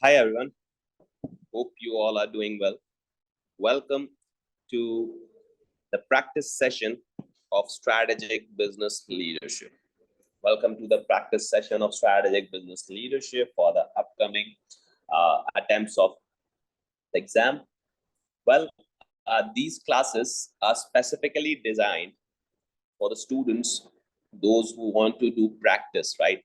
Hi everyone, hope you all are doing well. Welcome to the practice session of strategic business leadership. Welcome to the practice session of strategic business leadership for the upcoming attempts of the exam. Well, these classes are specifically designed for the students, those who want to do practice, right?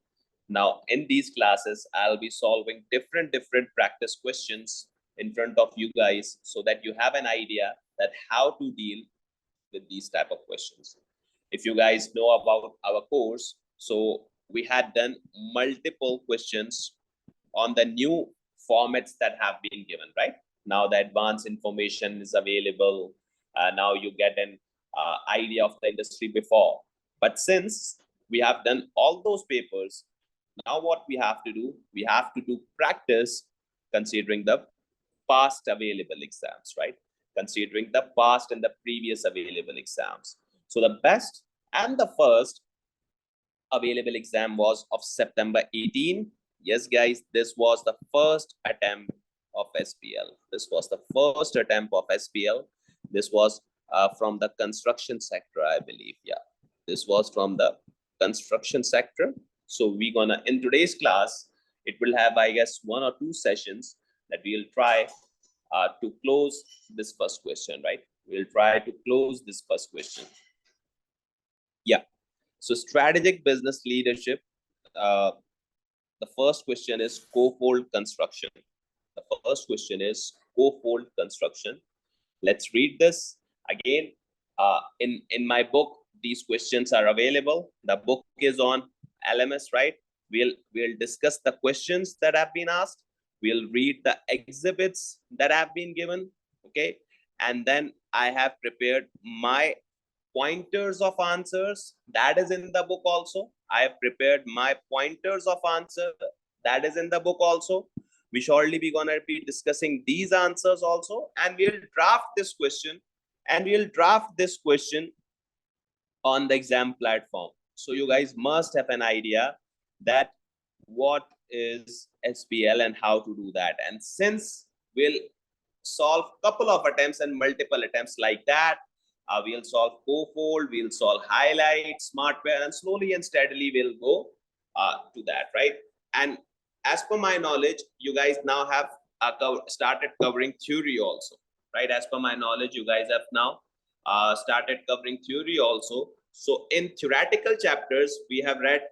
Now, in these classes, I'll be solving different practice questions in front of you guys so that you have an idea that how to deal with these type of questions. If you guys know about our course, so we had done multiple questions on the new formats that have been given, right? Now the advanced information is available. Now you get an idea of the industry before. But since we have done all those papers, now what we have to do, we have to do practice considering the past available exams, right? Considering the past and the previous available exams. So the best and the first available exam was of September 18. Yes, guys, this was the first attempt of SBL. This was the first attempt of SBL. This was from the construction sector, I believe. Yeah, this was from the construction sector. So we're gonna, in today's class, it will have, I guess, 1 or 2 sessions that we'll try to close this first question, right? We'll try to close this first question. Yeah. So strategic business leadership, the first question is Cofold construction. The first question is Cofold construction. Let's read this again. In my book, these questions are available. The book is on LMS, right? We'll discuss the questions that have been asked. We'll read the exhibits that have been given, okay? And then I have prepared my pointers of answers that is in the book also. I have prepared my pointers of answer that is in the book also. We surely be gonna be discussing these answers also, and we'll draft this question on the exam platform. So you guys must have an idea that what is SBL and how to do that. And since we'll solve couple of attempts and multiple attempts like that, we'll solve Cofold, we'll solve highlight, smartware, and slowly and steadily we'll go to that, right? And as per my knowledge, you guys now have started covering theory also, right? As per my knowledge, you guys have now started covering theory also. So in theoretical chapters, we have read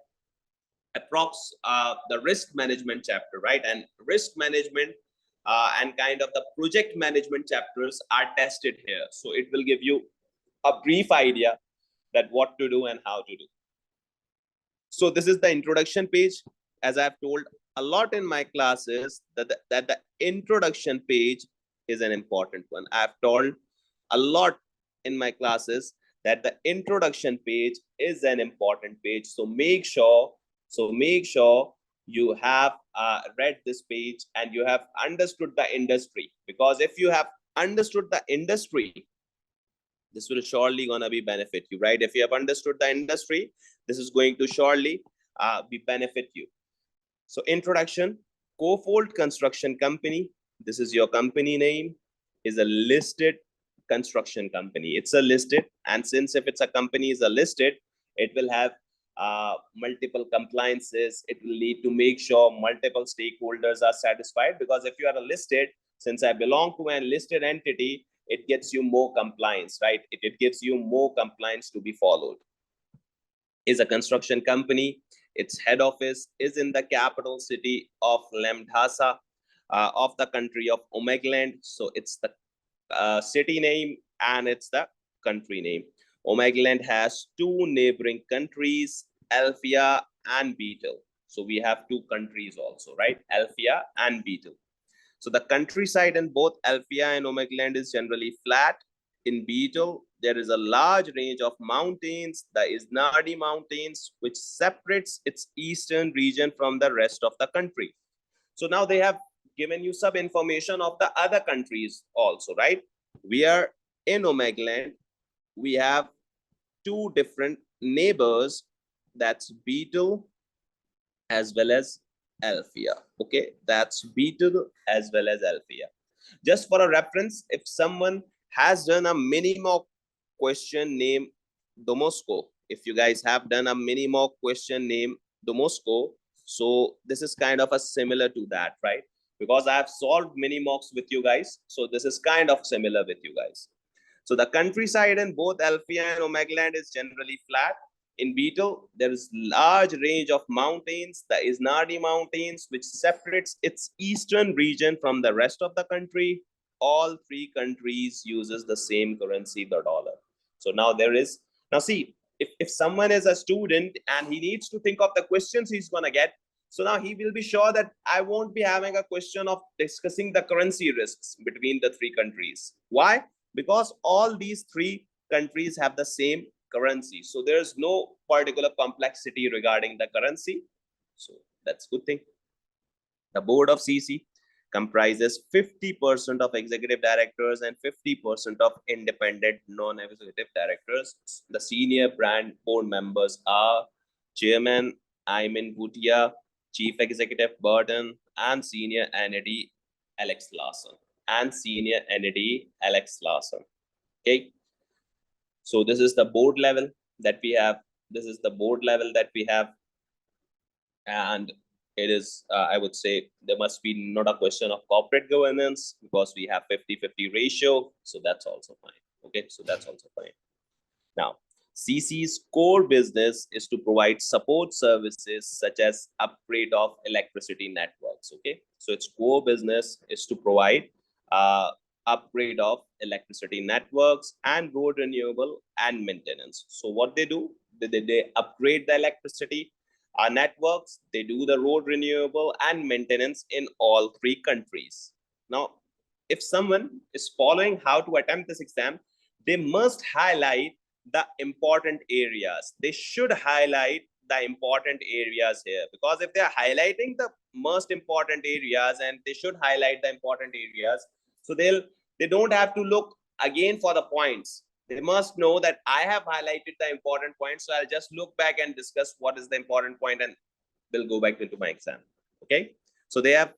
approx the risk management chapter, right? And risk management and kind of the project management chapters are tested here. So it will give you a brief idea that what to do and how to do. So this is the introduction page. As I've told a lot in my classes that the introduction page is an important one. I've told a lot in my classes that the introduction page is an important page. So make sure you have read this page and you have understood the industry, because if you have understood the industry, this will surely gonna be benefit you, right? If you have understood the industry, this is going to surely be benefit you. So introduction, Cofold Construction Company. This is your company name, is a listed construction company. It's a listed, and since if it's a company is a listed, it will have multiple compliances. It will need to make sure multiple stakeholders are satisfied, because if you are a listed, since I belong to an listed entity, it gets you more compliance, right? It gives you more compliance to be followed. Is a construction company. Its head office is in the capital city of Lemdhasa of the country of Omegland. So it's the city name and it's the country name. Omegland has 2 neighboring countries, Alfia and Beetle. So we have 2 countries also, right? Alfia and Beetle. So the countryside in both Alfia and Omegland is generally flat. In Beetle, there is a large range of mountains, the Isnadi Mountains, which separates its eastern region from the rest of the country. So now they have given you some information of the other countries also, right? We are in Omegland. We have 2 different neighbors, that's Beetle as well as Althea. Okay, that's Beetle as well as Althea. Just for a reference, if someone has done a mini mock question named Domosco, if you guys have done a mini mock question named Domosco, so this is kind of a similar to that, right? Because I have solved mini mocks with you guys, so this is kind of similar with you guys. So the countryside in both Althea and Omagland is generally flat. In Beetle, there is large range of mountains, the Isnardi Mountains, which separates its eastern region from the rest of the country. All three countries uses the same currency, the dollar. So now there is, now see, if someone is a student and he needs to think of the questions he's gonna get, so now he will be sure that I won't be having a question of discussing the currency risks between the three countries. Why? Because all these three countries have the same currency. So there's no particular complexity regarding the currency. So that's a good thing. The board of CC comprises 50% of executive directors and 50% of independent non-executive directors. The senior brand board members are Chairman Ayman Bhutia, Chief Executive Burton, and Senior NAD Alex Larson. Okay. So this is the board level that we have. And it is, I would say, there must be not a question of corporate governance because we have 50-50 ratio. So that's also fine. Okay, so that's also fine. Now, CC's core business is to provide support services such as upgrade of electricity networks. Okay, so its core business is to provide upgrade of electricity networks and road renewal and maintenance. So what they do, they upgrade the electricity networks, they do the road renewable and maintenance in all three countries. Now, if someone is following how to attempt this exam, they must highlight the important areas. They should highlight the important areas here, because if they are highlighting the most important areas, and they should highlight the important areas, so they don't have to look again for the points. They must know that I have highlighted the important points, so I'll just look back and discuss what is the important point, and we'll go back into my exam. Okay, so they have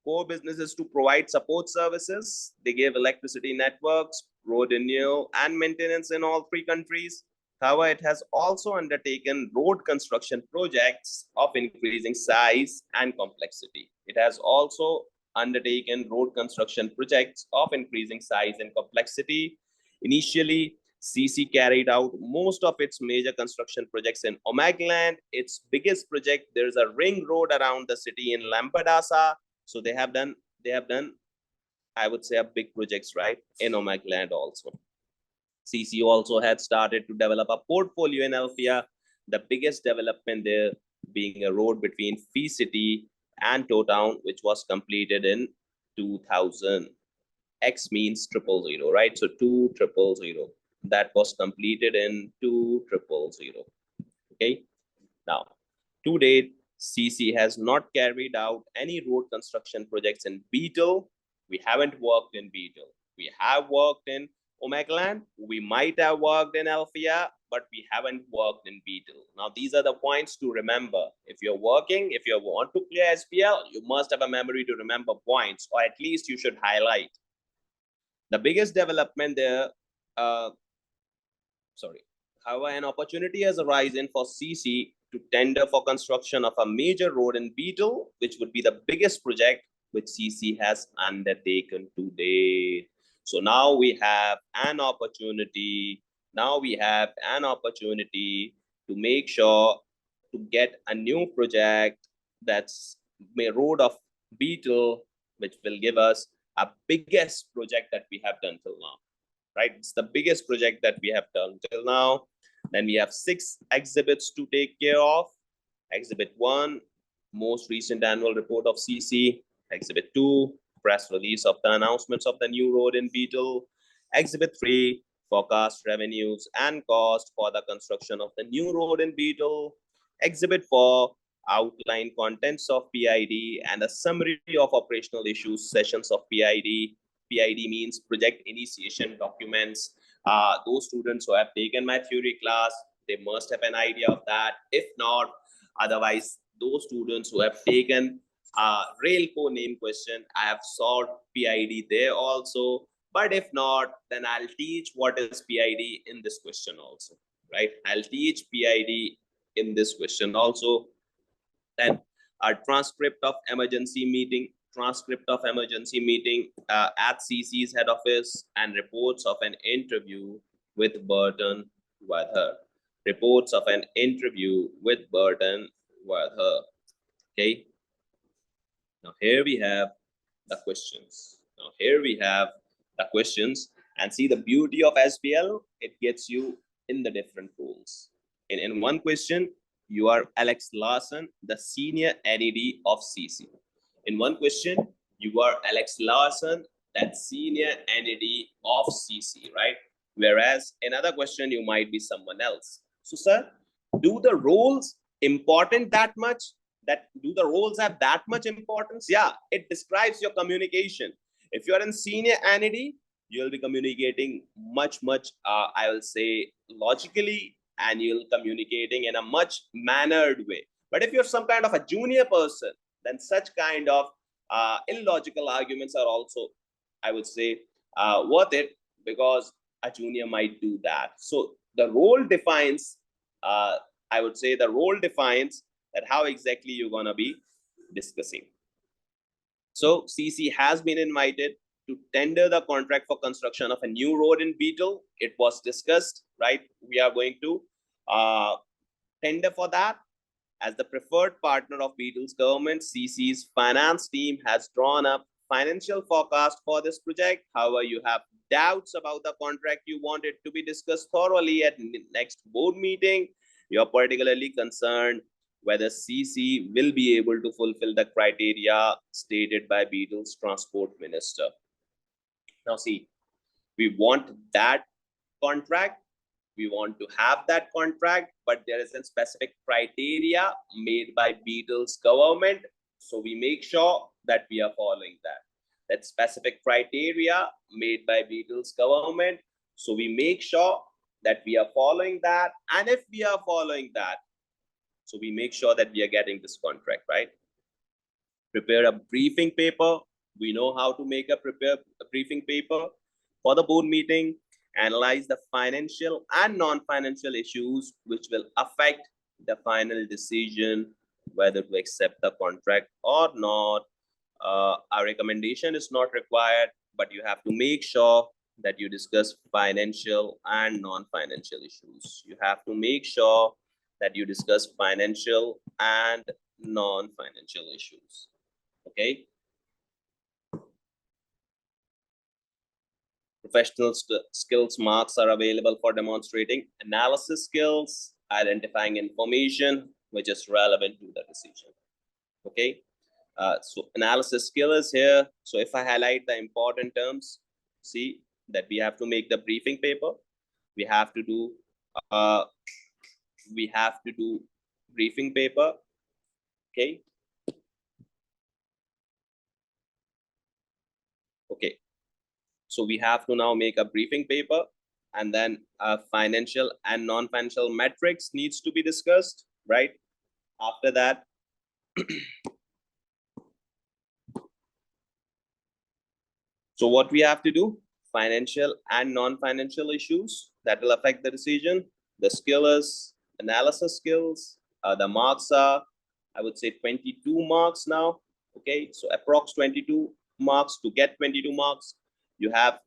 core businesses to provide support services. They give electricity networks, road renewal, and maintenance in all three countries. However, it has also undertaken road construction projects of increasing size and complexity. It has also undertaken road construction projects of increasing size and complexity. Initially, CC carried out most of its major construction projects in Omagland. Its biggest project, there's a ring road around the city in Lampadasa. So they have done, I would say, a big projects, right, in Omagland also. CC also had started to develop a portfolio in Althea. The biggest development there being a road between Fee City and Toe Town, which was completed in 2000. X means 000, right? So 2000. That was completed in 2000. Okay. Now, to date, CC has not carried out any road construction projects in Beetle. We haven't worked in Beetle. We have worked in Omagland. We might have worked in Althea, but we haven't worked in Beetle. Now, these are the points to remember. If you're working, if you want to clear SBL, you must have a memory to remember points, or at least you should highlight. The biggest development there, however, an opportunity has arisen for CC to tender for construction of a major road in Beetle, which would be the biggest project which CC has undertaken to date. So now we have an opportunity. To make sure to get a new project, that's a road of Beetle, which will give us a biggest project that we have done till now, right? It's the biggest project that we have done till now. Then we have 6 exhibits to take care of. Exhibit 1, most recent annual report of CC. Exhibit 2, press release of the announcements of the new road in Beetle. Exhibit 3, forecast revenues and cost for the construction of the new road in Beetle. Exhibit 4, outline contents of PID and a summary of operational issues sessions of PID. PID means project initiation documents. Those students who have taken my theory class, they must have an idea of that. If not, Otherwise, those students who have taken Railco name question, I have solved PID there also. But if not, then I'll teach what is PID in this question also, right? I'll teach PID in this question also. Then a transcript of emergency meeting at CC's head office, and reports of an interview with Burton with her. Reports of an interview with Burton with her. Okay. Now here we have the questions. And see the beauty of SBL, it gets you in the different roles. In one question, you are Alex Larson, the senior NED of CC. In one question, you are Alex Larson, that senior NED of CC, right? Whereas another question, you might be someone else. So, sir, do the roles important that much? Do the roles have that much importance? Yeah, it describes your communication. If you are in senior NED, you'll be communicating much, I will say, logically, and you'll communicating in a much mannered way. But if you're some kind of a junior person, then such kind of illogical arguments are also, I would say, worth it, because a junior might do that. So the role defines, I would say the role defines that how exactly you're gonna be discussing. So CC has been invited to tender the contract for construction of a new road in Beetle. It was discussed, right? We are going to tender for that. As the preferred partner of Beetle's government, CC's finance team has drawn up financial forecast for this project. However, you have doubts about the contract, you want it to be discussed thoroughly at next board meeting. You're particularly concerned whether CC will be able to fulfill the criteria stated by Beetle's transport minister. Now see, we want that contract, we want to have that contract, but there is a specific criteria made by Beetle's government. So we make sure that we are following that. That specific criteria made by Beetle's government. So we make sure that we are following that. And if we are following that, so we make sure that we are getting this contract, right? Prepare a briefing paper. We know how to prepare a briefing paper for the board meeting. Analyze the financial and non-financial issues which will affect the final decision whether to accept the contract or not. Our recommendation is not required, but you have to make sure that you discuss financial and non-financial issues. You have to make sure that you discuss financial and non-financial issues. Okay. Professional skills marks are available for demonstrating analysis skills, identifying information which is relevant to the decision. Okay. So analysis skill is here. So if I highlight the important terms, see that we have to make the briefing paper. We have to do briefing paper. Okay. Okay. So we have to now make a briefing paper, and then financial and non-financial metrics needs to be discussed, right? After that, so what we have to do, financial and non-financial issues that will affect the decision. The skill is analysis skills. The marks are, I would say, 22 marks now. Okay, so approx 22 marks. To get 22 marks, you have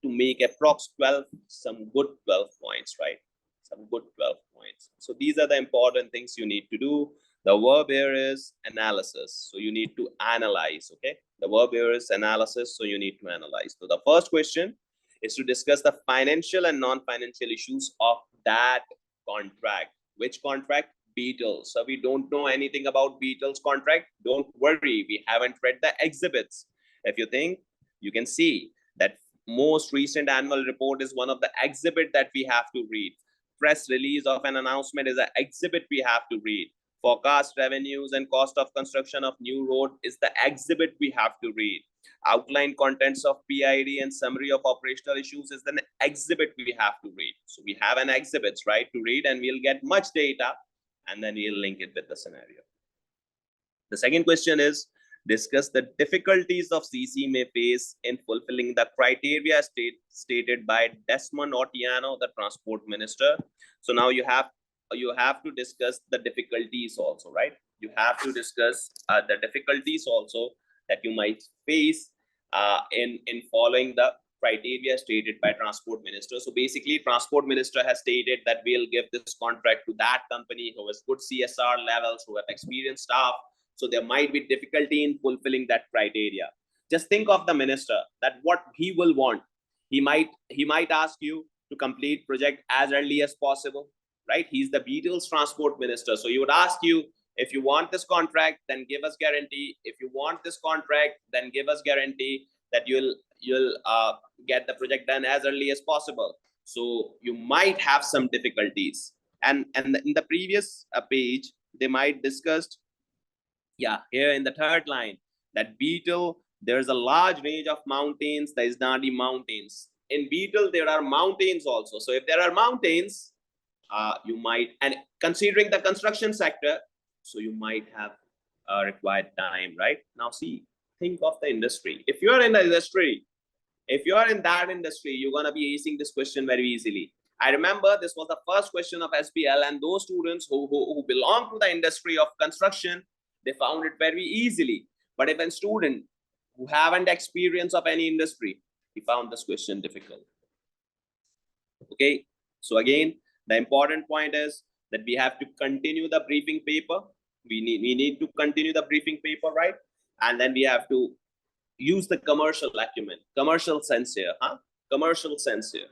to make approx 12, some good 12 points, right? Some good 12 points. So these are the important things you need to do. The verb here is analysis. So you need to analyze, okay? The verb here is analysis, so you need to analyze. So the first question is to discuss the financial and non-financial issues of that contract. Which contract? Beetle. So we don't know anything about Beetle's contract. Don't worry, we haven't read the exhibits. If you think, you can see that most recent annual report is one of the exhibit that we have to read. Press release of an announcement is an exhibit we have to read. Forecast revenues and cost of construction of new road is the exhibit we have to read. Outline contents of PID and summary of operational issues is the exhibit we have to read. So we have an exhibits, right, to read, and we'll get much data. and then we'll link it with the scenario. The second question is, discuss the difficulties of CC may face in fulfilling the criteria stated by Desmond Otiano, the Transport Minister. So now you have to discuss the difficulties also, right? You have to discuss the difficulties also that you might face in following the criteria stated by Transport Minister. So basically, Transport Minister has stated that we'll give this contract to that company who has good CSR levels, who have experienced staff. So there might be difficulty in fulfilling that criteria. Just think of the minister, that what he will want. He might ask you to complete project as early as possible, right? He's the Beatles Transport Minister. So he would ask you, if you want this contract, then give us guarantee. If you want this contract, then give us guarantee that you'll get the project done as early as possible. So you might have some difficulties. And in the previous page, they might discussed, yeah, here in the third line, that Beetle, there's a large range of mountains, the Isnadi Mountains. In Beetle, there are mountains also. So if there are mountains, you might, and considering the construction sector, so you might have required time, right? Now see, think of the industry. If you're in the industry, if you're in that industry, you're going to be acing this question very easily. I remember this was the first question of SBL, and those students who belong to the industry of construction, they found it very easily. But if a student who haven't experience of any industry, he found this question difficult. Okay, so again, the important point is that we have to continue the briefing paper. We need to continue the briefing paper, right? And then we have to use the commercial acumen, commercial sense here, commercial sense here.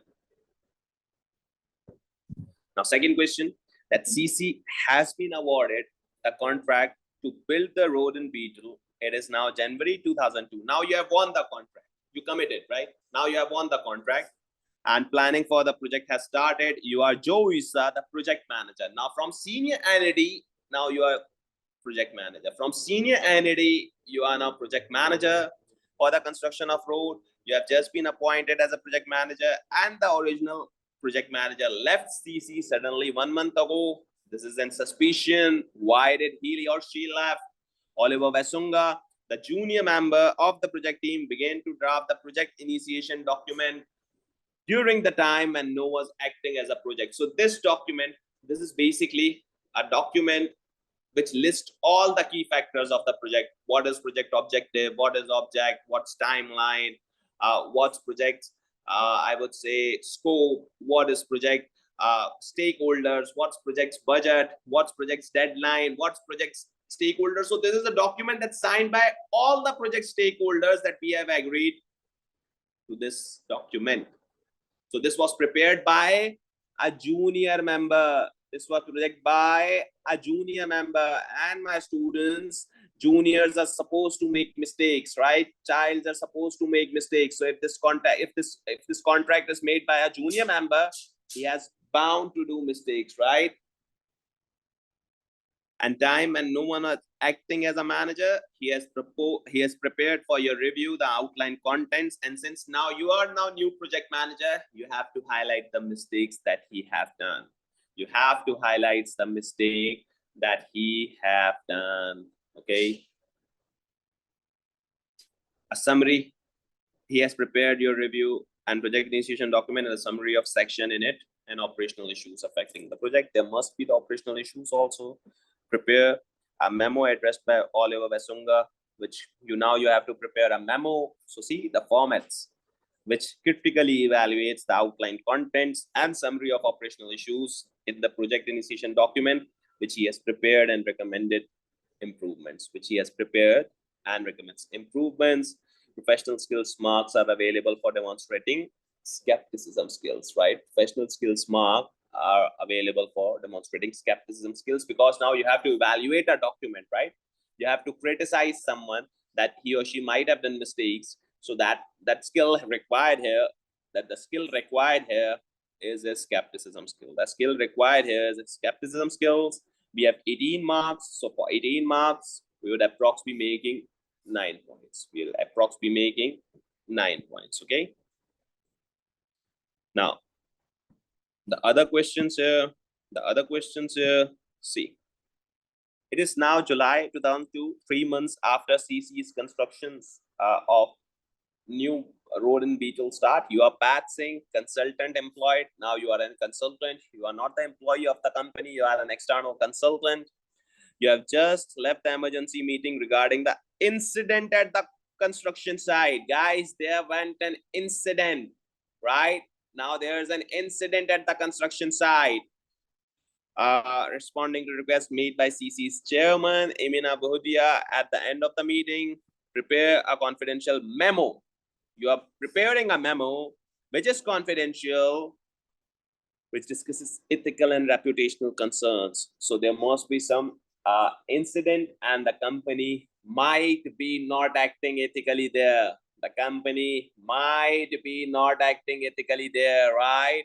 Now, second question, that CC has been awarded a contract to build the road in Beetle. It is now January 2002. Now you have won the contract. You committed, right? Now you have won the contract, and planning for the project has started. You are Joe Issa, the project manager. Now from senior entity, now you are project manager. From senior entity, you are now project manager for the construction of road. You have just been appointed as a project manager, and the original project manager left CC suddenly 1 month ago. This is in suspicion. Why did he or she left? Oliver Vesunga, the junior member of the project team, began to draft the project initiation document during the time when No was acting as a project. So this document, this is basically a document which lists all the key factors of the project. What is project objective? What is object? What's timeline? What's project, I would say, scope? What is project stakeholders? What's project's budget? What's project's deadline? What's project's stakeholders? So this is a document that's signed by all the project stakeholders that we have agreed to this document. So this was prepared by a junior member. This was prepared by a junior member, and my students, juniors are supposed to make mistakes, right? Childs are supposed to make mistakes. So if this contract is made by a junior member, he has bound to do mistakes, right? And time and no one is acting as a manager, he has prepared for your review the outline contents. And since now you are now new project manager, you have to highlight the mistakes that he have done. You have to highlight the mistake that he have done. Okay. A summary. He has prepared your review and project initiation document and a summary of section in it and operational issues affecting the project. There must be the operational issues also. Prepare a memo addressed by Oliver Vesunga, which you have to prepare a memo. So see the formats, which critically evaluates the outline contents and summary of operational issues in the project initiation document, which he has prepared and recommended improvements, which he has prepared and recommends improvements. Professional skills marks are available for demonstrating skepticism skills, right? Professional skills mark are available for demonstrating skepticism skills, because now you have to evaluate a document, right? You have to criticize someone that he or she might have done mistakes. So that skill required here, the skill required here is a skepticism skill. The skill required here is a skepticism skills. We have 18 marks. So for 18 marks, we would approx be making 9 points. We'll approx be making 9 points. Okay. Now, the other questions here, see, It is now July 2002, 3 months after CC's constructions of new road in beach will start. You are Pat Singh, consultant employed. Now you are a consultant. You are not the employee of the company. You are an external consultant. You have just left the emergency meeting regarding the incident at the construction site. Guys, there went an incident, right? Now there's an incident at the construction site. Responding to requests made by CC's chairman, Emina Bahudia, at the end of the meeting, prepare a confidential memo. You are preparing a memo which is confidential, which discusses ethical and reputational concerns. So there must be some incident and the company might be not acting ethically there. The company might be not acting ethically there, right?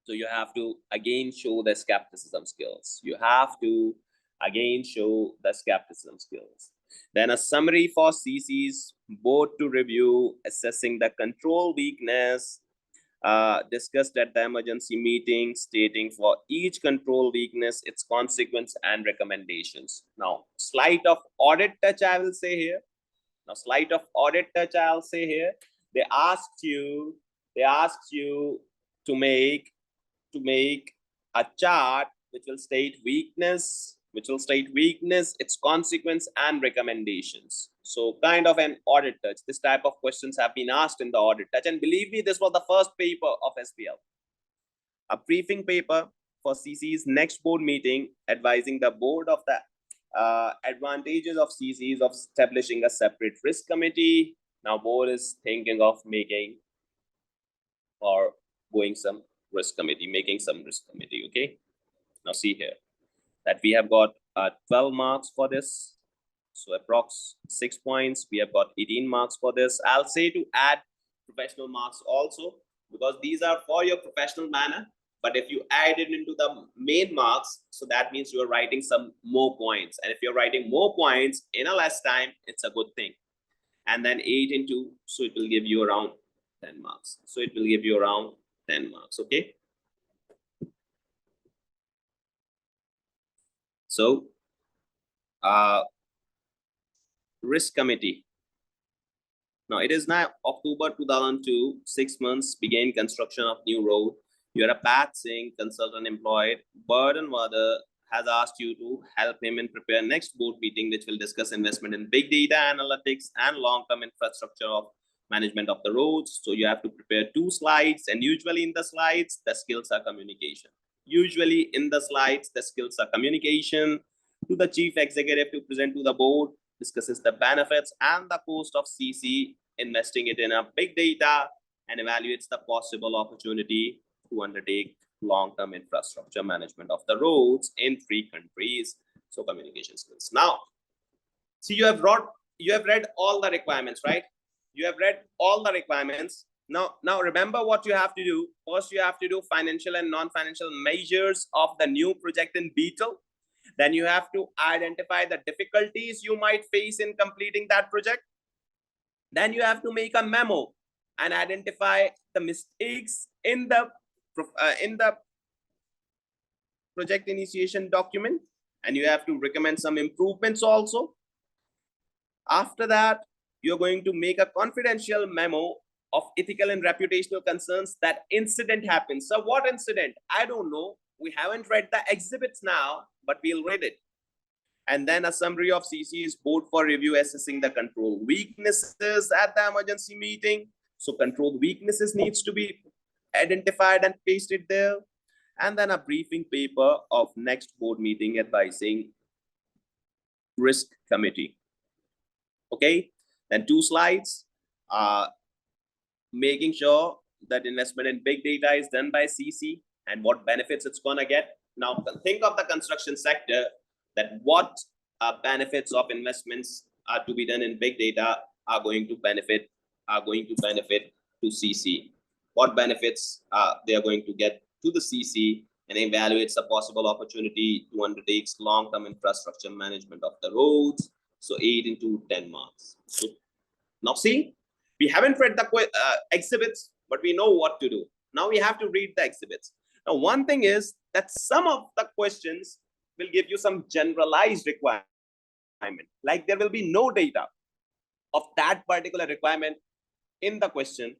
So you have to again show the skepticism skills. You have to again show the skepticism skills. Then a summary for CC's board to review, assessing the control weakness, discussed at the emergency meeting, stating for each control weakness, its consequence and recommendations. Now, slight of audit touch, I will say here. Now, slight of audit touch, I'll say here. They asked you to make a chart which will state weakness, its consequence and recommendations. So kind of an audit touch. This type of questions have been asked in the audit touch. And believe me, this was the first paper of SBL. A briefing paper for CC's next board meeting, advising the board of the advantages of CC's of establishing a separate risk committee. Now board is thinking of making or going some risk committee, okay? Now see here that we have got 12 marks for this. So approx 6 points. We have got 18 marks for this. I'll say to add professional marks also, because these are for your professional manner. But if you add it into the main marks, so that means you're writing some more points. And if you're writing more points in a less time, it's a good thing. And then 8 into, so it will give you around 10 marks. So it will give you around 10 marks, okay? So, risk committee. Now it is now October 2002, 6 months, began construction of new road. You're a Pat Singh, consultant employed. Burden Wada has asked you to help him in prepare next board meeting, which will discuss investment in big data analytics and long-term infrastructure of management of the roads. So you have to prepare 2 slides, and usually in the slides, the skills are communication. Usually in the slides, the skills are communication to the chief executive to present to the board, discusses the benefits and the cost of CC, investing it in a big data, and evaluates the possible opportunity to undertake long-term infrastructure management of the roads in 3 countries. So communication skills. Now, see, you have read all the requirements, right? You have read all the requirements. Now remember what you have to do. First, you have to do financial and non-financial measures of the new project in Beetle. Then you have to identify the difficulties you might face in completing that project. Then you have to make a memo and identify the mistakes in the project initiation document, and you have to recommend some improvements also. After that, you're going to make a confidential memo of ethical and reputational concerns. That incident happens. So what incident? I don't know. We haven't read the exhibits now, but we'll read it. And then a summary of CC's board for review, assessing the control weaknesses at the emergency meeting. So control weaknesses needs to be identified and pasted there. And then a briefing paper of next board meeting advising risk committee. Okay, then 2 slides, making sure that investment in big data is done by CC and what benefits it's gonna get. Now think of the construction sector, that what benefits of investments are to be done in big data are going to benefit to CC. What benefits they are going to get to the CC, and evaluates the possible opportunity to undertake long-term infrastructure management of the roads. So 8 into 10 marks. So now see, we haven't read the exhibits, but we know what to do. Now we have to read the exhibits. Now one thing is that some of the questions will give you some generalized requirement. Like there will be no data of that particular requirement in the question.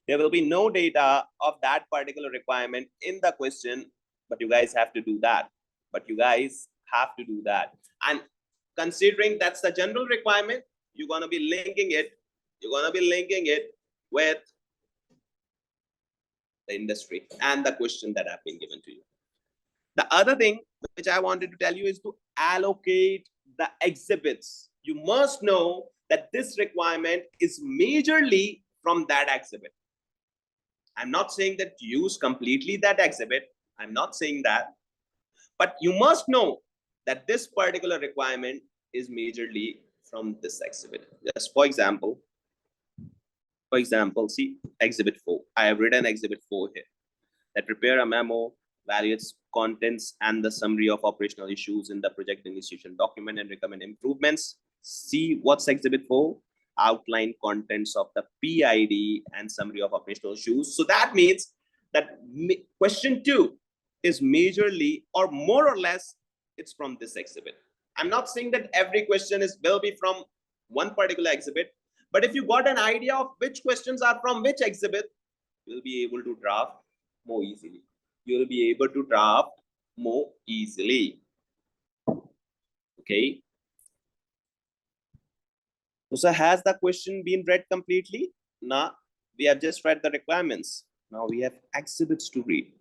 There will be no data of that particular requirement in the question, but you guys have to do that. And considering that's the general requirement, you're going to be linking it with the industry and the question that have been given to you. The other thing which I wanted to tell you is to allocate the exhibits. You must know that this requirement is majorly from that exhibit. I'm not saying that use completely that exhibit. I'm not saying that. But you must know that this particular requirement is majorly from this exhibit. Just for example, see exhibit 4. I have written exhibit 4 here. That prepare a memo, various contents and the summary of operational issues in the project initiation document and recommend improvements. See what's exhibit 4? Outline contents of the PID and summary of operational issues. So that means that question 2 is majorly or more or less it's from this exhibit. I'm not saying that every question will be from one particular exhibit, but if you got an idea of which questions are from which exhibit, you'll be able to draft more easily. Okay. So has the question been read completely? Nah, we have just read the requirements. Now we have exhibits to read.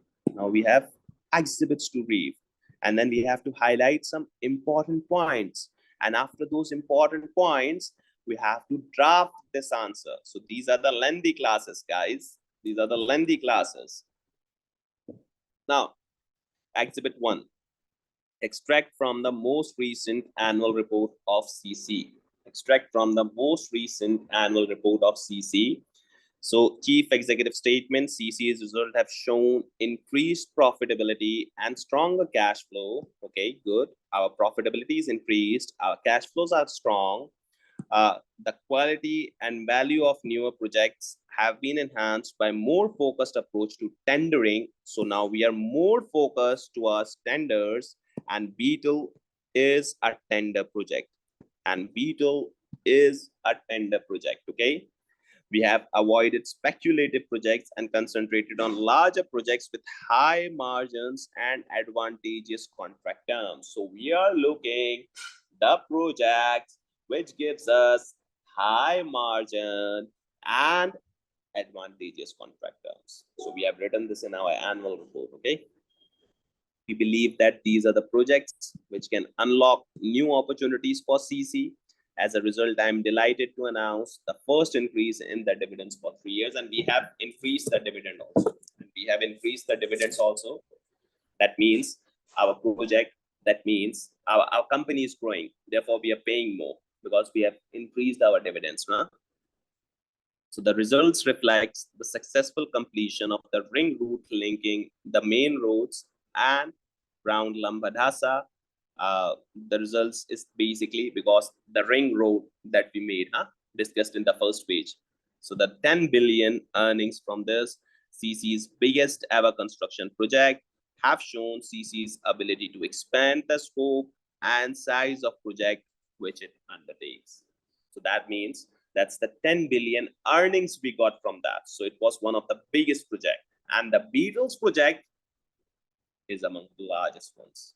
And then we have to highlight some important points. And after those important points, we have to draft this answer. So these are the lengthy classes, guys. Now, exhibit 1, extract from the most recent annual report of CC. So chief executive statement, CC's result have shown increased profitability and stronger cash flow. Okay, good. Our profitability is increased. Our cash flows are strong. The quality and value of newer projects have been enhanced by more focused approach to tendering. So now we are more focused towards tenders, and Beetle is a tender project. Okay. We have avoided speculative projects and concentrated on larger projects with high margins and advantageous contract terms. So we are looking the projects which gives us high margin and advantageous contract terms. So we have written this in our annual report, okay? We believe that these are the projects which can unlock new opportunities for CC. As a result, I'm delighted to announce the first increase in the dividends for 3 years, and we have increased the dividend also. That means our project, that means our company is growing. Therefore, we are paying more because we have increased our dividends. Huh? So the results reflects the successful completion of the ring route linking the main roads and around Lambadhasa. The results is basically because the ring road that we made, discussed in the first page. So the 10 billion earnings from this CC's biggest ever construction project have shown CC's ability to expand the scope and size of project which it undertakes. So that means that's the 10 billion earnings we got from that. So it was one of the biggest project, and the Beatles project is among the largest ones.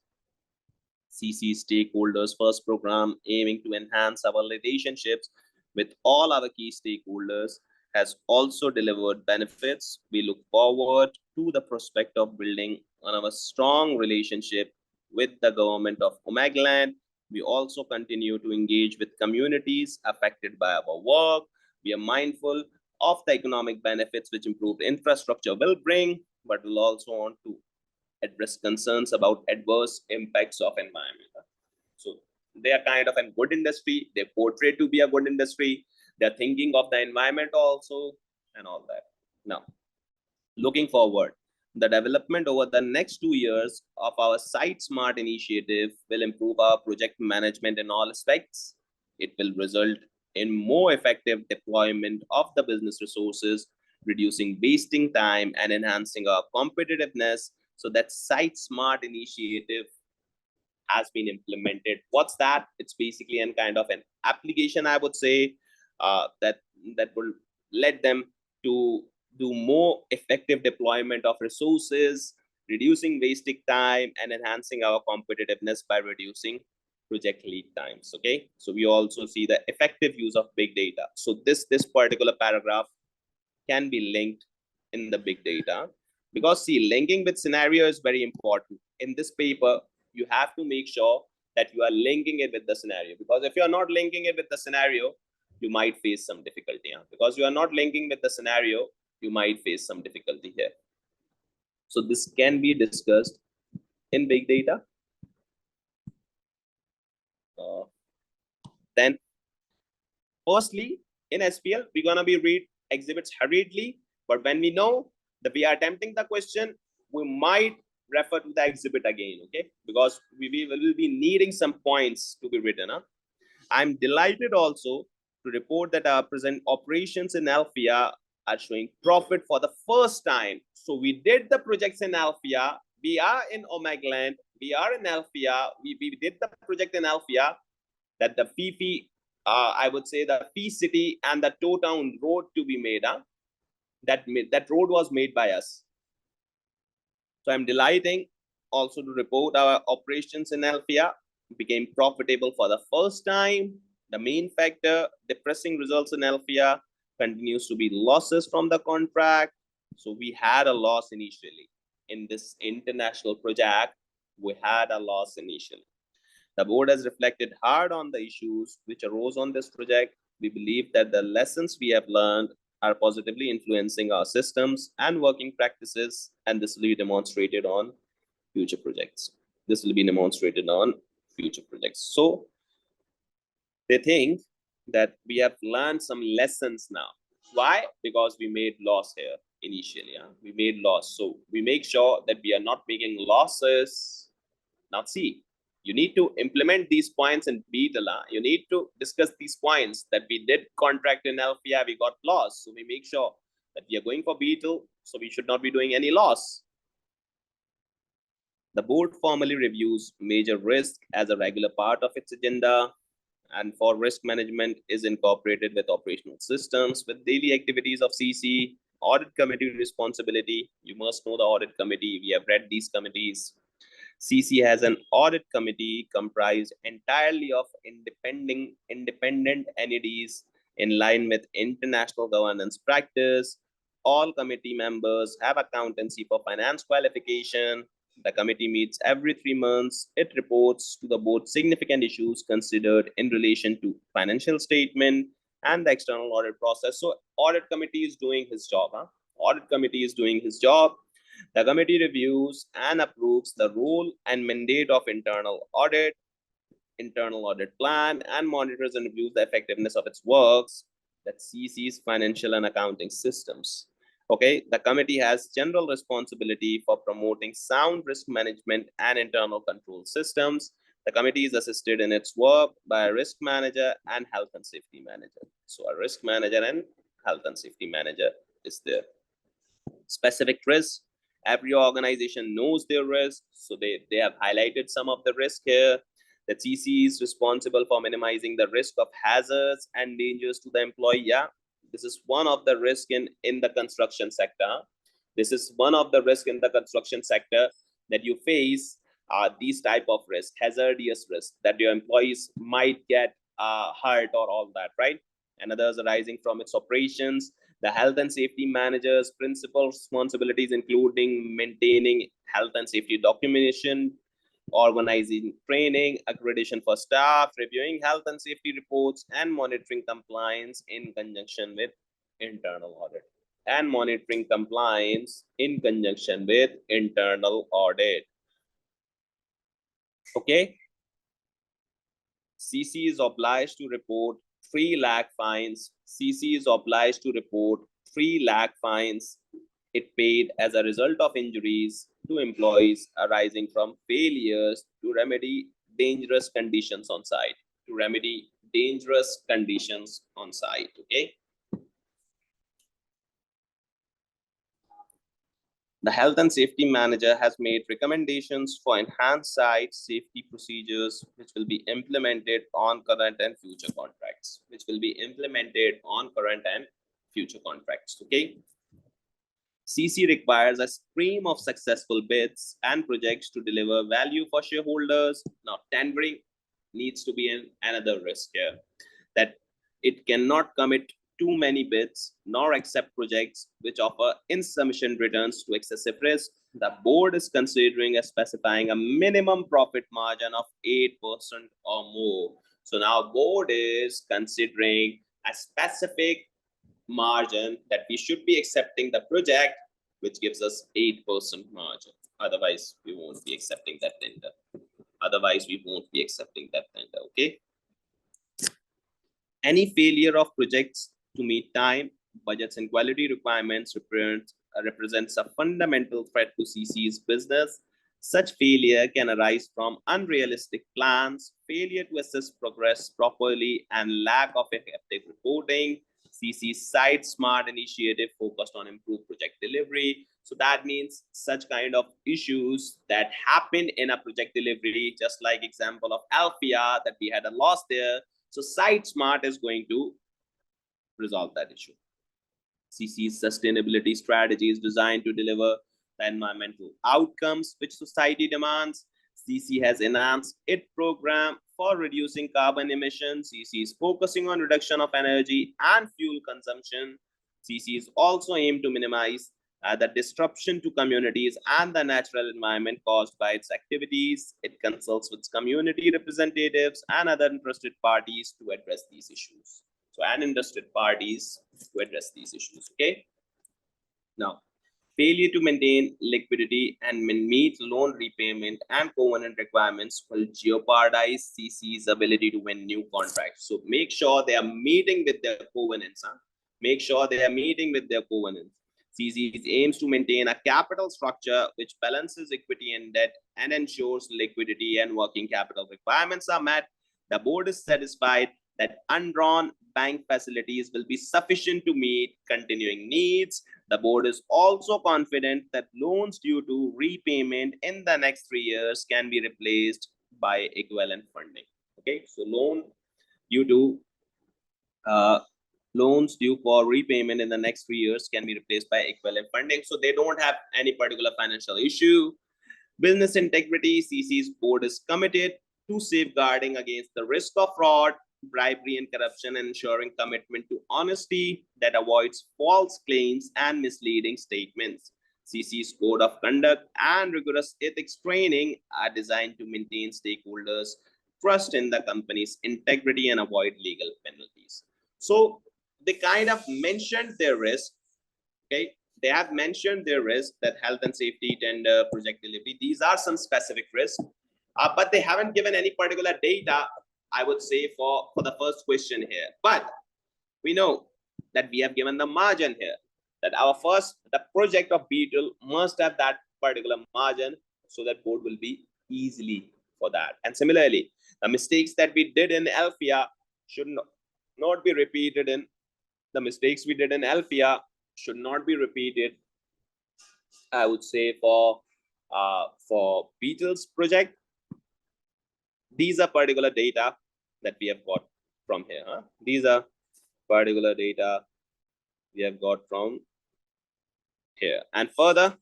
CC stakeholders first program aiming to enhance our relationships with all our key stakeholders has also delivered benefits. We look forward to the prospect of building on our strong relationship with the government of Omagland. We also continue to engage with communities affected by our work. We are mindful of the economic benefits which improved infrastructure will bring, but we'll also want to address concerns about adverse impacts of environment. So they are kind of a good industry. They portray to be a good industry. They're thinking of the environment also and all that. Now, looking forward, the development over the next 2 years of our Site Smart initiative will improve our project management in all aspects. It will result in more effective deployment of the business resources, reducing wasting time and enhancing our competitiveness. So that Site Smart initiative has been implemented. What's that? It's basically a kind of an application, I would say, that will let them to do more effective deployment of resources, reducing wasting time, and enhancing our competitiveness by reducing project lead times. Okay, so we also see the effective use of big data. So this particular paragraph can be linked in the big data, because see, linking with scenario is very important. In this paper, you have to make sure that you are linking it with the scenario, because if you are not linking it with the scenario, you might face some difficulty. Because you are not linking with the scenario, you might face some difficulty here. So this can be discussed in big data. Then firstly, in SBL, we're gonna be read exhibits hurriedly, but when we know that we are attempting the question, we might refer to the exhibit again, okay? Because we will be needing some points to be written. I'm delighted also to report that our present operations in Alphia are showing profit for the first time. So we did the projects in Alphia, we are in Omegland, we are in Alphia, we did the project in Alphia, that the fee I would say the fee city and the toe town road to be made, that road was made by us. So I'm delighting also to report our operations in Alphia became profitable for the first time. The main factor depressing results in Alphia continues to be losses from the contract. So we had a loss initially in this international project. We had a loss initially. The board has reflected hard on the issues which arose on this project. We believe that the lessons we have learned are positively influencing our systems and working practices, and this will be demonstrated on future projects. So they think that we have learned some lessons now. Why? Because we made loss here initially. We made loss. So we make sure that we are not making losses. Now see, you need to implement these points in detail. You need to discuss these points that we did contract in Alphia, we got loss. So we make sure that we are going for Beetle, so we should not be doing any loss. The board formally reviews major risk as a regular part of its agenda, and for risk management is incorporated with operational systems, with daily activities of CC, audit committee responsibility. You must know the audit committee. We have read these committees. CC has an audit committee comprised entirely of independent entities in line with international governance practice. All committee members have accountancy for finance qualification. The committee meets every 3 months. It reports to the board significant issues considered in relation to financial statement and the external audit process. So audit committee is doing his job. Audit committee is doing his job. The committee reviews and approves the role and mandate of internal audit plan, and monitors and reviews the effectiveness of its works, that CC's financial and accounting systems. Okay, the committee has general responsibility for promoting sound risk management and internal control systems. The committee is assisted in its work by a risk manager and health and safety manager. So a risk manager and health and safety manager is there. Specific risks. Every organization knows their risk, so they have highlighted some of the risk here. The CC is responsible for minimizing the risk of hazards and dangers to the employee. Yeah, this is one of the risk in the construction sector. This is one of the risk in the construction sector that you face. These type of risk, hazardous risk, that your employees might get hurt or all that, right? And others arising from its operations. The health and safety manager's principal responsibilities including maintaining health and safety documentation, organizing training, accreditation for staff, reviewing health and safety reports, and monitoring compliance in conjunction with internal audit. Okay. CC is obliged to report 3 lakh fines. CC is obliged to report 3 lakh fines it paid as a result of injuries to employees arising from failures to remedy dangerous conditions on site. Okay. The health and safety manager has made recommendations for enhanced site safety procedures, which will be implemented on current and future contracts, Okay. CC requires a stream of successful bids and projects to deliver value for shareholders. Now, tendering needs to be another risk here, that it cannot commit too many bids nor accept projects which offer insufficient returns to excessive risk. The board is considering specifying a minimum profit margin of 8% or more. So now board is considering a specific margin that we should be accepting the project which gives us 8% margin. Otherwise, we won't be accepting that tender. Okay. Any failure of projects to meet time, budgets, and quality requirements represents a fundamental threat to CC's business. Such failure can arise from unrealistic plans, failure to assess progress properly, and lack of effective reporting. CC's Site Smart initiative focused on improved project delivery. So that means such kind of issues that happen in a project delivery, just like example of Alphia that we had a loss there. So Site Smart is going to resolve that issue. CC's sustainability strategy is designed to deliver the environmental outcomes which society demands. CC has enhanced its program for reducing carbon emissions. CC is focusing on reduction of energy and fuel consumption. CC is also aimed to minimize the disruption to communities and the natural environment caused by its activities. It consults with community representatives and other interested parties to address these issues. Okay. Now, failure to maintain liquidity and meet loan repayment and covenant requirements will jeopardize CC's ability to win new contracts. So make sure they are meeting with their covenants. CC aims to maintain a capital structure which balances equity and debt and ensures liquidity and working capital requirements are met. The board is satisfied that undrawn bank facilities will be sufficient to meet continuing needs. The board is also confident that loans due to repayment in the next 3 years can be replaced by equivalent funding. Okay, so loans due for repayment in the next 3 years can be replaced by equivalent funding. So they don't have any particular financial issue. Business integrity, CC's board is committed to safeguarding against the risk of fraud, bribery, and corruption, and ensuring commitment to honesty that avoids false claims and misleading statements. CC's code of conduct and rigorous ethics training are designed to maintain stakeholders' trust in the company's integrity and avoid legal penalties. So they kind of mentioned their risk. Okay, they have mentioned their risk, that health and safety, tender, project delivery. These are some specific risks, but they haven't given any particular data, I would say, for the first question here. But we know that we have given the margin here, that the project of Beetle must have that particular margin, so that board will be easily for that. And similarly, the mistakes that we did in Alphia should not be repeated in the mistakes we did in Alphia should not be repeated, I would say, for Beetle's project. These are particular data that we have got from here. These are particular data we have got from here. And further,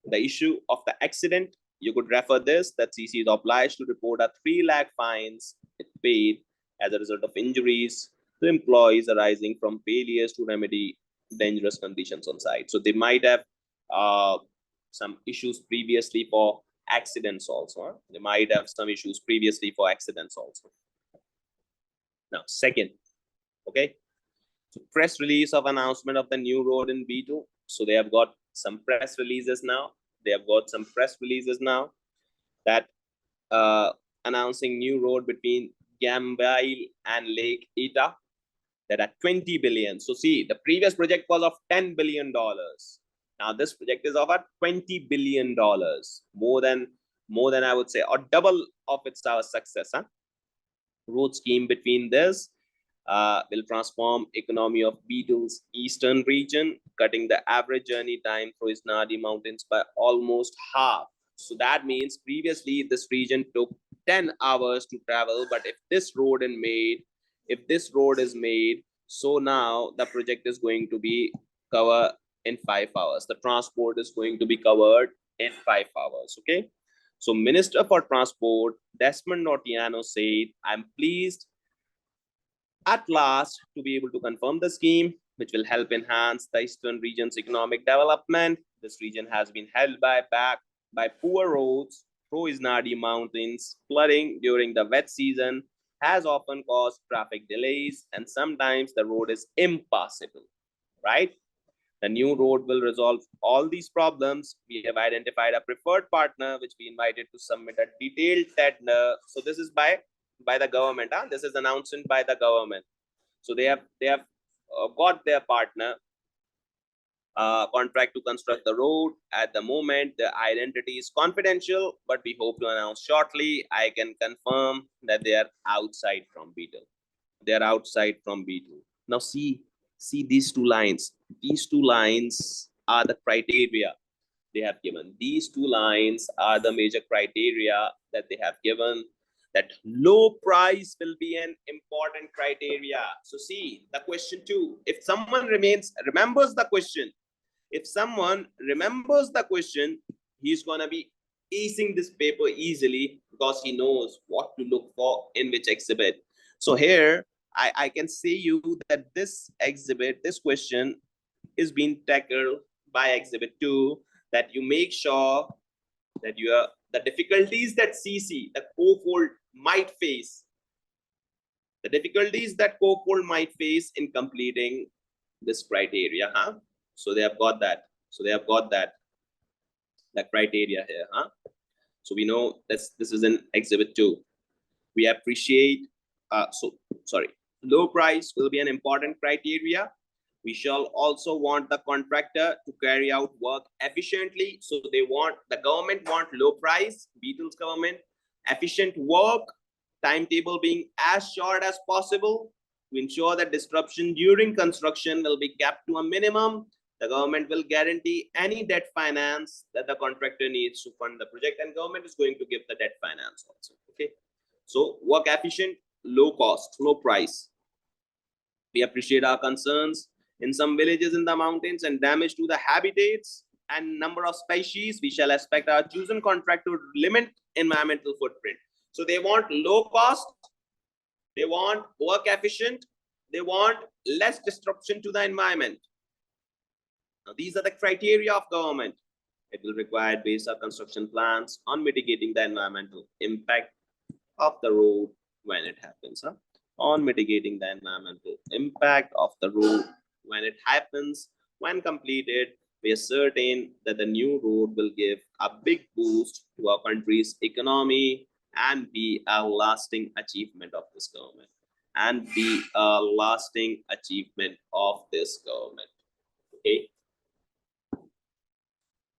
the issue of the accident, you could refer this, that CC is obliged to report a 3 lakh fines it paid as a result of injuries to employees arising from failures to remedy dangerous conditions on site. So they might have some issues previously for accidents also. Now, second, okay, so press release of announcement of the new road in B2. So they have got some press releases now. That announcing new road between Gambail and Lake Eta, that are 20 billion. So see, the previous project was of $10 billion. Now this project is of a $20 billion, more than I would say, or double of its success. Road scheme between this will transform economy of Beetle's eastern region, cutting the average journey time through Isnadi Mountains by almost half. So that means previously this region took 10 hours to travel, but if this road is made, so now the project is going to be covered in 5 hours. The transport is going to be covered in 5 hours. Okay. So Minister for Transport, Desmond Notiano said, I'm pleased at last to be able to confirm the scheme, which will help enhance the eastern region's economic development. This region has been held back by poor roads through Isnadi Mountains. Flooding during the wet season has often caused traffic delays, and sometimes the road is impassable, right? The new road will resolve all these problems. We have identified a preferred partner, which we invited to submit a detailed tender. So this is by the government. Huh? This is announcement by the government. So they have got their partner contract to construct the road. At the moment, the identity is confidential, but we hope to announce shortly. I can confirm that they are outside from Beetle. They are outside from Beetle. Now see these two lines. These two lines are the criteria they have given. These two lines are the major criteria that they have given, that low price will be an important criteria. So see the question 2. If someone remembers the question, he's gonna be acing this paper easily because he knows what to look for in which exhibit. So here I can say you that this question is being tackled by exhibit 2, that you make sure that the difficulties that CC, the Cofold might face, in completing this criteria, huh? So they have got that. The criteria here, huh? So we know this is in exhibit 2. We appreciate, low price will be an important criteria. We shall also want the contractor to carry out work efficiently. So the government want low price, Beetle's government, efficient work, timetable being as short as possible to ensure that disruption during construction will be kept to a minimum. The government will guarantee any debt finance that the contractor needs to fund the project, and government is going to give the debt finance also. Okay. So work efficient, low cost, low price. We appreciate our concerns in some villages in the mountains and damage to the habitats and number of species. We shall expect our chosen contract to limit environmental footprint. So they want low cost, they want work efficient, they want less disruption to the environment. Now these are the criteria of government. It will require base our construction plans on mitigating the environmental impact of the road when it happens. Huh? On mitigating the environmental impact of the road when it happens. When completed, we are certain that the new road will give a big boost to our country's economy and be a lasting achievement of this government. Okay.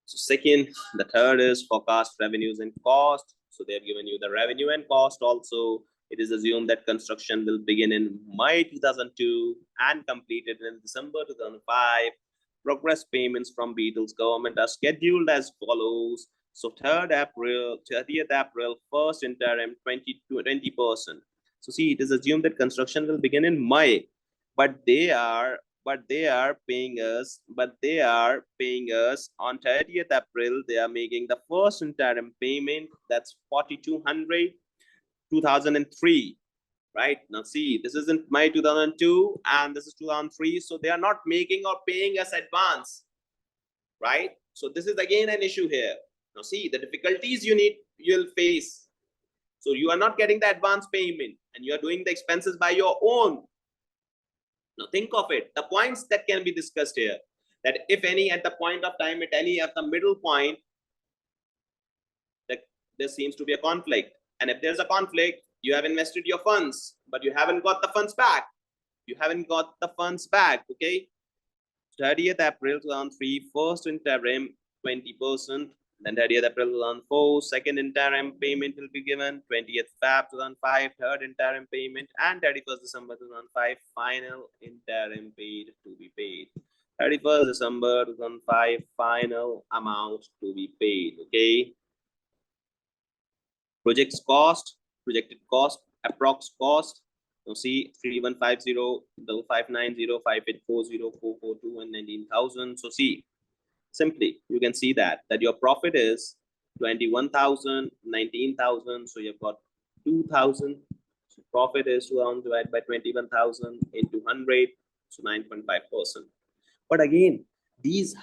So second, the third is forecast revenues and cost. So they have given you the revenue and cost also. It is assumed that construction will begin in May 2002 and completed in December 2005. Progress payments from Beetle's government are scheduled as follows. So 30th April, first interim 20%. So see, it is assumed that construction will begin in May, but they are paying us on 30th April. They are making the first interim payment, that's 4,200, 2003, right? Now see, this is in May 2002 and this is 2003, so they are not making or paying us advance, right? So this is again an issue here. Now see, the difficulties you'll face. So you are not getting the advance payment and you are doing the expenses by your own. Now think of it, the points that can be discussed here, that if any at the point of time, at any of the middle point, that there seems to be a conflict. And if there's a conflict, you have invested your funds, but you haven't got the funds back. Okay. 30th April 2003, first interim 20%. Then 30th April 2004, second interim payment will be given. 20th Feb 2005, third interim payment, and 31st December 2005, final interim paid to be paid. 31st December 2005, final amount to be paid. Okay. Project's cost, projected cost, approx cost. You see 3150, 590, 5840, 442, and 19,000. So see, simply you can see that your profit is 21,000, 19,000. So you've got 2,000. So profit is 2,000 divided by 21,000 into 100. So 9.5%. But again,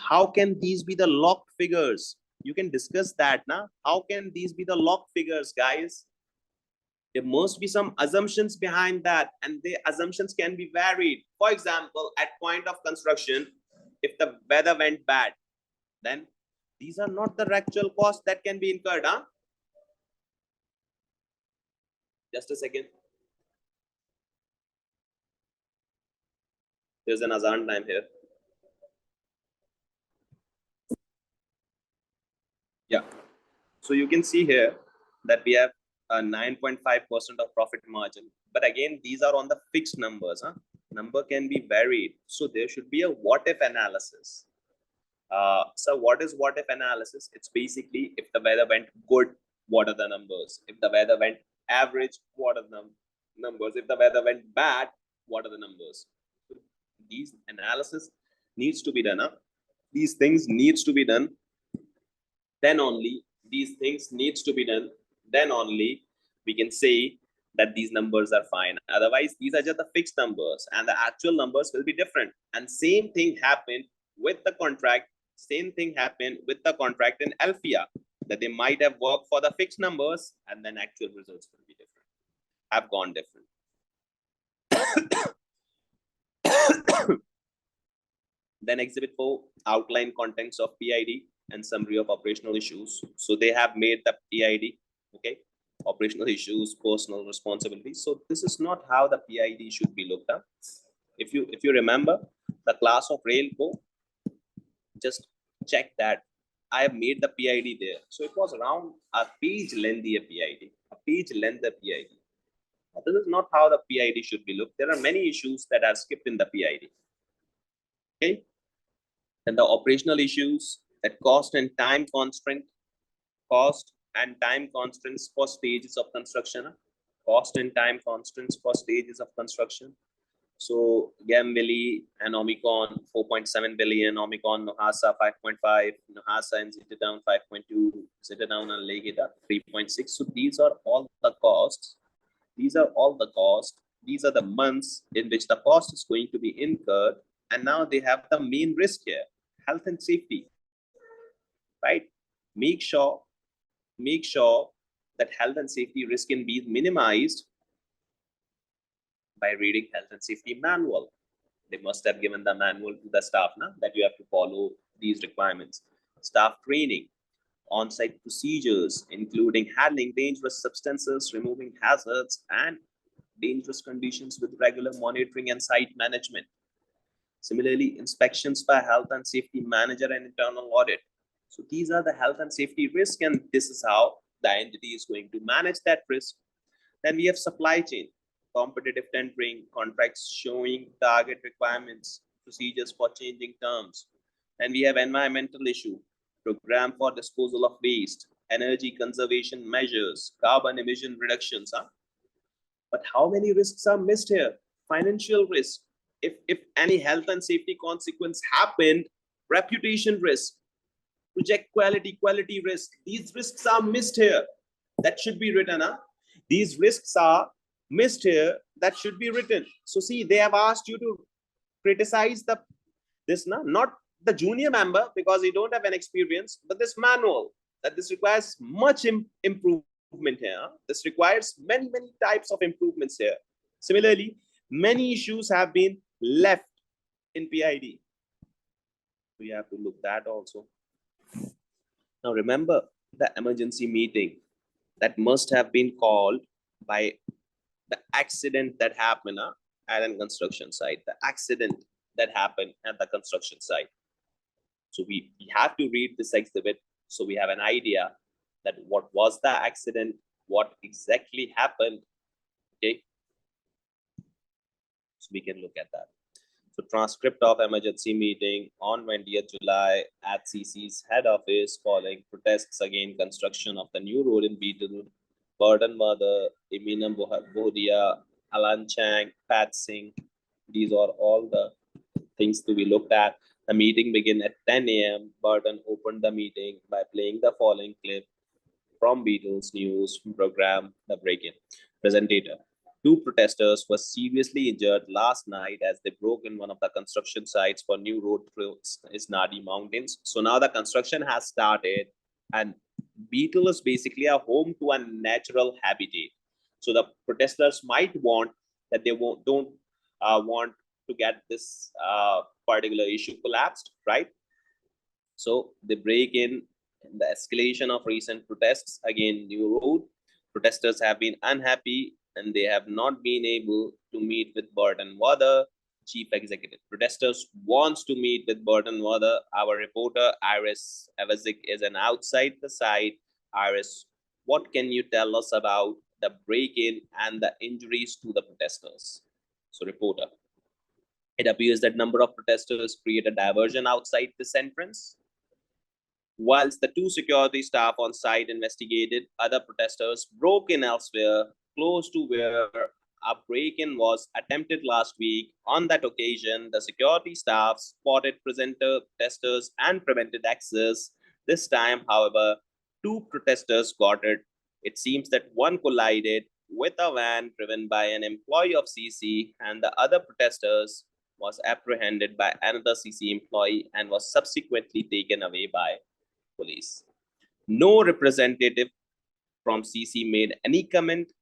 how can these be the locked figures? You can discuss that now. How can these be the locked figures, guys? There must be some assumptions behind that, and the assumptions can be varied. For example, at point of construction, if the weather went bad, then these are not the actual costs that can be incurred. Just a second. There's an azan time here. Yeah. So you can see here that we have a 9.5% of profit margin. But again, these are on the fixed numbers. Number can be varied. So there should be a what if analysis. So what is what if analysis? It's basically if the weather went good, what are the numbers? If the weather went average, what are the numbers? If the weather went bad, what are the numbers? So these analysis needs to be done. These things needs to be done. Then only these things needs to be done. Then only we can say that these numbers are fine. Otherwise, these are just the fixed numbers, and the actual numbers will be different. And same thing happened with the contract. Same thing happened with the contract in Alfia, that they might have worked for the fixed numbers, and then actual results will be different. Have gone different. Then Exhibit 4, outline contents of PID and summary of operational issues. So they have made the PID, okay, operational issues, personal responsibilities. So this is not how the PID should be looked at. If you remember the class of Railco, just check that I have made the PID there. So it was around a page lengthy PID, a page length PID. This is not how the PID should be looked. There are many issues that are skipped in the PID. Okay. And the operational issues, that cost and time constraint, cost and time constraints for stages of construction, cost and time constraints for stages of construction. So Gambili and Omicron 4.7 billion, Omicron Nohasa 5.5, Nohasa and Zitterdown 5.2, Zitterdown and Legida 3.6. So these are all the costs. These are all the costs. These are the months in which the cost is going to be incurred. And now they have the main risk here, health and safety, right? Make sure that health and safety risk can be minimized by reading health and safety manual. They must have given the manual to the staff now that you have to follow these requirements. Staff training, on-site procedures, including handling dangerous substances, removing hazards, and dangerous conditions with regular monitoring and site management. Similarly, inspections by health and safety manager and internal audit. So these are the health and safety risk, and this is how the entity is going to manage that risk. Then we have supply chain, competitive tendering, contracts showing target requirements, procedures for changing terms. And we have environmental issue, program for disposal of waste, energy conservation measures, carbon emission reductions. But how many risks are missed here? Financial risk. If any health and safety consequence happened, reputation risk, project quality risk. These risks are missed here. That should be written. These risks are missed here. That should be written. So see, they have asked you to criticize this, not the junior member because you don't have an experience, but this manual, that this requires much improvement here. This requires many types of improvements here. Similarly, many issues have been left in PID. We have to look that also. Now remember the emergency meeting that must have been called by the accident that happened at a construction site, the accident that happened at the construction site. So we have to read this exhibit So we have an idea that what was the accident, what exactly happened. Okay, so we can look at that. So transcript of emergency meeting on 20th July at CC's head office following protests against construction of the new road in Beetle, Burden Mother, Emina Bodia, Alan Chang, Pat Singh. These are all the things to be looked at. The meeting began at 10 a.m. Burton opened the meeting by playing the following clip from Beatles news program, The Break-In. Presentator. Two protesters were seriously injured last night as they broke in one of the construction sites for new road through Isnadi Mountains. So now the construction has started, and Beetle is basically a home to a natural habitat. So the protesters might want that they don't want to get this particular issue collapsed, right? So they break in the escalation of recent protests against new road. Protesters have been unhappy and they have not been able to meet with Burton Wather, chief executive. Protesters wants to meet with Burton Wather. Our reporter Iris Evazik is an outside the site. Iris, what can you tell us about the break-in and the injuries to the protesters? So reporter, it appears that number of protesters create a diversion outside this entrance. Whilst the two security staff on site investigated, other protesters broke in elsewhere, close to where a break-in was attempted last week. On that occasion, the security staff spotted protesters and prevented access. This time, however, two protesters got it. It seems that one collided with a van driven by an employee of CC, and the other protesters was apprehended by another CC employee and was subsequently taken away by police. No representative from CC made any comment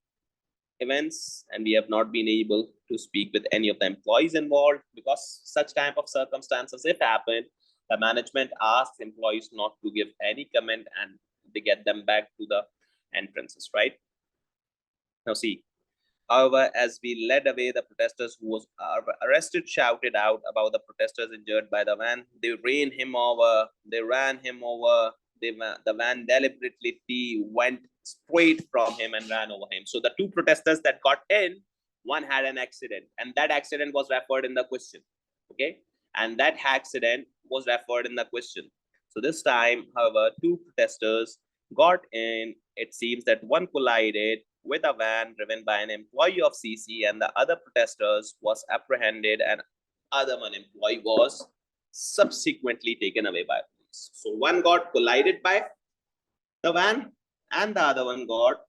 events, and we have not been able to speak with any of the employees involved because such type of circumstances, if happened, the management asks employees not to give any comment and they get them back to the entrances, right? Now see, however, as we led away, the protesters who was arrested shouted out about the protesters injured by the van. They ran him over. The van deliberately went straight from him and ran over him. So the two protesters that got in, one had an accident, and that accident was referred in the question. Okay, and that accident was referred in the question. So this time, however, two protesters got in. It seems that one collided with a van driven by an employee of CC, and the other protesters was apprehended and other one employee was subsequently taken away by police. So one got collided by the van and the other one got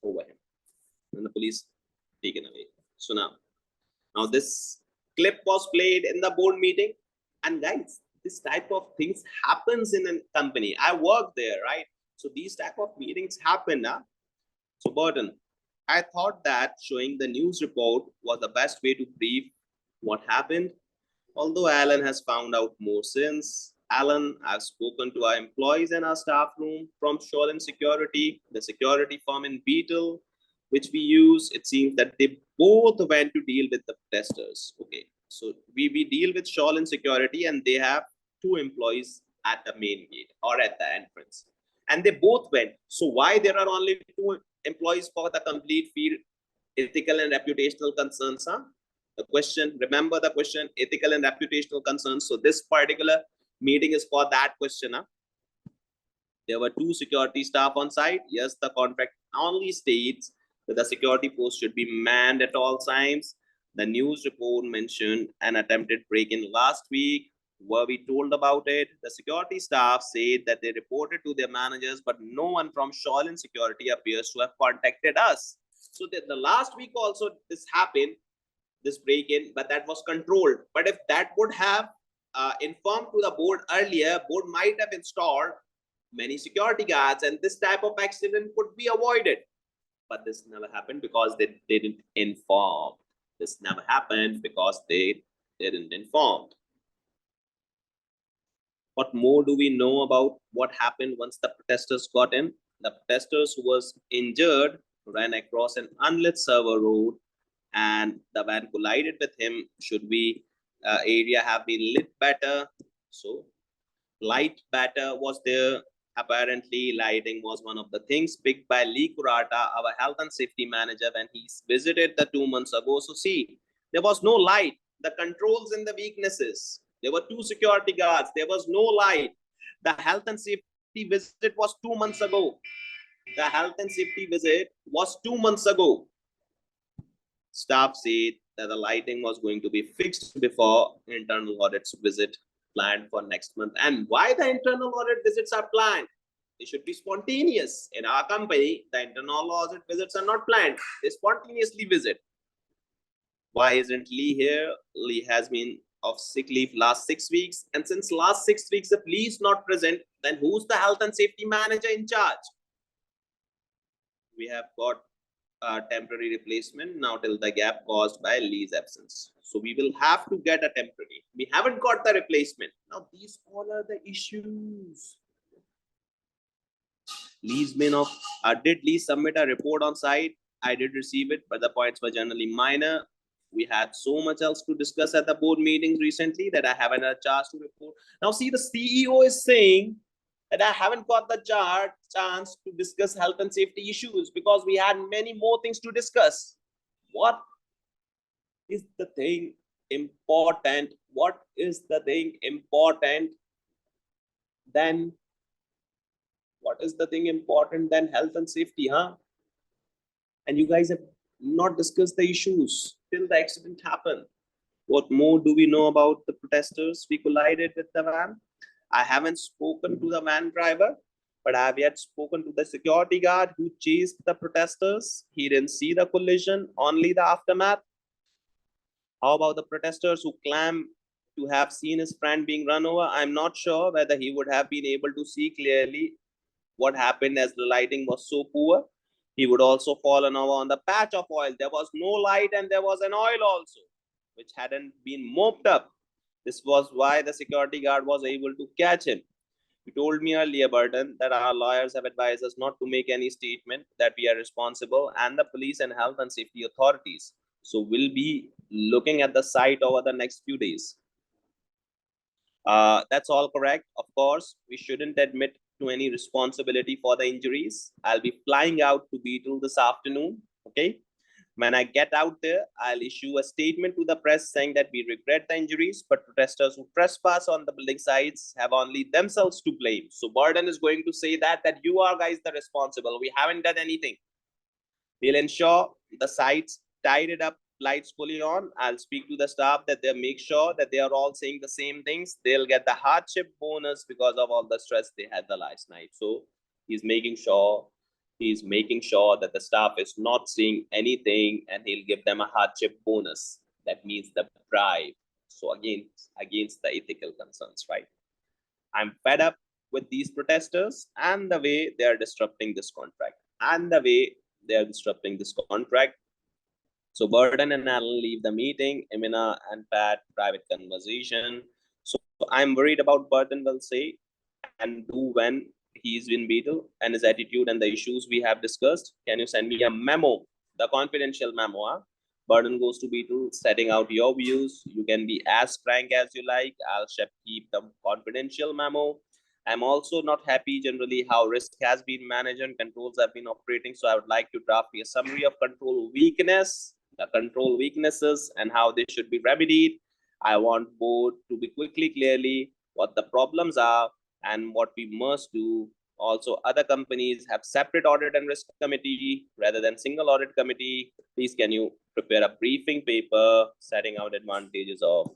over him and the police taken away. So now this clip was played in the board meeting, and guys, this type of things happens in a company. I work there, right? So these type of meetings happen. So Burton, I thought that showing the news report was the best way to brief what happened. Although Alan has found out more since. Alan, I've spoken to our employees in our staff room from Shoreline Security, the security firm in Beetle, which we use. It seems that they both went to deal with the protesters. Okay, so we deal with Shoreline Security, and they have two employees at the main gate or at the entrance, and they both went. So why there are only two employees for the complete field? Ethical and reputational concerns, huh? The question, remember the question, ethical and reputational concerns. So this particular meeting is for that question. Huh? There were two security staff on site. Yes, the contract only states that the security post should be manned at all times. The news report mentioned an attempted break-in last week. Were we told about it? The security staff said that they reported to their managers, but no one from Shoreline Security appears to have contacted us. So the last week also this happened, this break-in, but that was controlled. But if that would have informed to the board earlier, board might have installed many security guards and this type of accident could be avoided. But this never happened because they didn't inform. This never happened because they didn't inform. What more do we know about what happened once the protesters got in? The protesters who was injured ran across an unlit server road. and the van collided with him. Should we area have been lit better? So light better was there. Apparently, lighting was one of the things picked by Lee Kurata, our health and safety manager, when he visited the 2 months ago. So see, there was no light. The controls and the weaknesses. There were two security guards. There was no light. The health and safety visit was 2 months ago. The health and safety visit was 2 months ago. Staff said that the lighting was going to be fixed before internal audits visit planned for next month. And why the internal audit visits are planned? They should be spontaneous. In our company, the internal audit visits are not planned. They spontaneously visit. Why isn't Lee here? Lee has been of sick leave last 6 weeks. And since last 6 weeks, if Lee is not present, then who's the health and safety manager in charge? We have got a temporary replacement now till the gap caused by Lee's absence. So we will have to get a temporary. We haven't got the replacement. Now these all are the issues. Lee's been off. Did Lee submit a report on site? I did receive it, but the points were generally minor. We had so much else to discuss at the board meetings recently that I haven't had a chance to report. Now see, the CEO is saying that I haven't got the chance to discuss health and safety issues because we had many more things to discuss. What is the thing important? What is the thing important then? What is the thing important than health and safety, huh? And you guys have not discussed the issues till the accident happened. What more do we know about the protesters we collided with the van? I haven't spoken to the van driver, but I have yet spoken to the security guard who chased the protesters. He didn't see the collision, only the aftermath. How about the protesters who claim to have seen his friend being run over? I'm not sure whether he would have been able to see clearly what happened as the lighting was so poor. He would also fallen over on the patch of oil. There was no light and there was an oil also, which hadn't been mopped up. This was why the security guard was able to catch him. You told me earlier, Burton, that our lawyers have advised us not to make any statement, that we are responsible, and the police and health and safety authorities. So we'll be looking at the site over the next few days. That's all correct. Of course, we shouldn't admit to any responsibility for the injuries. I'll be flying out to Beetle this afternoon. Okay. When I get out there, I'll issue a statement to the press saying that we regret the injuries, but protesters who trespass on the building sites have only themselves to blame. So Burden is going to say that you are guys the responsible. We haven't done anything. We'll ensure the sites tidied up, lights fully on. I'll speak to the staff that they make sure that they are all saying the same things. They'll get the hardship bonus because of all the stress they had the last night. So he's making sure that the staff is not seeing anything, and he'll give them a hardship bonus. That means the bribe. So again, against the ethical concerns, right? I'm fed up with these protesters and the way they are disrupting this contract. So Burden and Alan leave the meeting. Emina and Pat, private conversation. So I'm worried about Burden will say and do when he's in Beetle and his attitude and the issues we have discussed. Can you send me a memo, the confidential memo? Huh? Burden goes to Beetle, setting out your views. You can be as frank as you like. I'll keep the confidential memo. I'm also not happy generally how risk has been managed and controls have been operating. So I would like to draft a summary of control weakness, the control weaknesses, and how they should be remedied. I want board to be clearly what the problems are and what we must do. Also, other companies have separate audit and risk committee rather than single audit committee. Please, can you prepare a briefing paper setting out advantages of.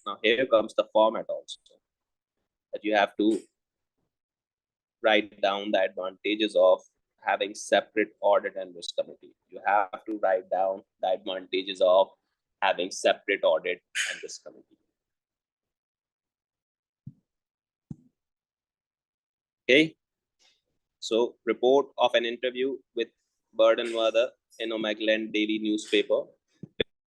Now, here comes the format also. That you have to write down the advantages of having separate audit and risk committee. You have to write down the advantages of having separate audit and risk committee. Okay. So report of an interview with Burden Werther in Omagland Daily newspaper.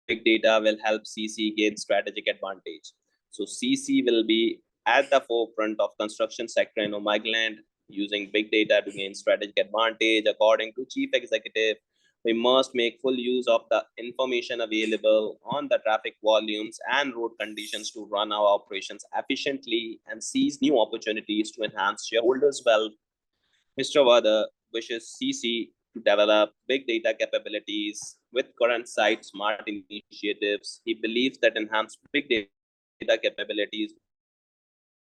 Big data will help CC gain strategic advantage. So CC will be at the forefront of construction sector in Omagland, using big data to gain strategic advantage. According to Chief Executive, We must make full use of the information available on the traffic volumes and road conditions to run our operations efficiently and seize new opportunities to enhance shareholders' wealth. Mr. Vada wishes CC to develop big data capabilities with current site smart initiatives. He believes that enhanced big data capabilities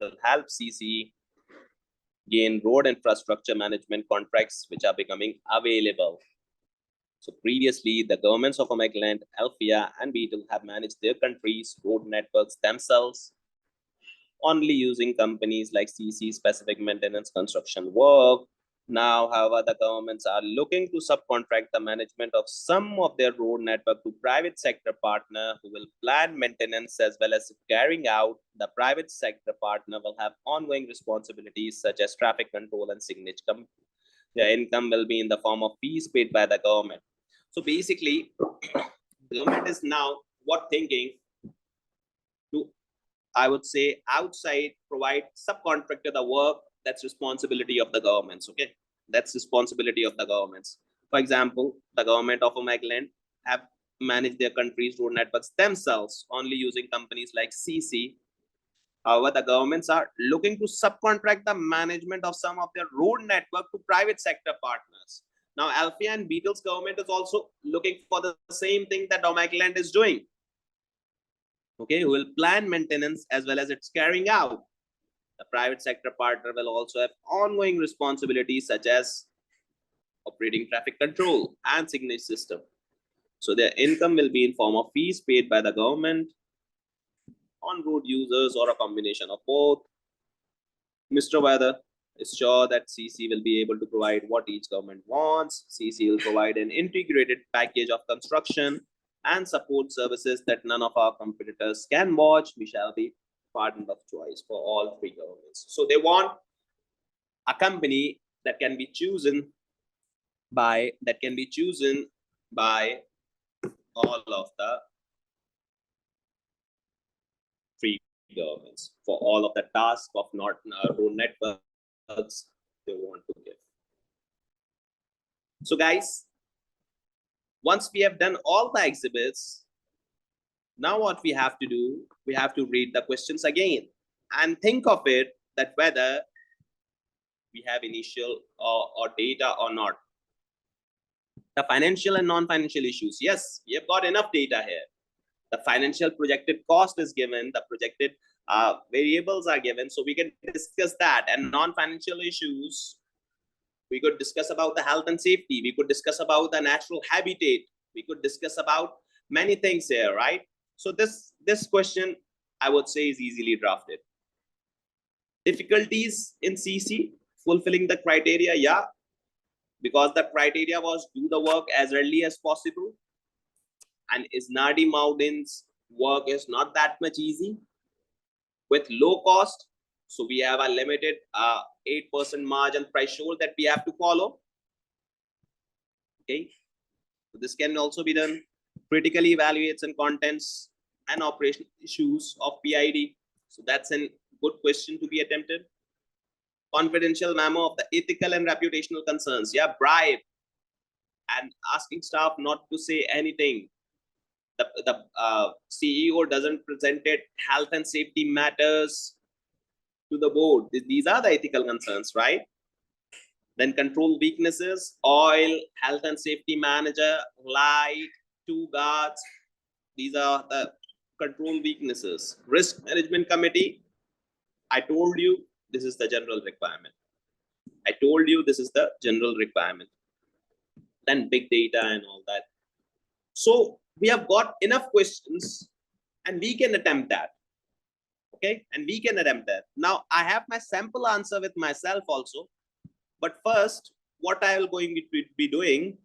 will help CC gain road infrastructure management contracts which are becoming available. So previously, the governments of Omakland, Alphia, and Beetle have managed their country's road networks themselves, only using companies like CC specific maintenance construction work. Now, however, the governments are looking to subcontract the management of some of their road network to private sector partner who will plan maintenance as well as carrying out. The private sector partner will have ongoing responsibilities such as traffic control and signage. Their income will be in the form of fees paid by the government. So basically, government is now what thinking to, I would say, outside provide subcontractor the work. That's responsibility of the governments. Okay, that's responsibility of the governments. For example, the government of Omakland have managed their country's road networks themselves, only using companies like CC. However, the governments are looking to subcontract the management of some of their road network to private sector partners. Now, Alphia and Beetle's government is also looking for the same thing that Omakland is doing. Okay, who will plan maintenance as well as its carrying out. The private sector partner will also have ongoing responsibilities such as operating traffic control and signage system. So their income will be in form of fees paid by the government on road users or a combination of both. Mr. Weather is sure that CC will be able to provide what each government wants. CC will provide an integrated package of construction and support services that none of our competitors can watch. We shall be partner of choice for all three governments. So they want a company that can be chosen by all of the three governments for all of the tasks of not road networks they want to give. So guys, once we have done all the exhibits, now what we have to do, we have to read the questions again and think of it that whether we have initial or data or not. The financial and non-financial issues. Yes, we have got enough data here. The financial projected cost is given, the projected variables are given, so we can discuss that. And non-financial issues, we could discuss about the health and safety, we could discuss about the natural habitat, we could discuss about many things here, right? So this question, I would say, is easily drafted. Difficulties in CC, fulfilling the criteria, yeah, because the criteria was do the work as early as possible, and Isnadi Mountain's work is not that much easy with low cost. So we have a limited 8% margin threshold that we have to follow. Okay, so this can also be done. Critically evaluates and contents and operational issues of PID. So that's a good question to be attempted. Confidential memo of the ethical and reputational concerns. Yeah, bribe and asking staff not to say anything. The CEO doesn't present it health and safety matters to the board. These are the ethical concerns, right? Then control weaknesses, oil, health and safety manager, light, 2 guards. These are the control weaknesses. Risk management committee, I told you this is the general requirement. I told you this is the general requirement. Then big data and all that. So we have got enough questions and we can attempt that. Okay, and we can attempt that. Now I have my sample answer with myself also. But first, what I will going to be doing,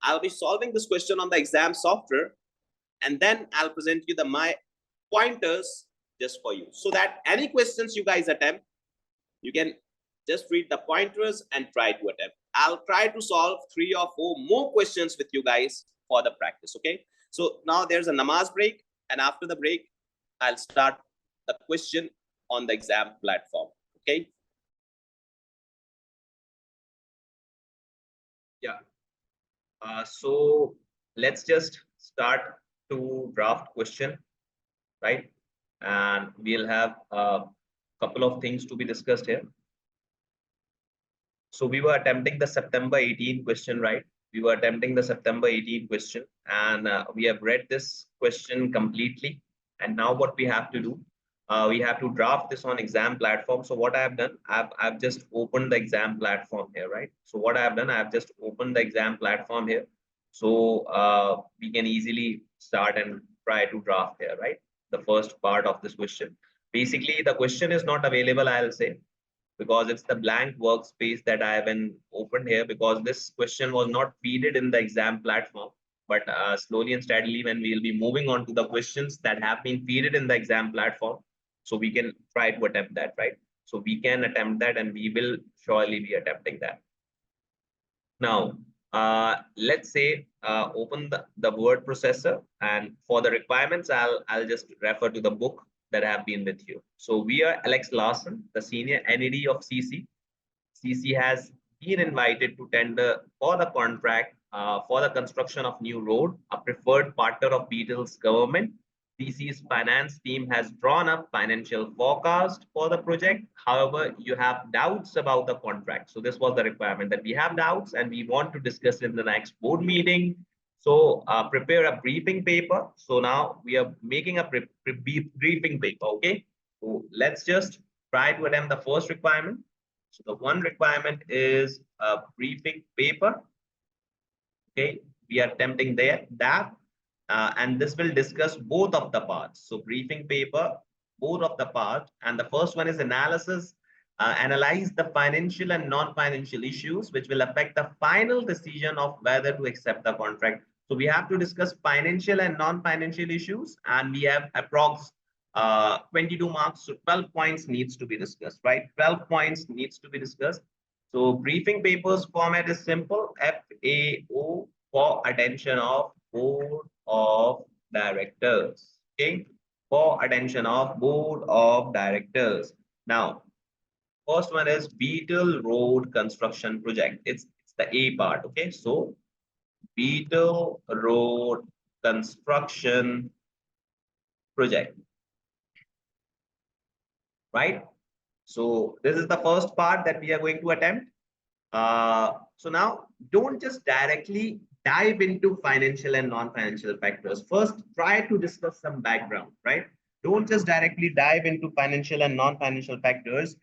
I'll be solving this question on the exam software, and then I'll present you my pointers just for you, so that any questions you guys attempt, you can just read the pointers and try to attempt. I'll try to solve 3 or 4 more questions with you guys for the practice. Okay, so now there's a namaz break, and after the break, I'll start the question on the exam platform. Okay. Yeah. So let's just start to draft question, right? And we'll have a couple of things to be discussed here. So we were attempting the September 18 question, right? We were attempting the September 18 question, and we have read this question completely. And now what we have to do, we have to draft this on exam platform. So what I have done, I've just opened the exam platform here, right? So what I have done, I have just opened the exam platform here. So we can easily start and try to draft here, right? The first part of this question. Basically, the question is not available, I'll say, because it's the blank workspace that I haven't opened here, because this question was not feeded in the exam platform. But slowly and steadily, when we'll be moving on to the questions that have been feeded in the exam platform, so we can try to attempt that, right? So we can attempt that, and we will surely be attempting that. Now, let's say open the word processor, and for the requirements, I'll just refer to the book that have been with you. So we are Alex Larson, the senior NED of CC. CC has been invited to tender for the contract for the construction of new road, a preferred partner of Beatles government. CC's finance team has drawn up financial forecast for the project. However, you have doubts about the contract. So this was the requirement, that we have doubts and we want to discuss in the next board meeting. So prepare a briefing paper. So now we are making a briefing paper. Okay. So let's just try to attempt the first requirement. So the one requirement is a briefing paper. Okay, we are attempting that, and this will discuss both of the parts. So briefing paper, both of the parts, and the first one is analysis. Analyze the financial and non-financial issues which will affect the final decision of whether to accept the contract. So we have to discuss financial and non-financial issues, and we have approx 22 marks, so 12 points needs to be discussed, right? 12 points needs to be discussed. So briefing papers format is simple, FAO, for attention of board of directors. Okay, for attention of board of directors. Now, first one is Beetle Road construction project. It's the A part. Okay, so Beetle Road construction project, right? So this is the first part that we are going to attempt. So now don't just directly dive into financial and non-financial factors. First, try to discuss some background, right? Don't just directly dive into financial and non-financial factors.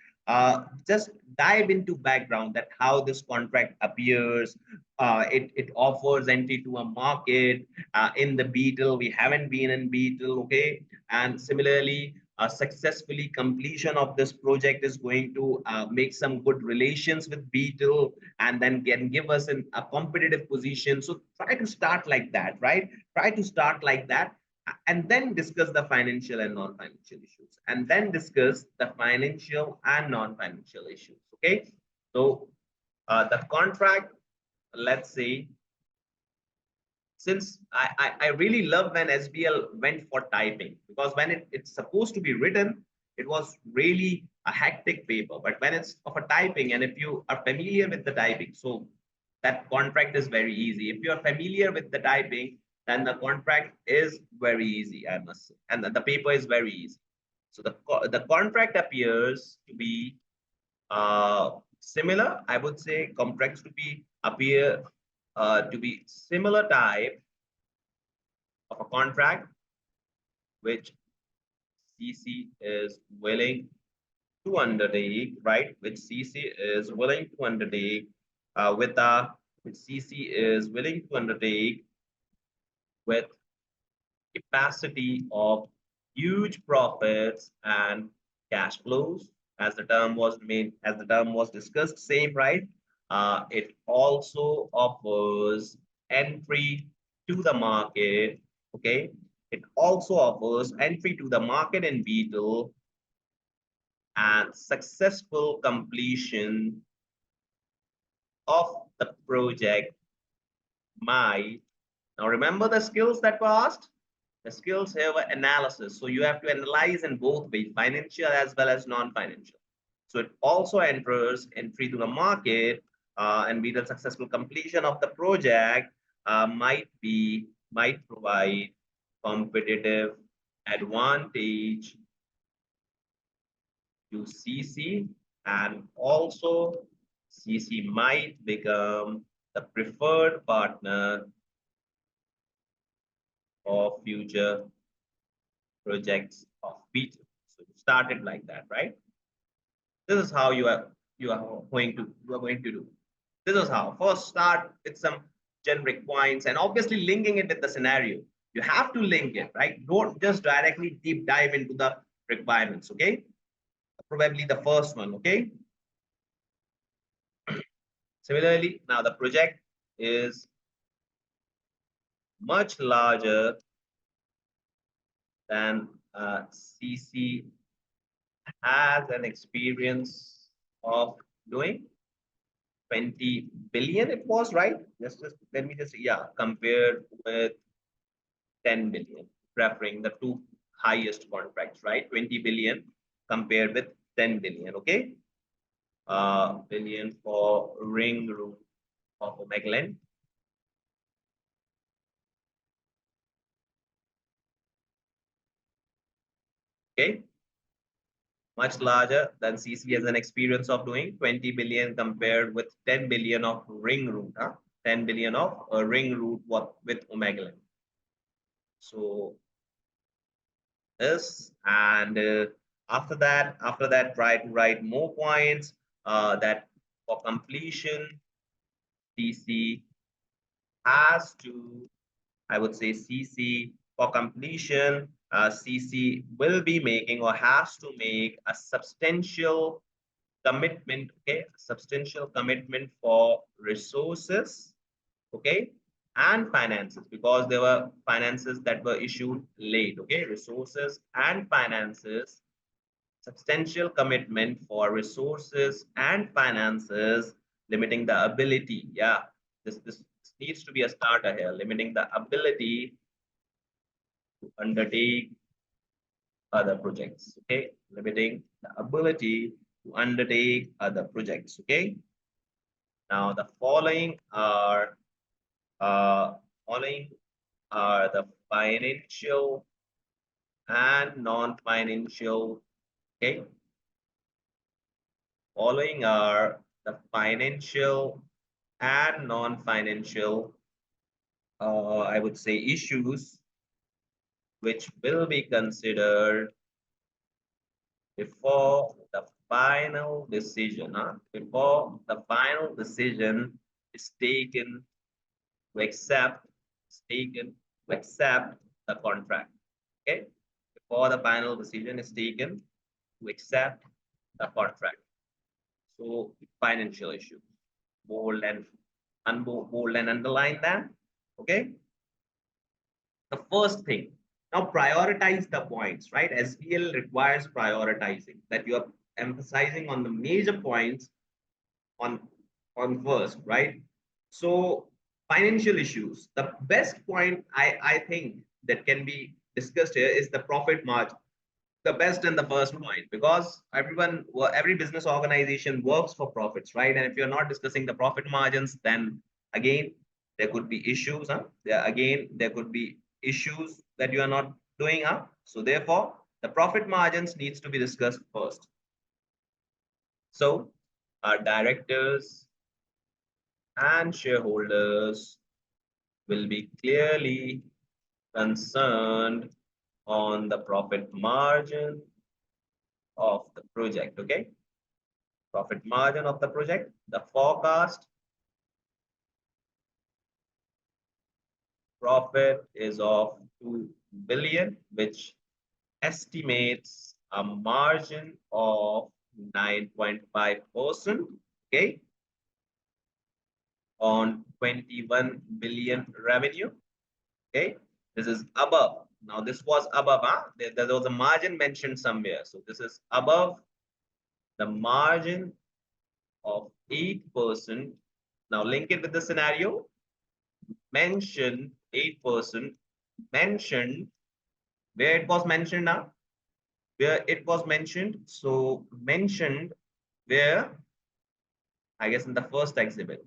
Just dive into background, that how this contract appears. It offers entry to a market. In the Beetle, we haven't been in Beetle, okay? And similarly, successfully completion of this project is going to make some good relations with Beetle, and then can give us a competitive position. So try to start like that, right? Try to start like that, and then discuss the financial and non-financial issues, and then discuss the financial and non-financial issues. Okay, so the contract, let's say, since I really love when SBL went for typing, because when it's supposed to be written, it was really a hectic paper. But when it's of a typing, and if you are familiar with the typing, so that contract is very easy. If you are familiar with the typing, then the contract is very easy, I must say, and the paper is very easy. So the contract appears to be similar. I would say contracts to be appear to be similar type of a contract which CC is willing to undertake, right? Which CC is willing to undertake which CC is willing to undertake with capacity of huge profits and cash flows, as the term was discussed, same, right? It also offers entry to the market. Okay, it also offers entry to the market in Beetle and successful completion of the project might. Now remember the skills that were asked. The skills here were analysis. So you have to analyze in both ways, financial as well as non-financial. So it also enters entry to the market and be the successful completion of the project might provide competitive advantage to CC, and also CC might become the preferred partner for future projects of Peter. So you started like that, right? This is how you are going to do. This is how. First, start with some generic points and obviously linking it with the scenario. You have to link it, right? Don't just directly deep dive into the requirements, okay? Probably the first one, okay? Similarly, now the project is much larger than CC has an experience of doing. 20 billion it was, right? Just let me just, yeah, compared with 10 billion, preferring the two highest contracts, right? 20 billion compared with 10 billion, okay? Billion for ring road of Megland. Okay, much larger than CC has an experience of doing. 20 billion compared with 10 billion of ring route, huh? 10 billion of a ring route with Omega. So this, and after that, try to write more points that for completion, CC has to, I would say CC for completion, CC will be making or has to make a substantial commitment, okay, substantial commitment for resources, okay, and finances, because there were finances that were issued late, okay, resources and finances, substantial commitment for resources and finances, limiting the ability, yeah, this needs to be a starter here, limiting the ability to undertake other projects, okay, limiting the ability to undertake other projects, okay. Now the uh, following are the financial and non-financial, okay. Following are the financial and non-financial, I would say, issues which will be considered before the final decision. Before the final decision is taken to accept, the contract. Okay, before the final decision is taken to accept the contract. So financial issues, bold and underline that. Okay. The first thing. Now prioritize the points, right? SBL requires prioritizing, that you are emphasizing on the major points on first, right? So financial issues. The best point I think that can be discussed here is the profit margin. The best and the first point, because every business organization works for profits, right? And if you're not discussing the profit margins, then again there could be issues, there could be issues that you are not doing, so therefore the profit margins needs to be discussed first. So our directors and shareholders will be clearly concerned on the profit margin of the project, okay? Profit margin of the project, the forecast profit is of 2 billion, which estimates a margin of 9.5%, okay, on 21 billion revenue, okay. This is above. Now this was above, there was a margin mentioned somewhere, so this is above the margin of 8%. Now link it with the scenario. Mention 8%, mentioned where it was mentioned now, where it was mentioned. So mentioned where, I guess in the first exhibit.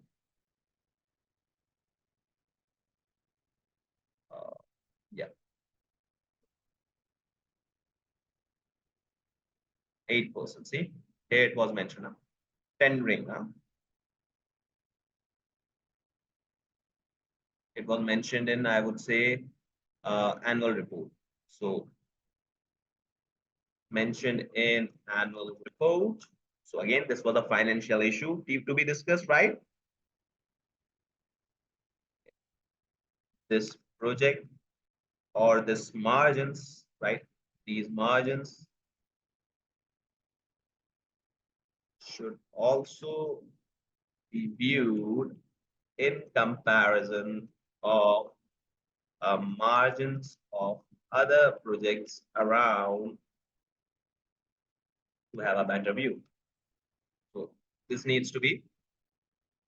8%. See, here it was mentioned. Tendering. It was mentioned in, I would say, annual report. So mentioned in annual report. So again, this was a financial issue to be discussed, right? This project or this margins, right? These margins should also be viewed in comparison of margins of other projects around to have a better view. So this needs to be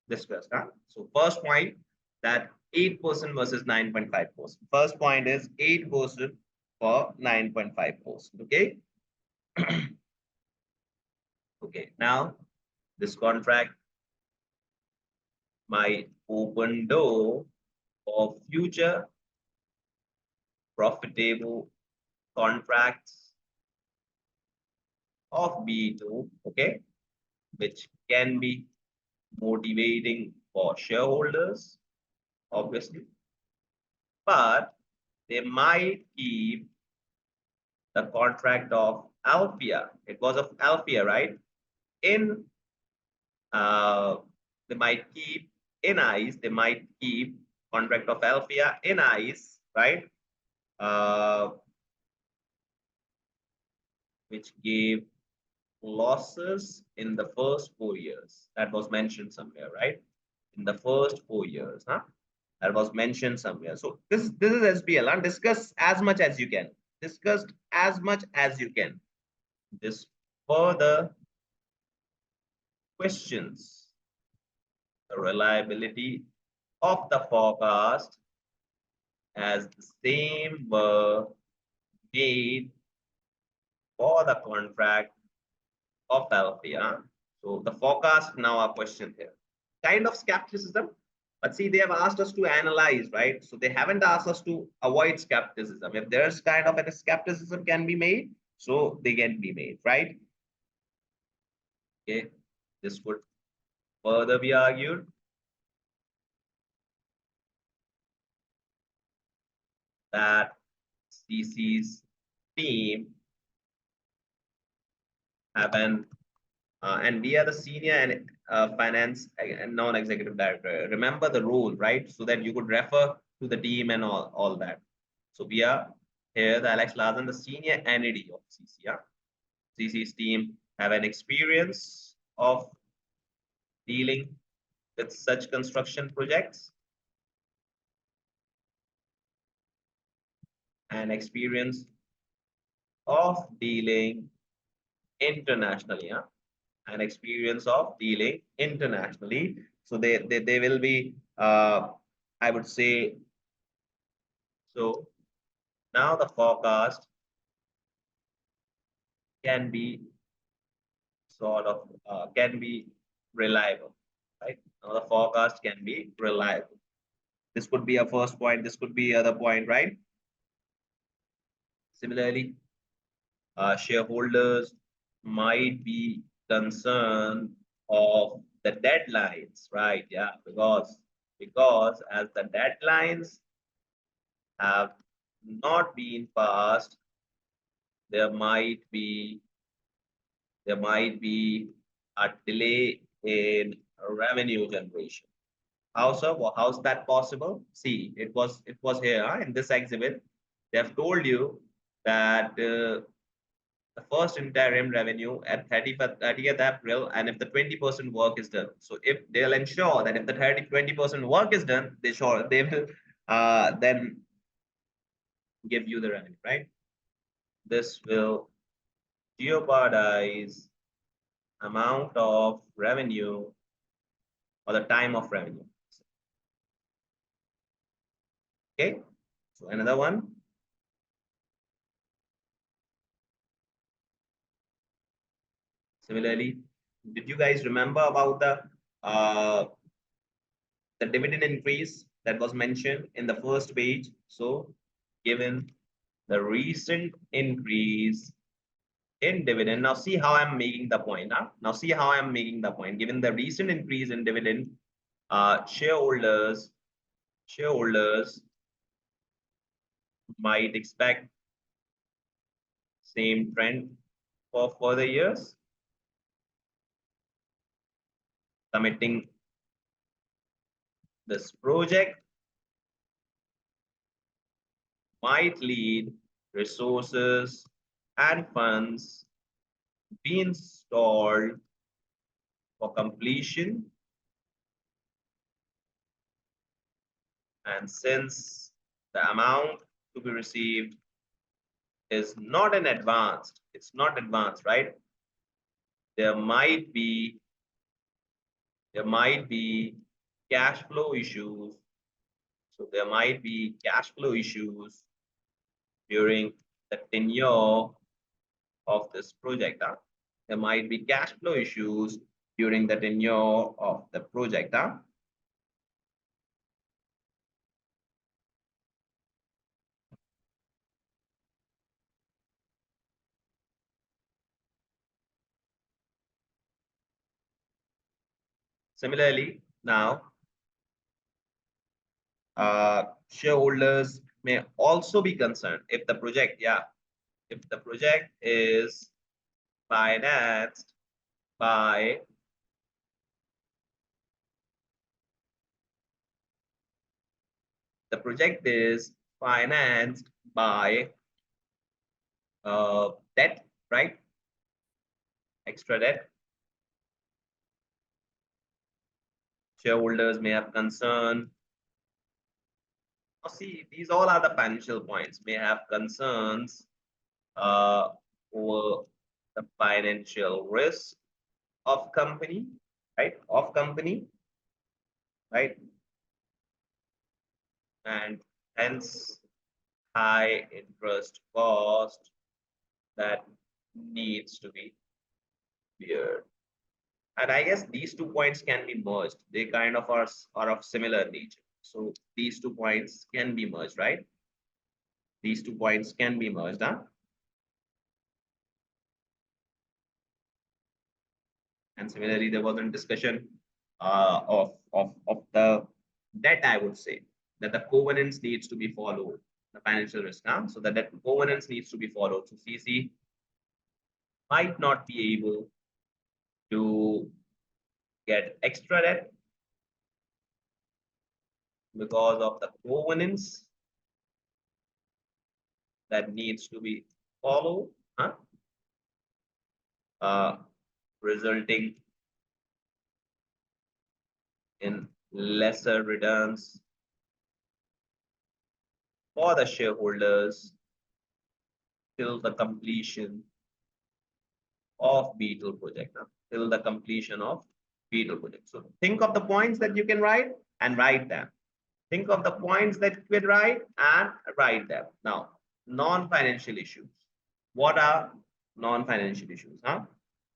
discussed. So first point, that 8% versus 9.5%. First point is 8% for 9.5%. Okay. Okay. Now this contract might open door for future profitable contracts of B2, okay, which can be motivating for shareholders, obviously, but they might keep the contract of Alphia. It was of Alphia, right? In they might keep in ice. They might keep contract of Alphia in ice, right? Which gave losses in the first 4 years. That was mentioned somewhere, right? In the first 4 years, huh? That was mentioned somewhere. So this is SBL. And discuss as much as you can. Discussed as much as you can. This further questions the reliability of the forecast as the same were made for the contract of Alphia. So the forecast now a question here. Kind of skepticism, but see, they have asked us to analyze, right? So they haven't asked us to avoid skepticism. If there's kind of a skepticism can be made, so they can be made, right? Okay, this would further be argued that CC's team have an and we are the senior and finance and non-executive director. Remember the role, right? So that you could refer to the team and all that. So we are here, the Alex Larsen, the senior NED of CC. Yeah? CC's team have an experience of dealing with such construction projects and experience of dealing internationally. Yeah? And experience of dealing internationally. So they will be, I would say, so now the forecast can be sort of can be reliable, right? Now the forecast can be reliable. This could be a first point. This could be other point, right? Similarly, shareholders might be concerned of the deadlines, right? Yeah, because as the deadlines have not been passed, there might be a delay in revenue generation. How so? How's that possible? See, it was here in this exhibit. They have told you that the first interim revenue at 30th April, and if the 20% work is done. So if they'll ensure that if the 20% work is done, they will then give you the revenue, right? This will jeopardize amount of revenue or the time of revenue. Okay, so another one. Similarly, did you guys remember about the dividend increase that was mentioned in the first page? So given the recent increase in dividend. Now see how I'm making the point. Huh? Now see how I'm making the point. Given the recent increase in dividend, shareholders might expect same trend for further years. Committing this project might lead resources and funds being stalled for completion. And since the amount to be received is not an advanced, it's not advanced, right? There might be cash flow issues. So there might be cash flow issues during the tenure of this project. There might be cash flow issues during the tenure of the project. Similarly, now shareholders may also be concerned if the project, if the project is financed by debt, right? Extra debt. Shareholders may have concern. Now see, these all are the financial points. May have concerns over the financial risk of company, right? Of company, right? And hence high interest cost that needs to be beared. And I guess these 2 points can be merged. They kind of are of similar nature. So these 2 points can be merged, right? These 2 points can be merged. And similarly, there was a discussion of the debt, I would say, that the covenants needs to be followed, the financial risk. So that covenants needs to be followed. So CC might not be able to get extra debt because of the covenants that needs to be followed, resulting in lesser returns for the shareholders till the completion of Beetle project. Till the completion of Beetle project. So think of the points that you can write and write them. Think of the points that you can write and write them. Now, non-financial issues. What are non-financial issues?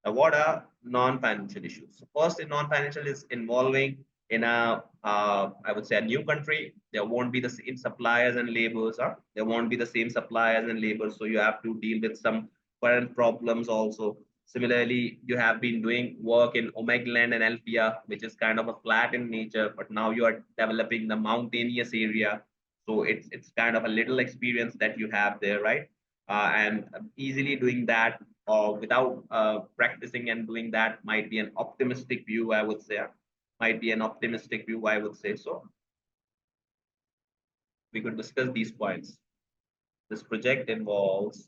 What are non-financial issues? So first, in non-financial is involving in a, I would say, a new country. There won't be the same suppliers and labors. There won't be the same suppliers and labors. So you have to deal with some current problems also. Similarly, you have been doing work in Omegland and Alpia, which is kind of a flat in nature, but now you are developing the mountainous area. So it's kind of a little experience that you have there, right? And easily doing that or without practicing and doing that might be an optimistic view, I would say. Might be an optimistic view, I would say. So we could discuss these points. This project involves,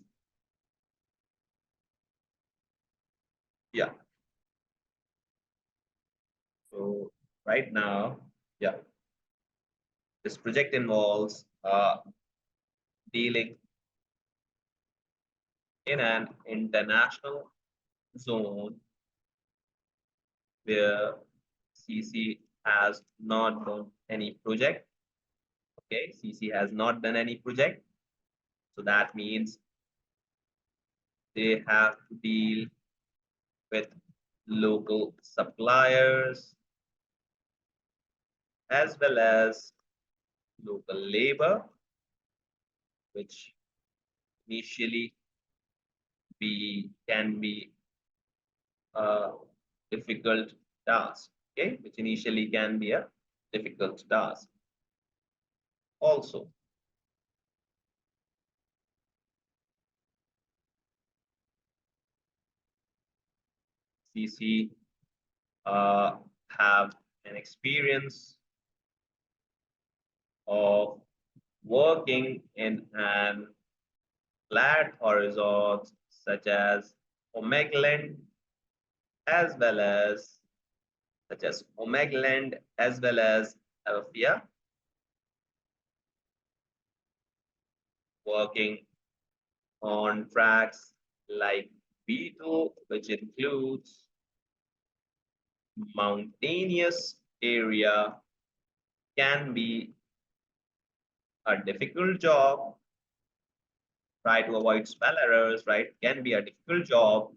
so right now, this project involves dealing in an international zone where CC has not done any project. Okay, CC has not done any project. So that means they have to deal with local suppliers as well as local labor, which initially can be a difficult task, okay, which initially can be a difficult task. Also, CC have an experience of working in an flat horizon such as Omegaland as well as Alphia, working on tracks like B2, which includes mountainous area, can be a difficult job. Try to avoid spell errors, right? Can be a difficult job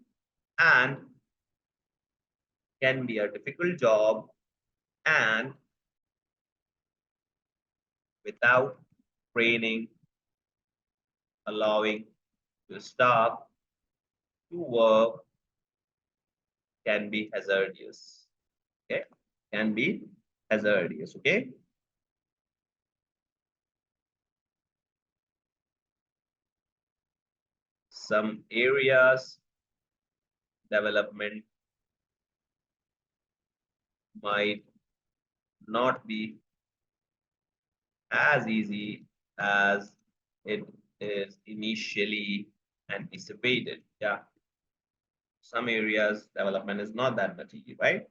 and without training, allowing the staff to work can be hazardous. Okay, can be hazardous. Okay. Some areas development might not be as easy as it is initially anticipated. Yeah. Some areas development is not that much easy, right?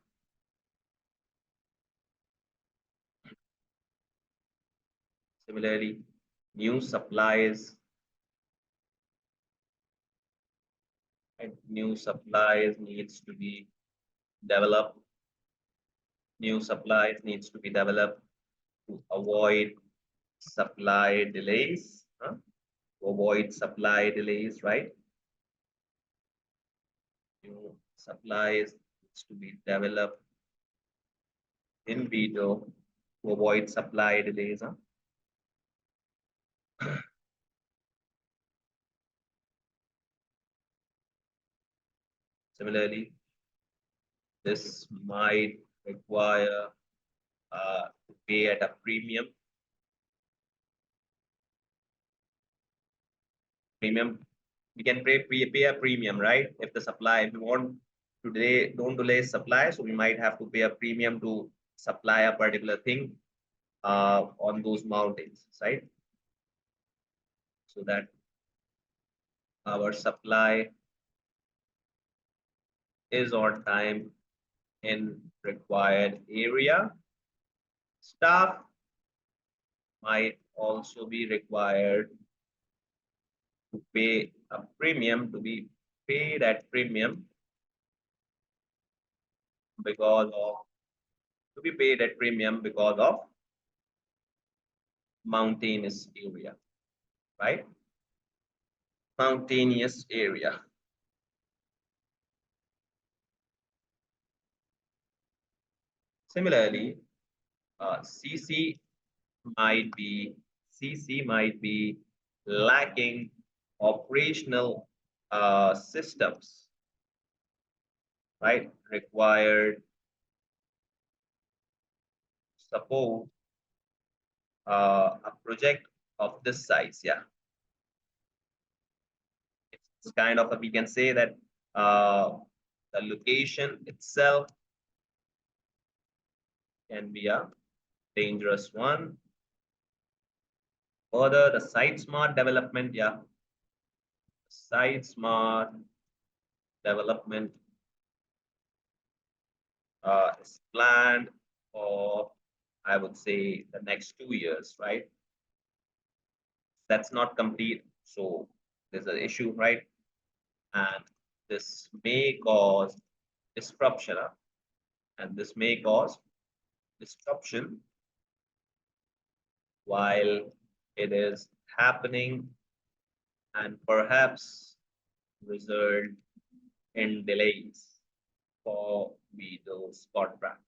Similarly, new supplies, right? New supplies needs to be developed. New supplies needs to be developed to avoid supply delays. To avoid supply delays, right? New supplies needs to be developed in Vito to avoid supply delays. Similarly, this might require to pay at a premium. We can pay a premium, right? If the supply, if we want to don't delay supply, so we might have to pay a premium to supply a particular thing on those mountains, right? So that our supply is on time in required area. Staff might also be required to pay a premium, to be paid at premium because of mountainous area, right? Mountainous area. Similarly, CC might be lacking operational systems, right? Required support a project of this size. Yeah, it's kind of we can say that the location itself can be a dangerous one. Further, the site smart development, yeah, site smart development is planned for, I would say, the next 2 years, right? That's not complete, so there's an issue, right? And this may cause disruption, and this may cause disruption while it is happening and perhaps result in delays for those contract.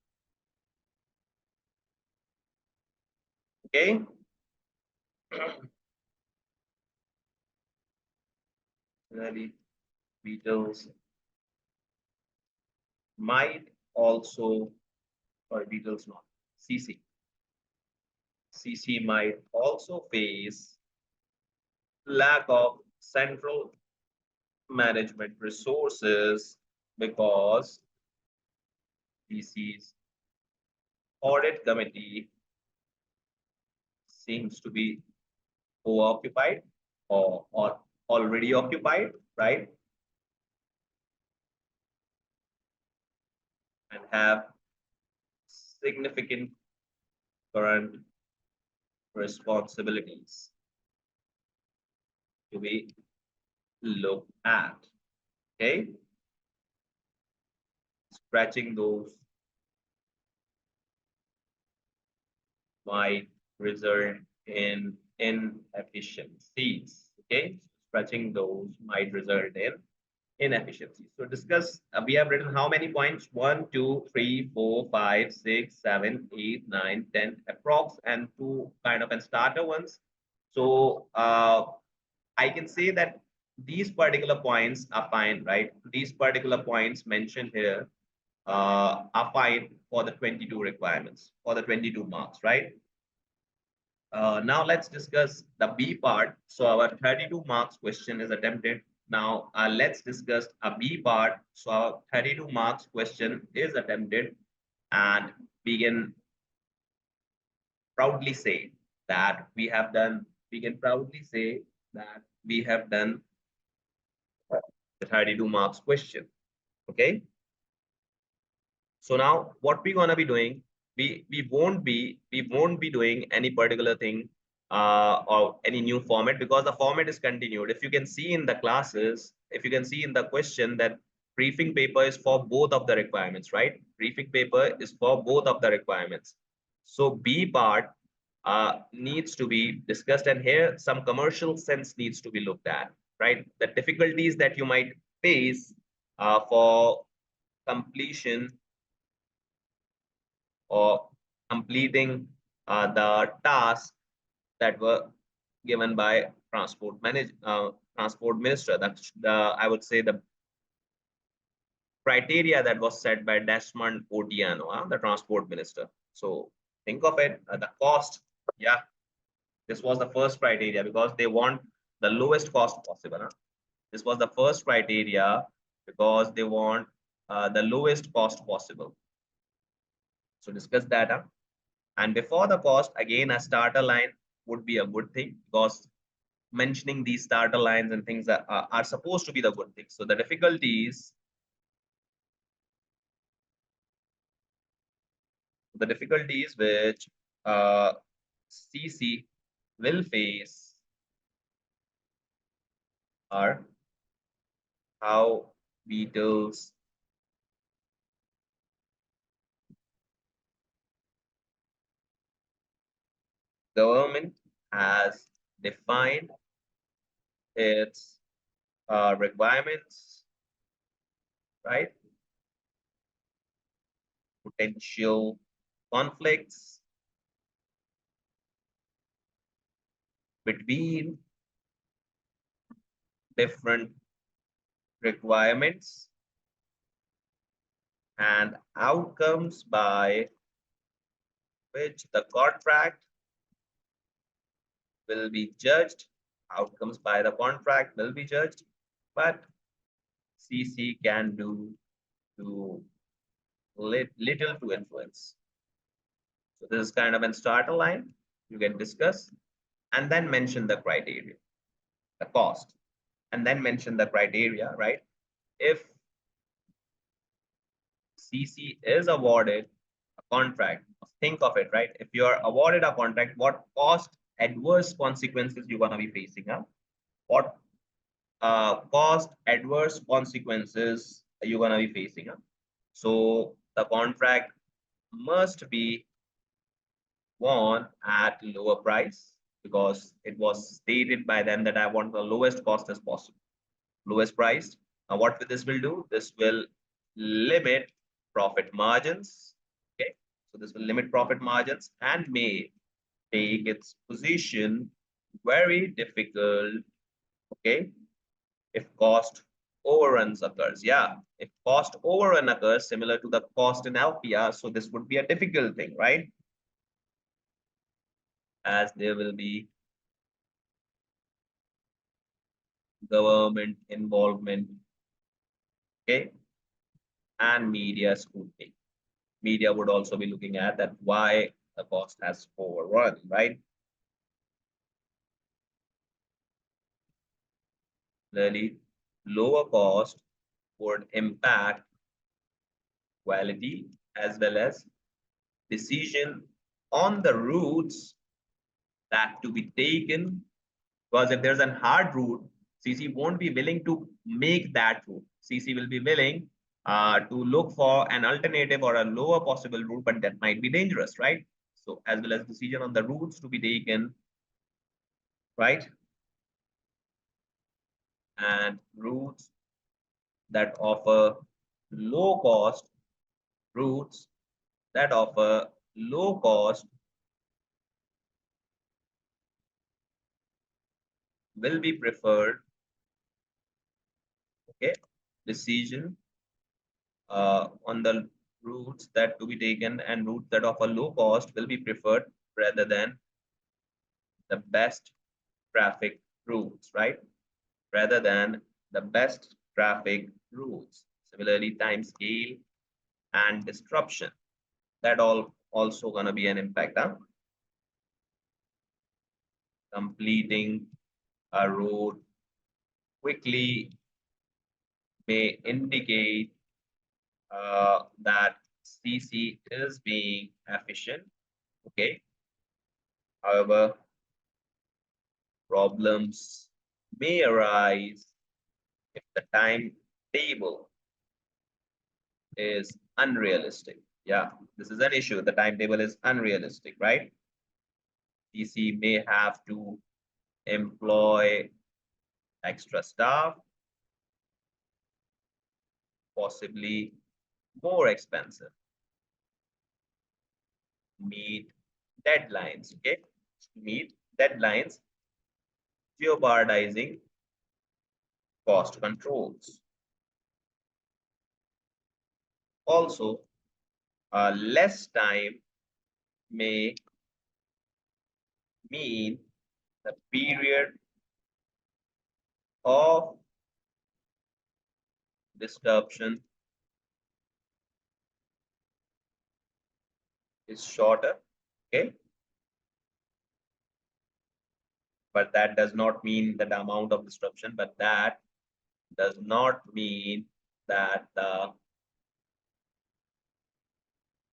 Okay. Similarly, Beatles might also, or Beatles not, CC. CC might also face lack of central management resources because CC's audit committee seems to be occupied or already occupied, right? And have significant current responsibilities to be looked at. Okay, scratching those might result in inefficiencies. Okay, scratching those might result in inefficiencies. So discuss, we have written how many points? 1, 2, 3, 4, 5, 6, 7, 8, 9, 10 approx, and two kind of and starter ones. So I can say that these particular points are fine, right? These particular points mentioned here are fine for the 22 requirements, for the 22 marks, right? Now let's discuss the B part. So our 32 marks question is attempted. Now let's discuss a B part. So our 32 marks question is attempted, and we can proudly say that we have done, we can proudly say that we have done the 32 marks question. Okay. So now what we're gonna be doing, we won't be doing any particular thing or any new format, because the format is continued. If you can see in the classes, if you can see in the question, that briefing paper is for both of the requirements, right? Briefing paper is for both of the requirements. So B part needs to be discussed, and here some commercial sense needs to be looked at, right? The difficulties that you might face for completion or completing the tasks that were given by transport minister. That's the, I would say, the criteria that was set by Desmond Otiano, the transport minister. So think of it, the cost. Yeah, this was the first criteria because they want the lowest cost possible. This was the first criteria because they want the lowest cost possible. So discuss that. And before the cost, again, a starter line would be a good thing, because mentioning these starter lines and things that are supposed to be the good things. So the difficulties which CC will face are how Beatles government has defined its requirements, right? Potential conflicts between different requirements and outcomes by which the contract will be judged. Outcomes by the contract will be judged, but CC can do to little to influence. So this is kind of a starter line you can discuss, and then mention the criteria, the cost, and then mention the criteria, right? If CC is awarded a contract, think of it, right? If you are awarded a contract, what cost adverse consequences you're going to be facing? What cost adverse consequences you're going to be facing? So the contract must be won at lower price, because it was stated by them that I want the lowest cost as possible, lowest price. Now what this will do, this will limit profit margins. Okay, so this will limit profit margins and may take its position very difficult. Okay, if cost overruns occurs. Yeah, if cost overrun occurs similar to the cost in LPR, so this would be a difficult thing, right? As there will be government involvement, okay, and media scrutiny. Media would also be looking at that why the cost has overrun, right? Really, lower cost would impact quality as well as decision on the routes that to be taken. Because if there's a hard route, CC won't be willing to make that route. CC will be willing to look for an alternative or a lower possible route, but that might be dangerous, right? So as well as decision on the routes to be taken, right? And routes that offer low cost, routes that offer low cost will be preferred, okay? Decision on the routes that to be taken and routes that offer low cost will be preferred rather than the best traffic routes, right? Rather than the best traffic routes. Similarly, time scale and disruption. That all also gonna be an impact. Huh? Completing a road quickly may indicate that CC is being efficient. Okay. However, problems may arise if the timetable is unrealistic. Yeah, this is an issue. The timetable is unrealistic, right? CC may have to employ extra staff, possibly more expensive, meet deadlines, okay? Meet deadlines, jeopardizing cost controls. Also, less time may mean the period of disruption is shorter, okay? But that does not mean that the amount of disruption, but that does not mean that the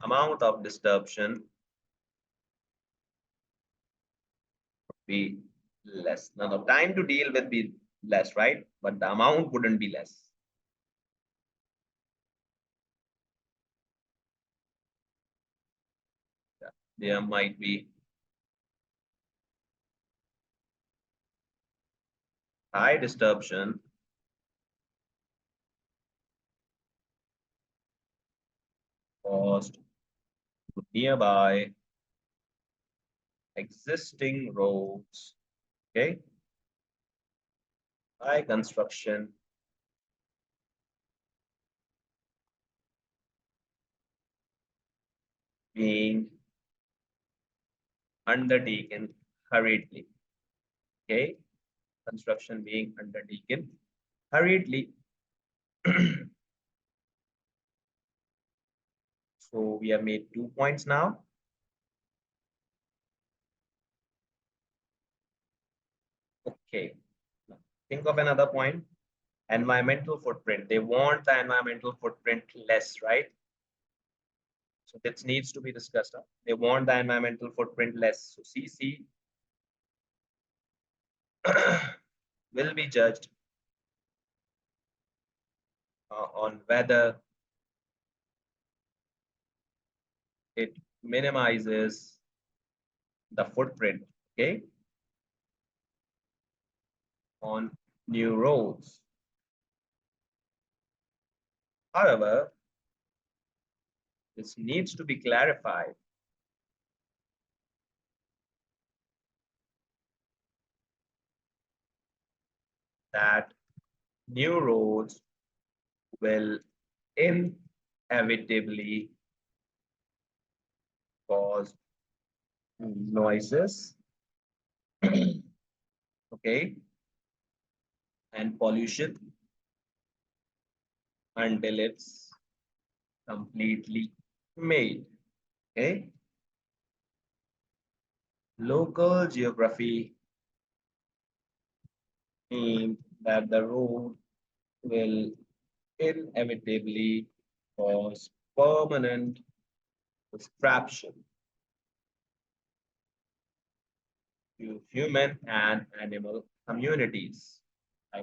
amount of disruption be less. Now the time to deal with be less, right? But the amount wouldn't be less. Yeah. There might be high disruption caused to nearby existing roads, okay? High construction being undertaken hurriedly, okay? Construction being undertaken hurriedly. So we have made 2 points now. Okay, now think of another point. Environmental footprint. They want the environmental footprint less, right? So this needs to be discussed. Huh? They want the environmental footprint less. So CC will be judged on whether it minimizes the footprint, okay, on new roads. However, this needs to be clarified that new roads will inevitably cause noises, okay, and pollution until it's completely made. Okay. Local geography means that the road will inevitably cause permanent disruption to human and animal communities.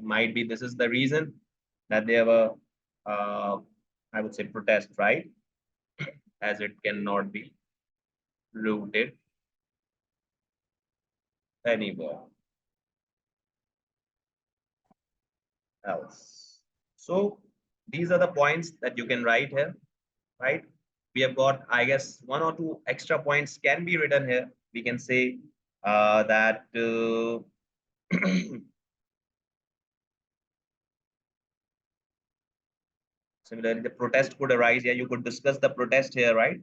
Might be this is the reason that they have a, I would say, protest, right? As it cannot be routed anywhere else. So these are the points that you can write here, right? We have got, I guess, one or two extra points can be written here. We can say that similarly, the protest could arise here. You could discuss the protest here, right?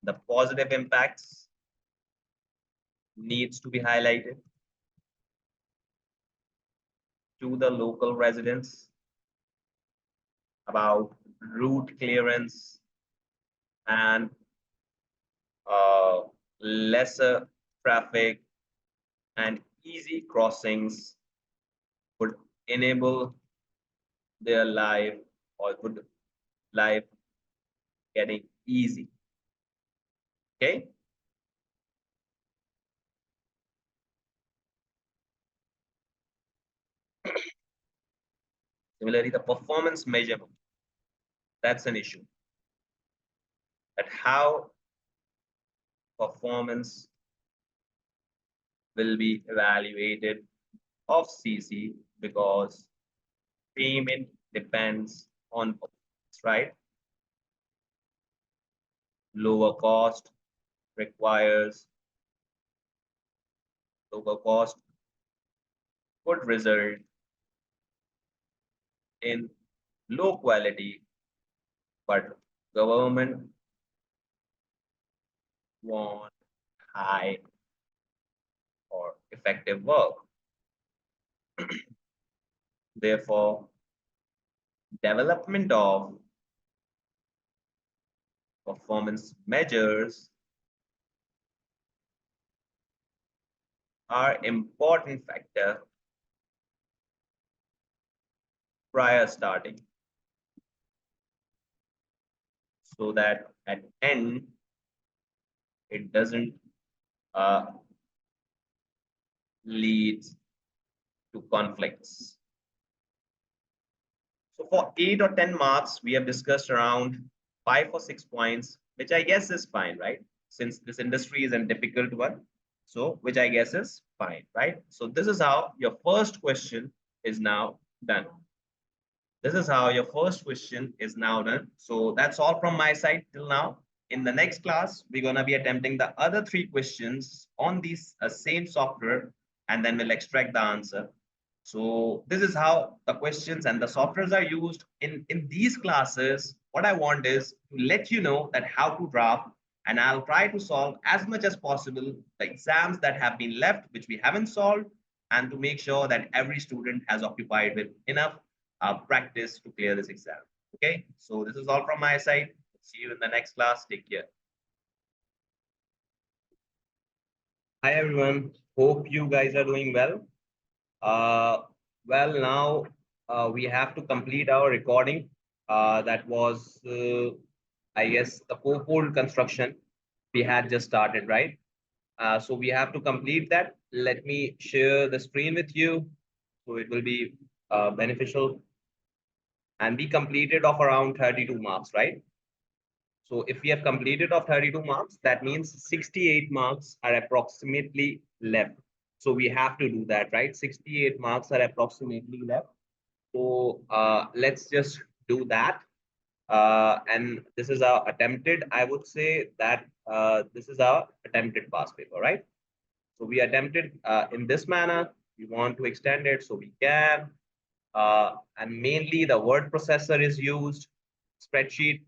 The positive impacts needs to be highlighted to the local residents about route clearance and uh, lesser traffic and easy crossings would enable their life or would life getting easy. Okay. Similarly, the performance measurement, that's an issue. That how performance will be evaluated of CC because payment depends on performance, right? Lower cost requires lower cost could result in low quality, but government want high or effective work. Therefore, development of performance measures are important factor prior starting so that at end it doesn't uh, lead to conflicts. So for 8 or 10 marks, we have discussed around 5 or 6 points, which I guess is fine, right? Since this industry is a difficult one. So which I guess is fine, right? So this is how your first question is now done. This is how your first question is now done. So that's all from my side till now. In the next class, we're going to be attempting the other 3 questions on this same software, and then we'll extract the answer. So this is how the questions and the softwares are used in these classes. What I want is to let you know that how to draft, and I'll try to solve as much as possible the exams that have been left, which we haven't solved, and to make sure that every student has occupied with enough practice to clear this exam. Okay, so this is all from my side. See you in the next class. Take care. Hi everyone. Hope you guys are doing well. Well, now we have to complete our recording. That was, I guess, the Cofold construction we had just started, right? So we have to complete that. Let me share the screen with you, so it will be beneficial. And we completed of around 32 marks, right? So if we have completed of 32 marks, that means 68 marks are approximately left. So we have to do that, right? 68 marks are approximately left. So let's just do that. And this is our attempted, I would say that this is our attempted past paper, right? So we attempted in this manner. We want to extend it, so we can. And mainly the word processor is used. Spreadsheet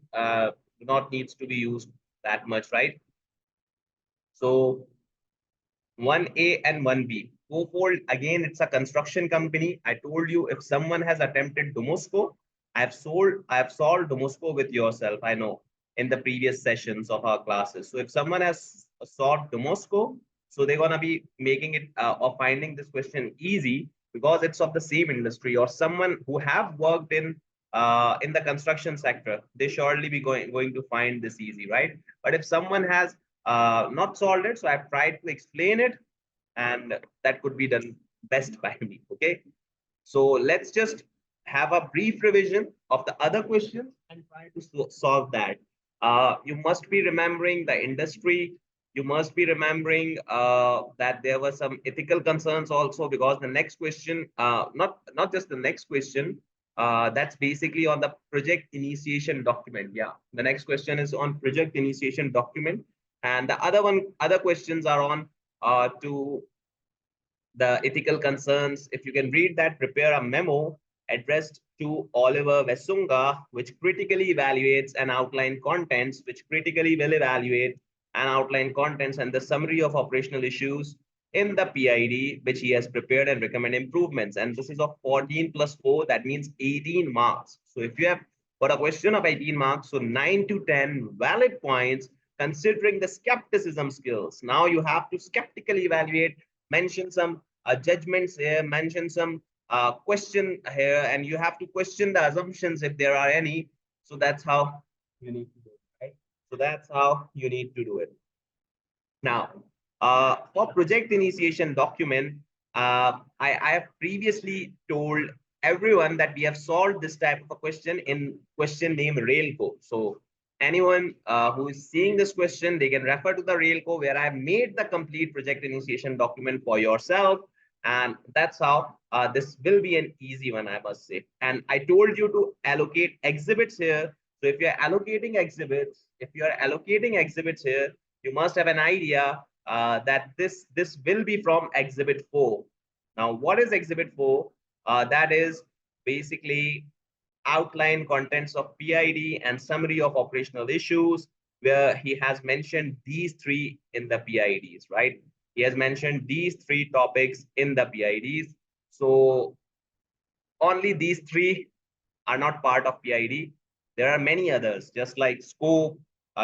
not needs to be used that much, right? So 1A and 1B. Cofold, again, it's a construction company. I told you if someone has attempted Domosco, I have solved Domosco with yourself, I know, in the previous sessions of our classes. So if someone has solved Domosco, so they're gonna be making it or finding this question easy because it's of the same industry, or someone who have worked in the construction sector, they surely be going to find this easy, right? But if someone has not solved it, so I've tried to explain it, and that could be done best by me. Okay, so let's just have a brief revision of the other questions and try to solve that. You must be remembering the industry. You must be remembering that there were some ethical concerns also, because the next question, not just the next question, that's basically on the project initiation document. Yeah, the next question is on project initiation document, and the other questions are on to the ethical concerns. If you can read that, prepare a memo addressed to Oliver Vesunga, which critically evaluates and outline contents, which critically will evaluate and outline contents and the summary of operational issues in the PID, which he has prepared and recommend improvements. And this is of 14 plus 4, that means 18 marks. So if you have got a question of 18 marks, so 9 to 10 valid points, considering the skepticism skills. Now you have to skeptically evaluate, mention some judgments here, mention some question here, and you have to question the assumptions if there are any. So that's how you need to do it, right? So that's how you need to do it. Now, for project initiation document, I have previously told everyone that we have solved this type of a question in question name Railco. So anyone who is seeing this question, they can refer to the Railco where I have made the complete project initiation document for yourself. And that's how this will be an easy one, I must say. And I told you to allocate exhibits here. So if you're allocating exhibits here, you must have an idea that this will be from exhibit 4. Now, what is exhibit 4? That is basically outline contents of PID and summary of operational issues, where he has mentioned these three in the PIDs, right? He has mentioned these three topics in the PIDs. So only these three are not part of PID. There are many others, just like scope,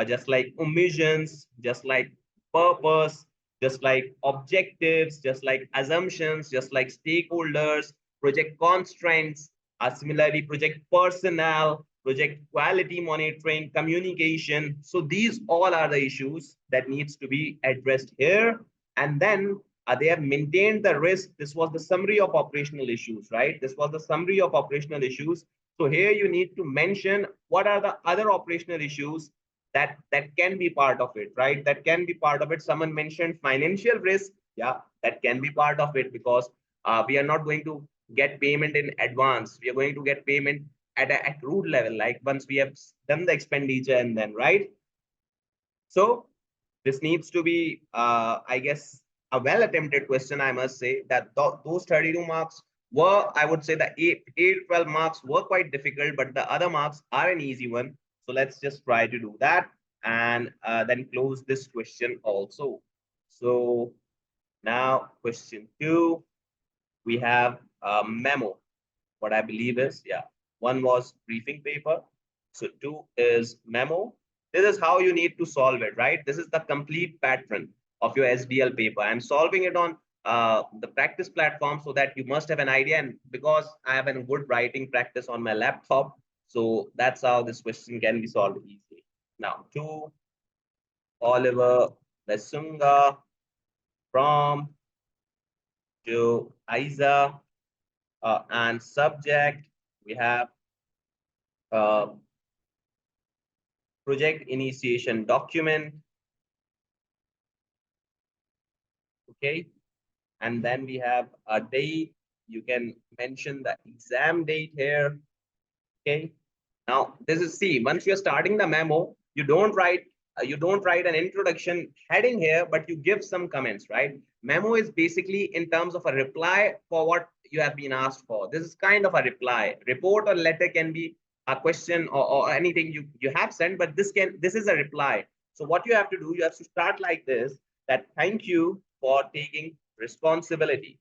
just like omissions, just like purpose, just like objectives, just like assumptions, just like stakeholders, project constraints, similarly project personnel, project quality monitoring, communication. So these all are the issues that needs to be addressed here. And then they have maintained the risk. This was the summary of operational issues, right? This was the summary of operational issues. So here you need to mention what are the other operational issues that can be part of it, right? That can be part of it. Someone mentioned financial risk. Yeah, that can be part of it, because we are not going to get payment in advance. We are going to get payment at root level, like once we have done the expenditure and then, right? So this needs to be, I guess, a well attempted question. I must say that those 32 marks were, I would say, the 12 marks were quite difficult, but the other marks are an easy one. So let's just try to do that and then close this question also. So now question 2, we have a memo. What I believe is, yeah, 1 was briefing paper. So 2 is memo. This is how you need to solve it, right? This is the complete pattern of your SBL paper. I'm solving it on the practice platform so that you must have an idea. And because I have a good writing practice on my laptop, so that's how this question can be solved easily. Now, 2, Oliver Vesunga, from to Isa, and subject, we have project initiation document. Okay, and then we have a date. You can mention the exam date here. Okay, now this is, see, once you're starting the memo, you don't write an introduction heading here, but you give some comments, right? Memo is basically in terms of a reply for what you have been asked for. This is kind of a reply. Report or letter can be a question or anything you have sent, but this is a reply. So what you have to do, you have to start like this, that thank you for taking responsibility.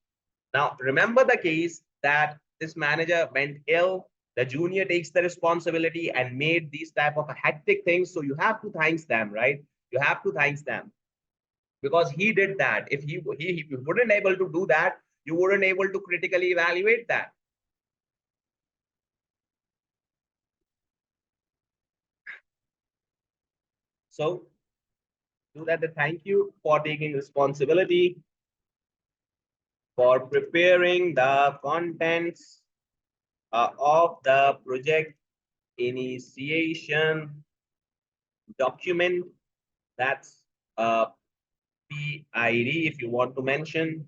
Now, remember the case that this manager went ill, the junior takes the responsibility and made these type of hectic things. So you have to thank them, right? You have to thank them because he did that. If he wouldn't able to do that, you wouldn't able to critically evaluate that. So do that. The thank you for taking responsibility, for preparing the contents of the project initiation document. That's PID if you want to mention.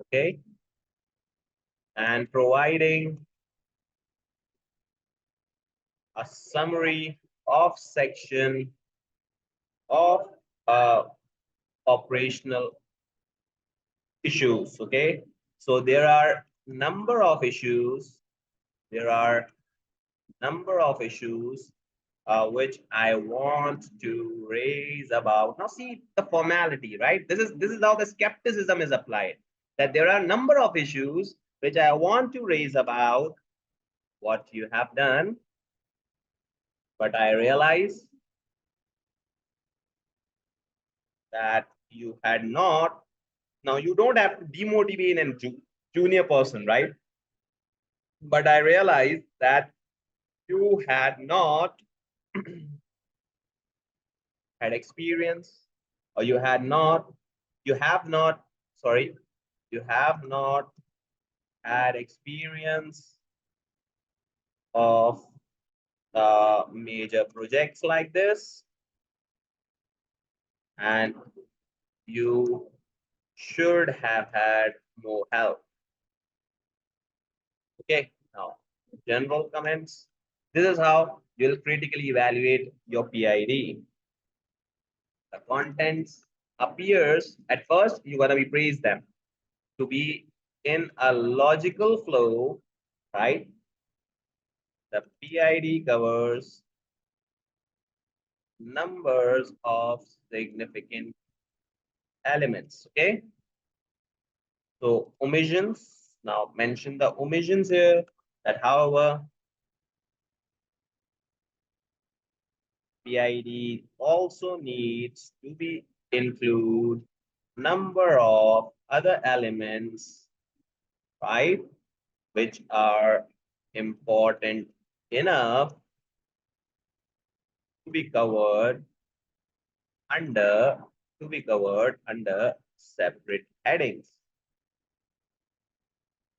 Okay. And providing a summary of section of operational issues. Okay. So there are number of issues. There are number of issues which I want to raise about. Now see the formality, right? This is how the skepticism is applied. That there are a number of issues which I want to raise about what you have done, but I realize that you had not. Now you don't have to demotivate a junior person, right? But I realize that you had not had experience, or you have not, sorry, you have not had experience of major projects like this, and you should have had more help. Okay, now general comments. This is how you'll critically evaluate your PID. The contents appears at first, you're gonna be praise them to be in a logical flow, right? The PID covers numbers of significant elements. Okay. So omissions. Now mention the omissions here. That however, PID also needs to be include number of other elements, right? Which are important enough to be covered under separate headings.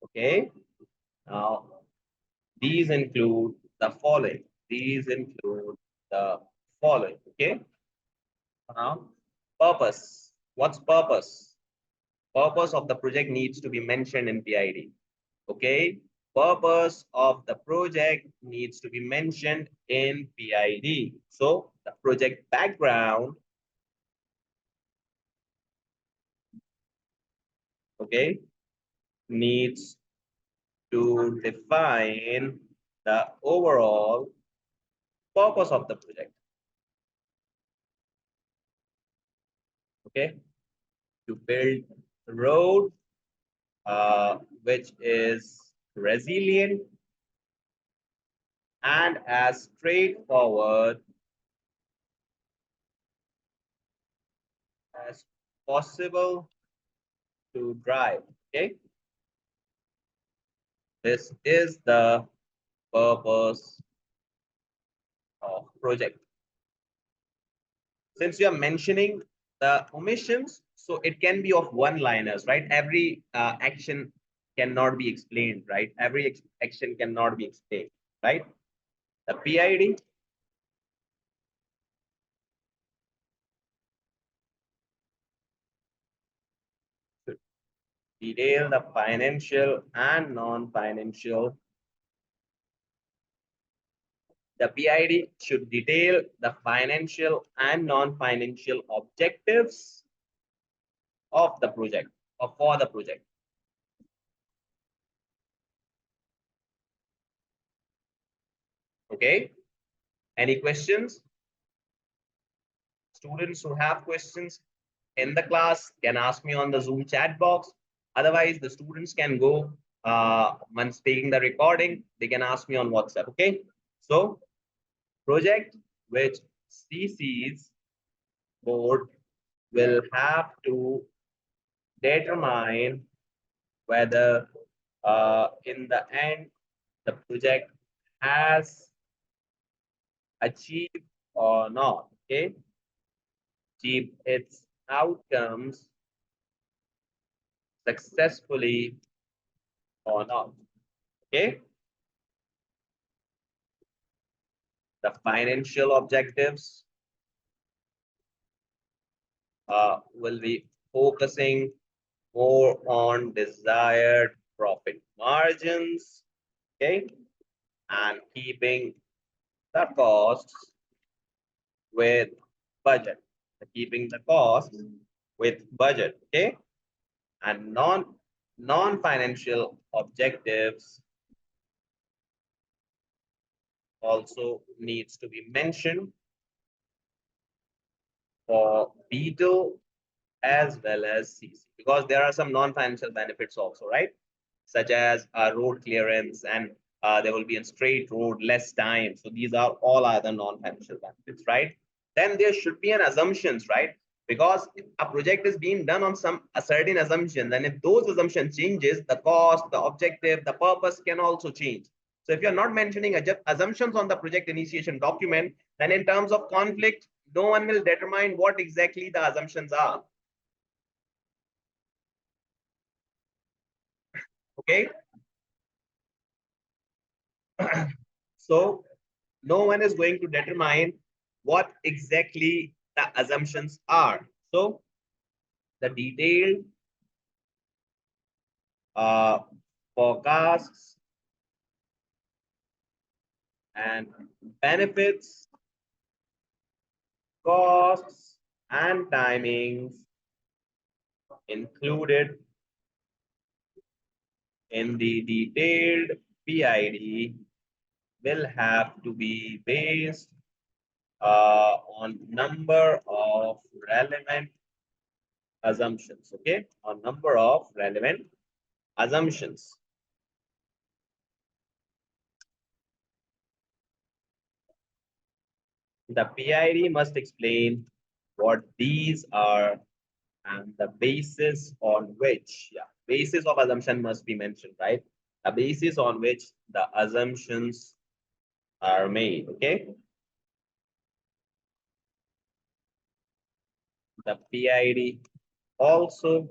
Okay. Now these include the following. These include the following. Okay. Now purpose. What's purpose? Purpose of the project needs to be mentioned in PID. Okay. Purpose of the project needs to be mentioned in PID. So the project background, okay, needs to define the overall purpose of the project. Okay, to build a road which is resilient and as straightforward as possible to drive. Okay, this is the purpose of project. Since you are mentioning the omissions, so it can be of one-liners, right? Every action cannot be explained, right? Every action cannot be explained, right? The PID should detail the financial and non-financial The PID should detail the financial and non-financial objectives of the project or for the project. Okay. Any questions? Students who have questions in the class can ask me on the Zoom chat box. Otherwise, the students can go once taking the recording, they can ask me on WhatsApp. Okay. So project which CC's board will have to determine whether in the end the project has achieved or not. Okay. Achieve its outcomes successfully or not. Okay. The financial objectives will be focusing more on desired profit margins, okay, and keeping the costs with budget. Keeping the costs with budget, okay, and non-financial objectives also needs to be mentioned for Beetle as well as CC, because there are some non-financial benefits also, right? Such as road clearance, and there will be a straight road, less time. So these are all other non-financial benefits, right? Then there should be an assumptions, right? Because if a project is being done on a certain assumption, then if those assumptions changes, the cost, the objective, the purpose can also change. So if you're not mentioning assumptions on the project initiation document, then in terms of conflict, no one will determine what exactly the assumptions are. Okay. So no one is going to determine what exactly the assumptions are. So the detailed forecasts and benefits, costs, and timings included in the detailed PID will have to be based on number of relevant assumptions. Okay, on number of relevant assumptions. The PID must explain what these are and the basis on which, yeah, basis of assumption must be mentioned, right? The basis on which the assumptions are made, okay? The PID also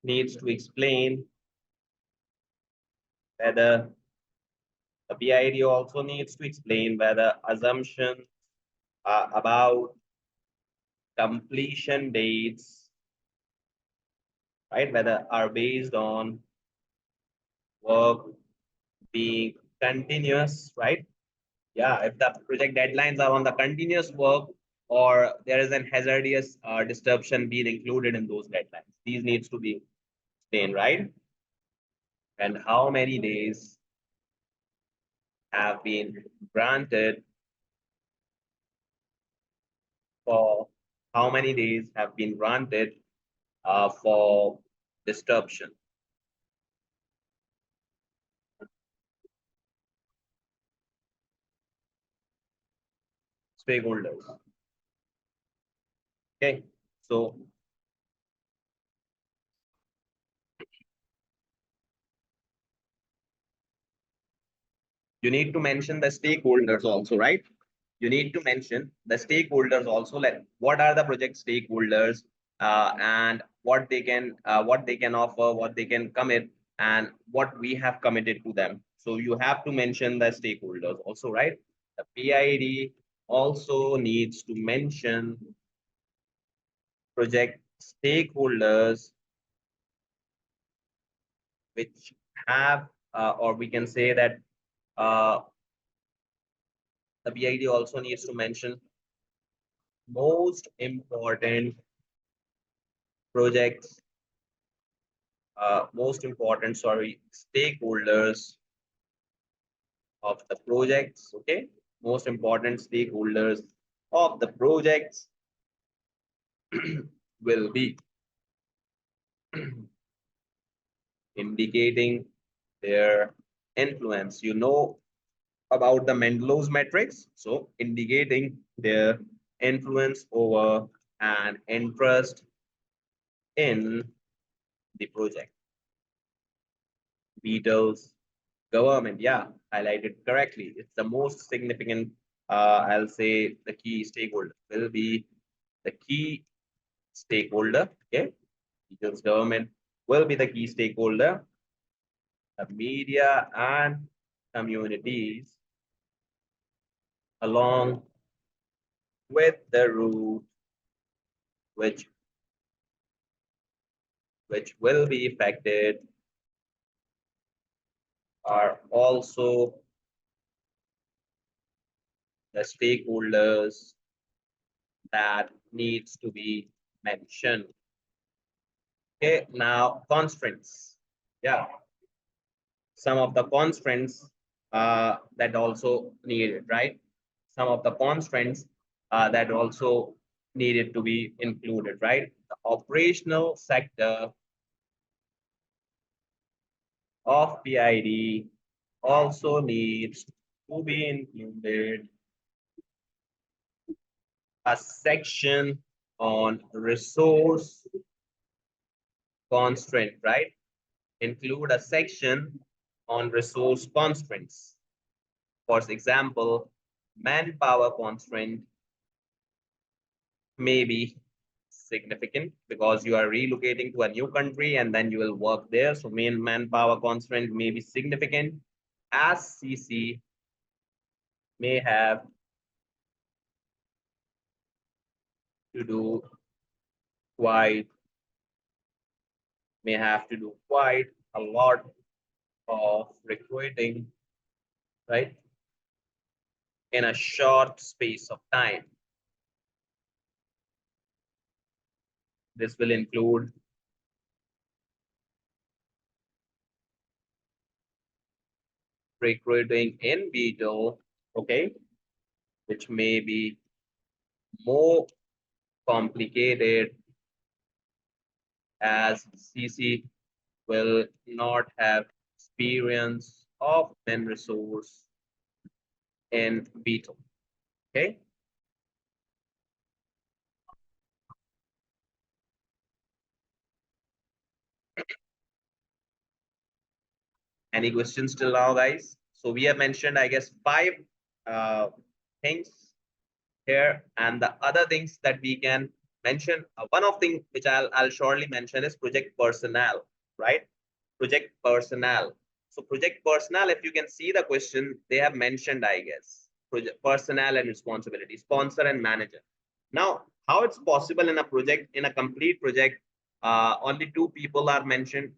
needs to explain whether the PID also needs to explain whether assumptions about completion dates, right, whether are based on work being continuous, right? Yeah, if the project deadlines are on the continuous work, or there is an hazardous disruption being included in those deadlines, these needs to be explained, right? And how many days have been granted for how many days have been granted for disruption. Stakeholders. Okay, so you need to mention the stakeholders also, right? You need to mention the stakeholders also, like what are the project stakeholders and what they can offer, what they can commit, and what we have committed to them. So you have to mention the stakeholders also, right? The PID also needs to mention project stakeholders which have, or we can say that the BID also needs to mention most important projects, stakeholders of the projects. Okay, most important stakeholders of the projects will be indicating their influence. You know about the Mendelow's matrix, so indicating their influence over and interest in the project. Beatles, government, yeah, highlighted correctly. It's the most significant, I'll say the key stakeholder will be the key stakeholder. Okay, Beatles government will be the key stakeholder. The media and communities along with the route which will be affected are also the stakeholders that needs to be mentioned. Okay, now constraints. Yeah, some of the constraints that also needed, right? Some of the constraints that also needed to be included, right? The operational sector of PID also needs to be included a section on resource constraint, right? Include a section on resource constraints. For example, manpower constraint may be significant because you are relocating to a new country and then you will work there. So main manpower constraint may be significant, as CC may have to do quite a lot of recruiting, right, in a short space of time. This will include recruiting in Beetle, okay, which may be more complicated as CC will not have experience of men resource in Beetle. Okay. Any questions till now, guys? So we have mentioned, I guess, 5 things here, and the other things that we can mention. One of thing which I'll surely mention is project personnel, right? Project personnel. So project personnel, if you can see the question, they have mentioned, I guess, project personnel and responsibility, sponsor and manager. Now, how it's possible in a project, in a complete project, only 2 people are mentioned.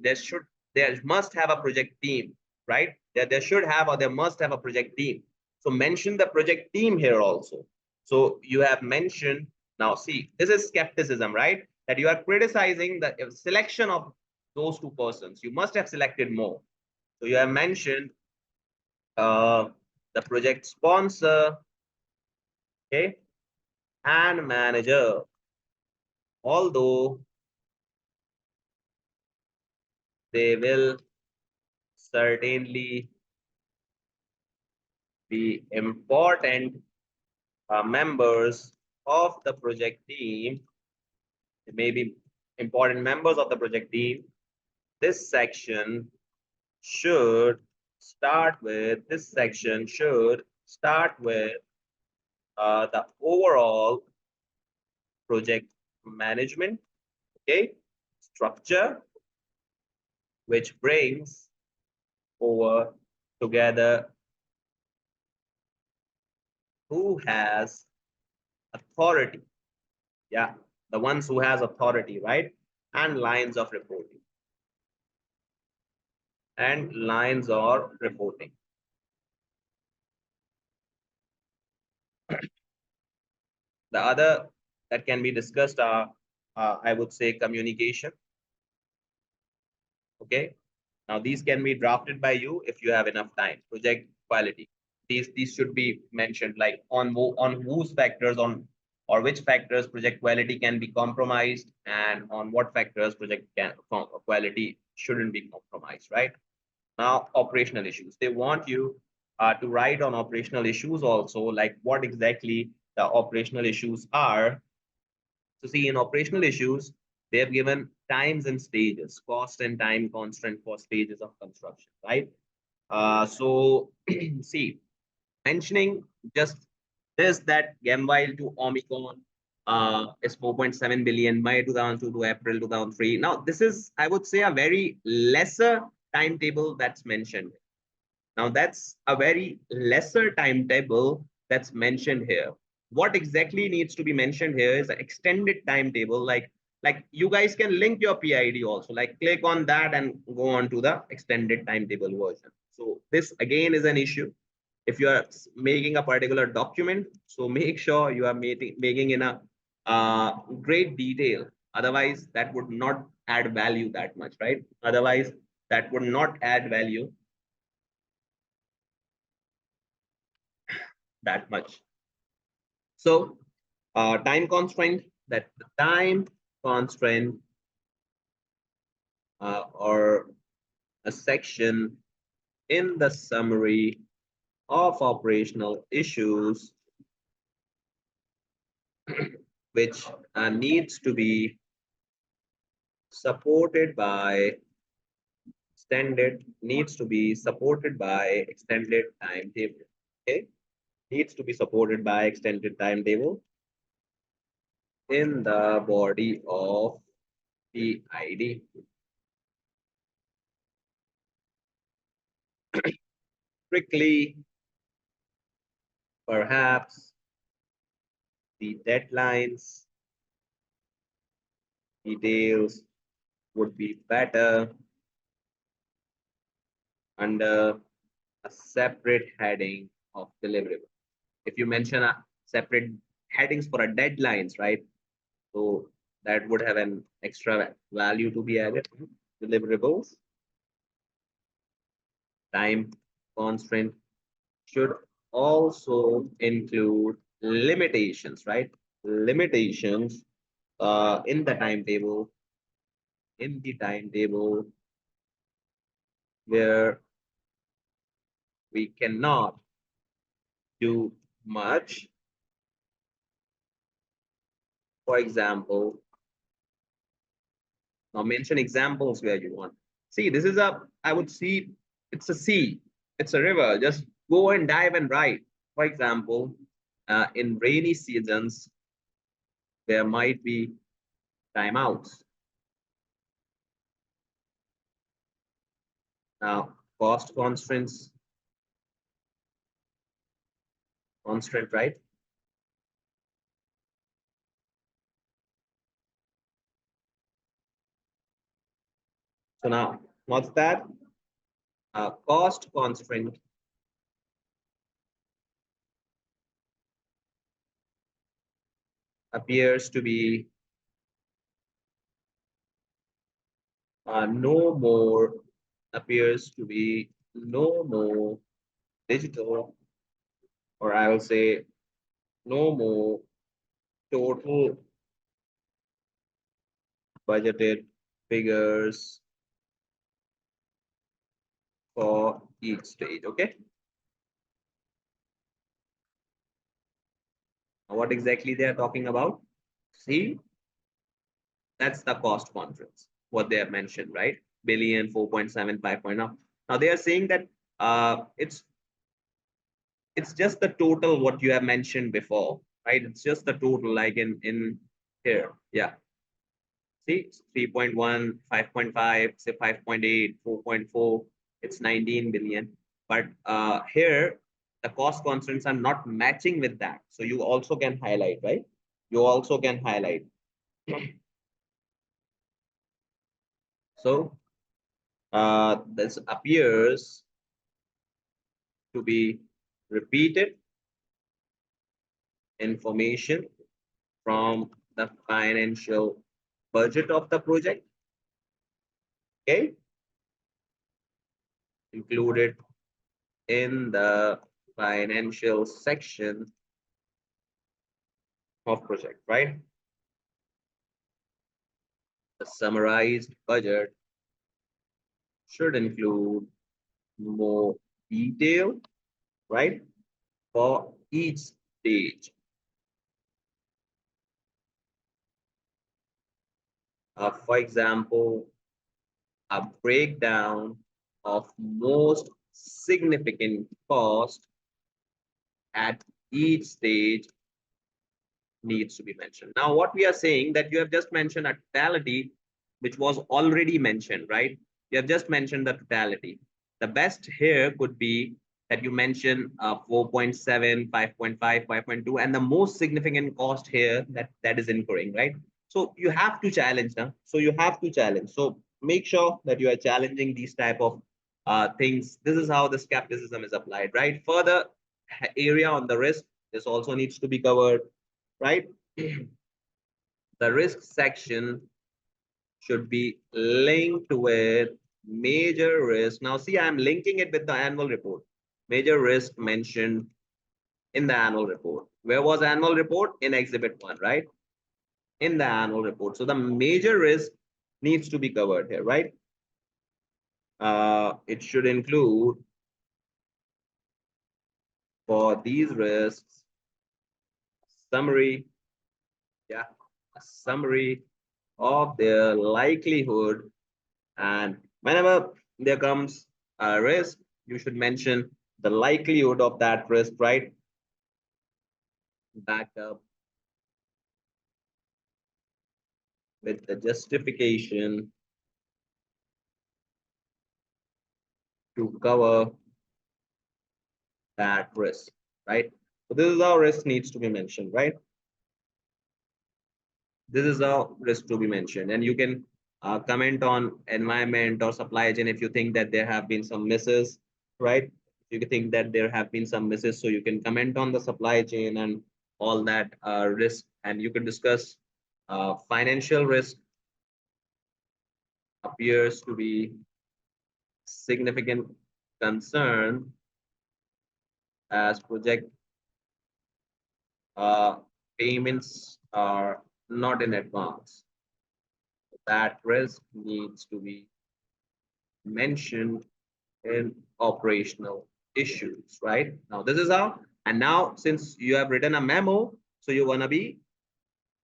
There must have a project team, right? There should have, or there must have a project team. So mention the project team here also. So you have mentioned, now see, this is skepticism, right? That you are criticizing the selection of those 2 persons. You must have selected more. So you have mentioned the project sponsor, okay, and manager. Although they will certainly be important members of the project team, they may be important members of the project team. This section should start with the overall project management, okay, structure, which brings over together who has authority. Yeah, the ones who has authority, right? And lines of reporting. And lines of reporting. The other that can be discussed are, I would say, communication. Okay. Now these can be drafted by you if you have enough time. Project quality. These should be mentioned, like on whose factors, on or which factors project quality can be compromised, and on what factors project quality shouldn't be compromised, right? Now, operational issues. They want you to write on operational issues also, like what exactly the operational issues are. So see, in operational issues, they have given times and stages, cost and time constant for stages of construction, right? So see, mentioning just this, that Gamvile to Omicron is 4.7 billion, May 2002 to April 2003. Now, this is, I would say, a very lesser timetable that's mentioned. Now, that's a very lesser timetable that's mentioned here. What exactly needs to be mentioned here is an extended timetable. Like you guys can link your PID also, like click on that and go on to the extended timetable version. So this again is an issue. If you are making a particular document, so make sure you are making in a great detail. Otherwise, that would not add value that much, right? Otherwise, that would not add value that much. So time constraint, that the time constraint or a section in the summary of operational issues which needs to be supported by extended timetable. Okay, needs to be supported by extended timetable in the body of the ID. Quickly, perhaps the deadlines details would be better under a separate heading of deliverable. If you mention a separate headings for a deadlines, right? So that would have an extra value to be added. Deliverables, time constraint should also include limitations, right? Limitations in the timetable, where we cannot do much. For example, now mention examples where you want. See, this is I would see, it's a sea, it's a river. Just go and dive and write. For example, in rainy seasons, there might be timeouts. Now, cost constraint, right? So now, what's that? Cost constraint appears to be no more digital, or I will say no more total budgeted figures for each stage. Okay. Now, what exactly they are talking about? See, that's the cost conference, what they have mentioned, right? Billion, 4.7, 5. Now they are saying that it's just the total what you have mentioned before, right? It's just the total, like in here. Yeah. See, 3.1, 5.5, say 5.8, 4.4, it's 19 billion. But here, the cost constraints are not matching with that. So you also can highlight, right? You also can highlight. So this appears to be repeated information from the financial budget of the project, okay, included in the financial section of project, right? The summarized budget should include more detail, right, for each stage. For example, a breakdown of most significant cost at each stage needs to be mentioned. Now, what we are saying that you have just mentioned a totality, which was already mentioned, right? You have just mentioned the totality. The best here could be that you mention 4.7, 5.5, 5.2, and the most significant cost here that is incurring, right? So you have to challenge now. So you have to challenge. So make sure that you are challenging these type of things. This is how the skepticism is applied, right? Further area on the risk, this also needs to be covered, right? The risk section should be linked with major risk. Now, see, I'm linking it with the annual report. Major risk mentioned in the annual report. Where was annual report? In exhibit 1, right? In the annual report. So the major risk needs to be covered here, right? It should include for these risks summary, yeah, a summary of their likelihood. And whenever there comes a risk, you should mention the likelihood of that risk, right? Backed up with the justification to cover that risk, right? So this is how risk needs to be mentioned, right? This is how risk to be mentioned. And you can comment on environment or supply chain if you think that there have been some misses, right? You can think that there have been some misses, so you can comment on the supply chain and all that risk, and you can discuss financial risk appears to be significant concern as project uh, payments are not in advance. That risk needs to be mentioned in operational issues, right? Now, this is how, and now since you have written a memo, so you want to be,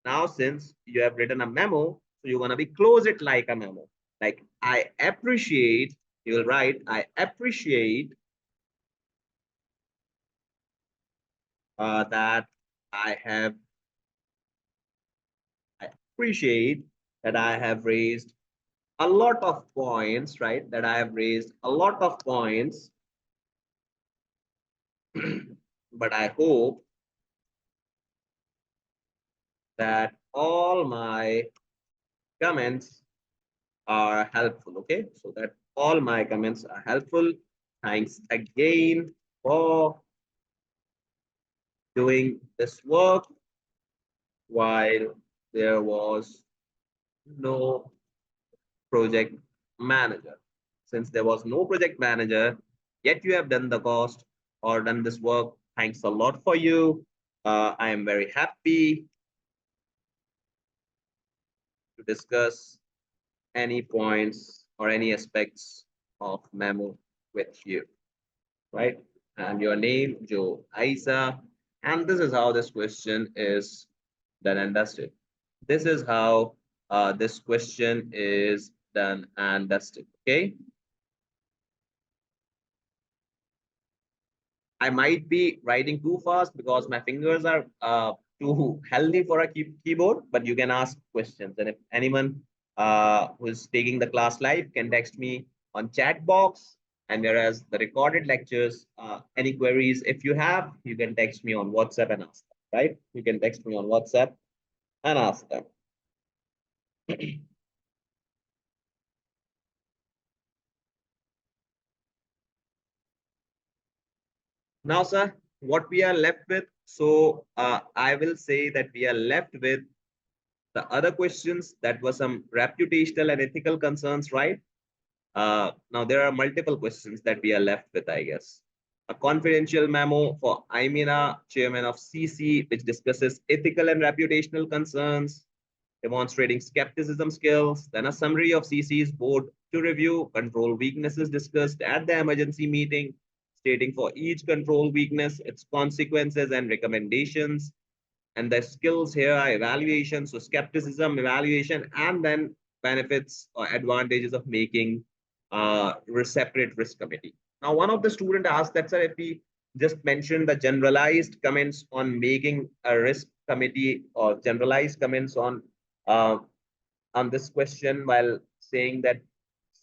now since you have written a memo, so you want to be close it like a memo. Like, I appreciate, you will write, I appreciate that I appreciate that I have raised a lot of points, right? That I have raised a lot of points, but I hope that all my comments are helpful. Okay, so that all my comments are helpful. Thanks again for doing this work while there was no project manager. Since there was no project manager, yet you have done the cost or done this work. Thanks a lot for you. I am very happy to discuss any points or any aspects of memo with you, right? And your name, Joe Isa. And this is how this question is done and dusted. This is how this question is done and dusted, okay? I might be writing too fast because my fingers are too healthy for a keyboard, but you can ask questions. And if anyone who is taking the class live can text me on chat box. And whereas the recorded lectures, any queries, if you have, you can text me on WhatsApp and ask them, right? You can text me on WhatsApp and ask them. Now, sir, what we are left with? So I will say that we are left with the other questions that were some reputational and ethical concerns, right? Now there are multiple questions that we are left with, I guess. A confidential memo for Imina, chairman of CC, which discusses ethical and reputational concerns, demonstrating skepticism skills, then a summary of CC's board to review control weaknesses discussed at the emergency meeting, stating for each control weakness, its consequences and recommendations, and the skills here are evaluation, so skepticism, evaluation, and then benefits or advantages of making a separate risk committee. Now, one of the student asked that, sir, if we just mention the generalized comments on making a risk committee or generalized comments uh, on this question while saying that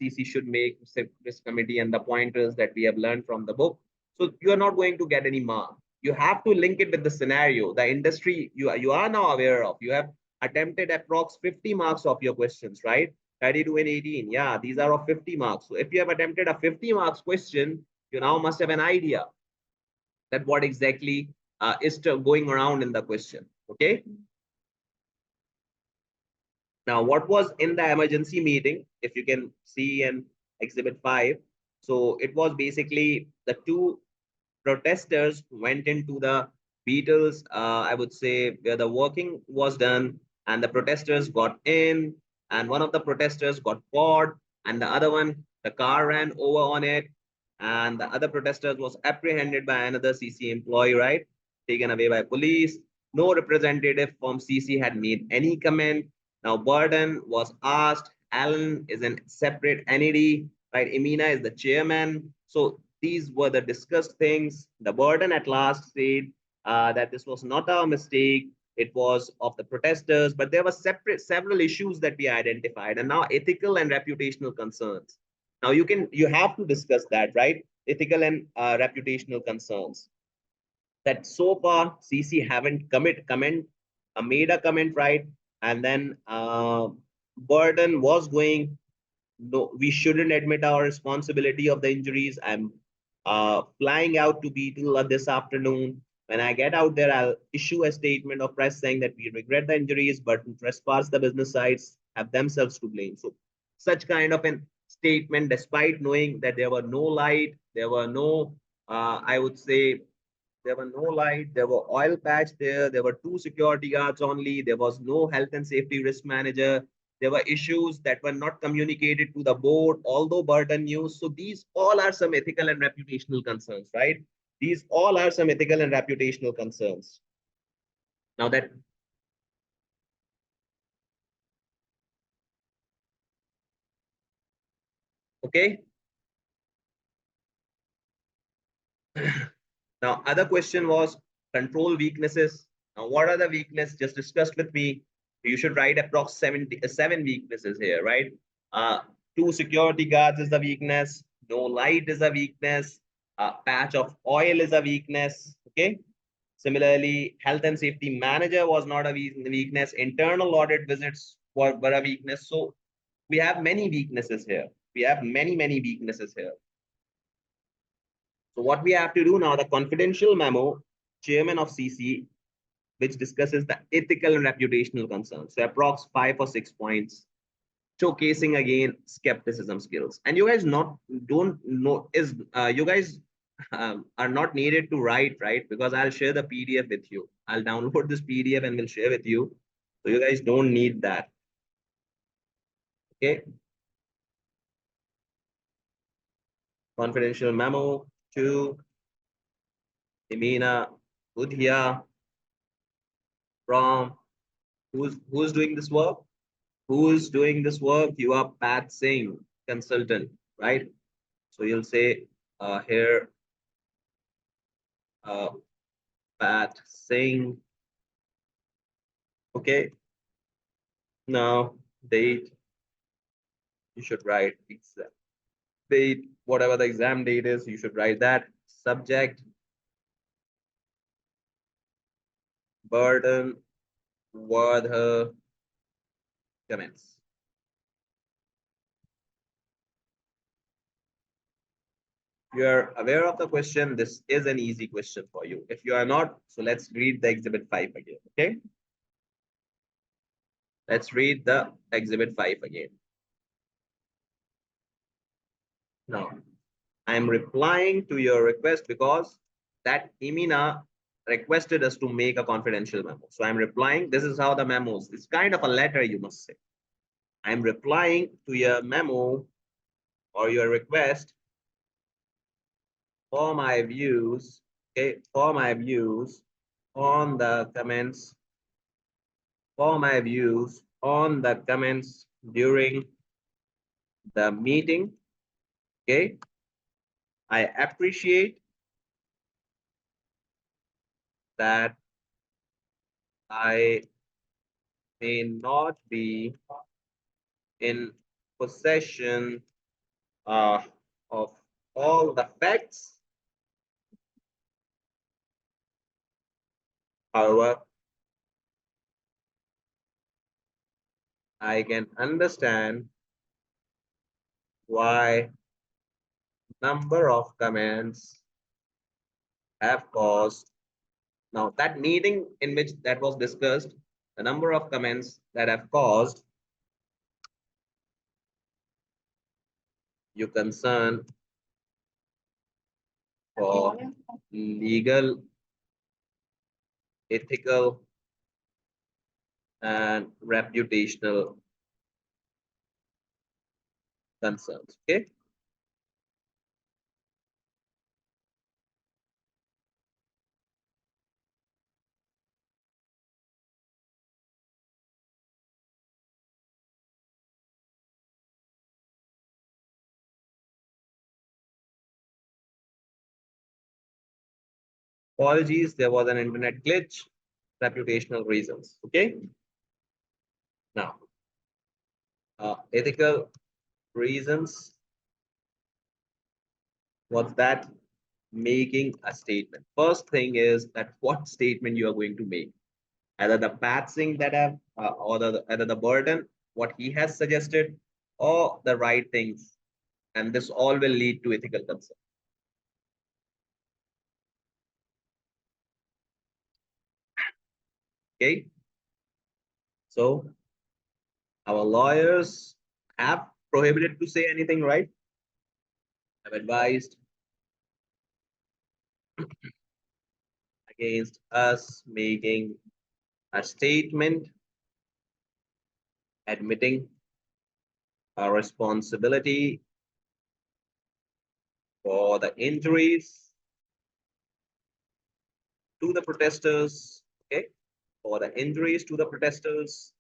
CC should make risk committee and the pointers that we have learned from the book. So you are not going to get any mark. You have to link it with the scenario, the industry you are now aware of. You have attempted approx 50 marks of your questions, right? 32 and 18. Yeah, these are of 50 marks. So if you have attempted a 50 marks question, you now must have an idea that what exactly is going around in the question. Okay. Now, what was in the emergency meeting, if you can see in Exhibit 5, so it was basically the two protesters went into the Beatles, I would say, where the working was done, and the protesters got in, and one of the protesters got caught, and the other one, the car ran over on it, and the other protesters was apprehended by another CC employee, right? Taken away by police. No representative from CC had made any comment. Now, Burden was asked. Alan is a separate entity, right? Emina is the chairman. So these were the discussed things. The Burden at last said that this was not our mistake. It was of the protesters, but there were several issues that we identified, and now ethical and reputational concerns. Now you have to discuss that, right? Ethical and reputational concerns. That so far CC haven't made a comment, right? And then Burden was going, no, we shouldn't admit our responsibility of the injuries. I'm flying out to Beetle this afternoon. When I get out there, I'll issue a statement of press saying that we regret the injuries, but trespass the business sites have themselves to blame. So such kind of an statement, despite knowing that there were no light, there were no, I would say, there were no light, there were oil patch there were two security guards only, there was no health and safety risk manager, there were issues that were not communicated to the board, although Burton knew. So these all are some ethical and reputational concerns, right? These all are some ethical and reputational concerns. Now that, okay. Now, other question was control weaknesses. Now, what are the weaknesses? Just discussed with me. You should write approximately 7 weaknesses here, right? Uh, Two security guards is the weakness. No light is a weakness. A patch of oil is a weakness. Okay. Similarly, health and safety manager was not a weakness. Internal audit visits were a weakness. So we have many weaknesses here. We have many weaknesses here. So what we have to do now, the confidential memo, chairman of CC, which discusses the ethical and reputational concerns. So approx 5 or 6 points, showcasing again skepticism skills. And you guys not don't know is you guys are not needed to write, right? Because I'll share the PDF with you. I'll download this PDF and will share with you. So you guys don't need that. Okay. Confidential memo to Emina Udhia from who's doing this work? Who is doing this work? You are Pat Singh, consultant, right? So you'll say here, uh, Pat Singh. Okay. Now, date, you should write exam date, whatever the exam date is, you should write that. Subject, burden, Vardha, comments. You are aware of the question. This is an easy question for you. If you are not, so let's read the exhibit 5 again. Okay. Let's read the exhibit 5 again. Now, I'm replying to your request because that Imina requested us to make a confidential memo. So I'm replying. This is how the memos. It's kind of a letter, you must say. I'm replying to your memo or your request for my views. Okay, for my views on the comments. For my views on the comments during the meeting. Okay, I appreciate that I may not be in possession of all the facts. However, I can understand why number of comments have caused. Now, that meeting in which that was discussed, the number of comments that have caused you concern for legal, ethical, and reputational concerns. Okay. Apologies, there was an internet glitch, reputational reasons. Okay. Now, ethical reasons. What's that? Making a statement. First thing is that what statement you are going to make. Either the bad thing that have, or either the burden, what he has suggested, or the right things. And this all will lead to ethical concern. Okay. So our lawyers have prohibited to say anything, right? Have advised against us making a statement admitting our responsibility for the injuries to the protesters, okay, for the injuries to the protesters,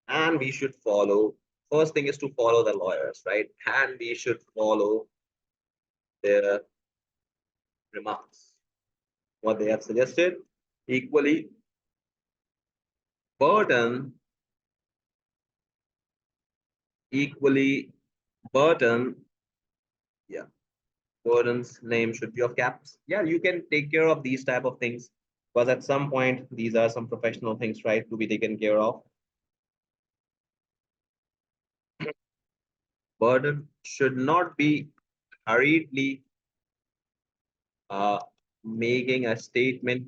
and we should follow. First thing is to follow the lawyers, right? And we should follow their remarks, what they have suggested. Equally, burden, equally burden, yeah, burden's name should be of caps. Yeah, you can take care of these type of things because at some point these are some professional things, right, to be taken care of. Burden should not be hurriedly uh, making a statement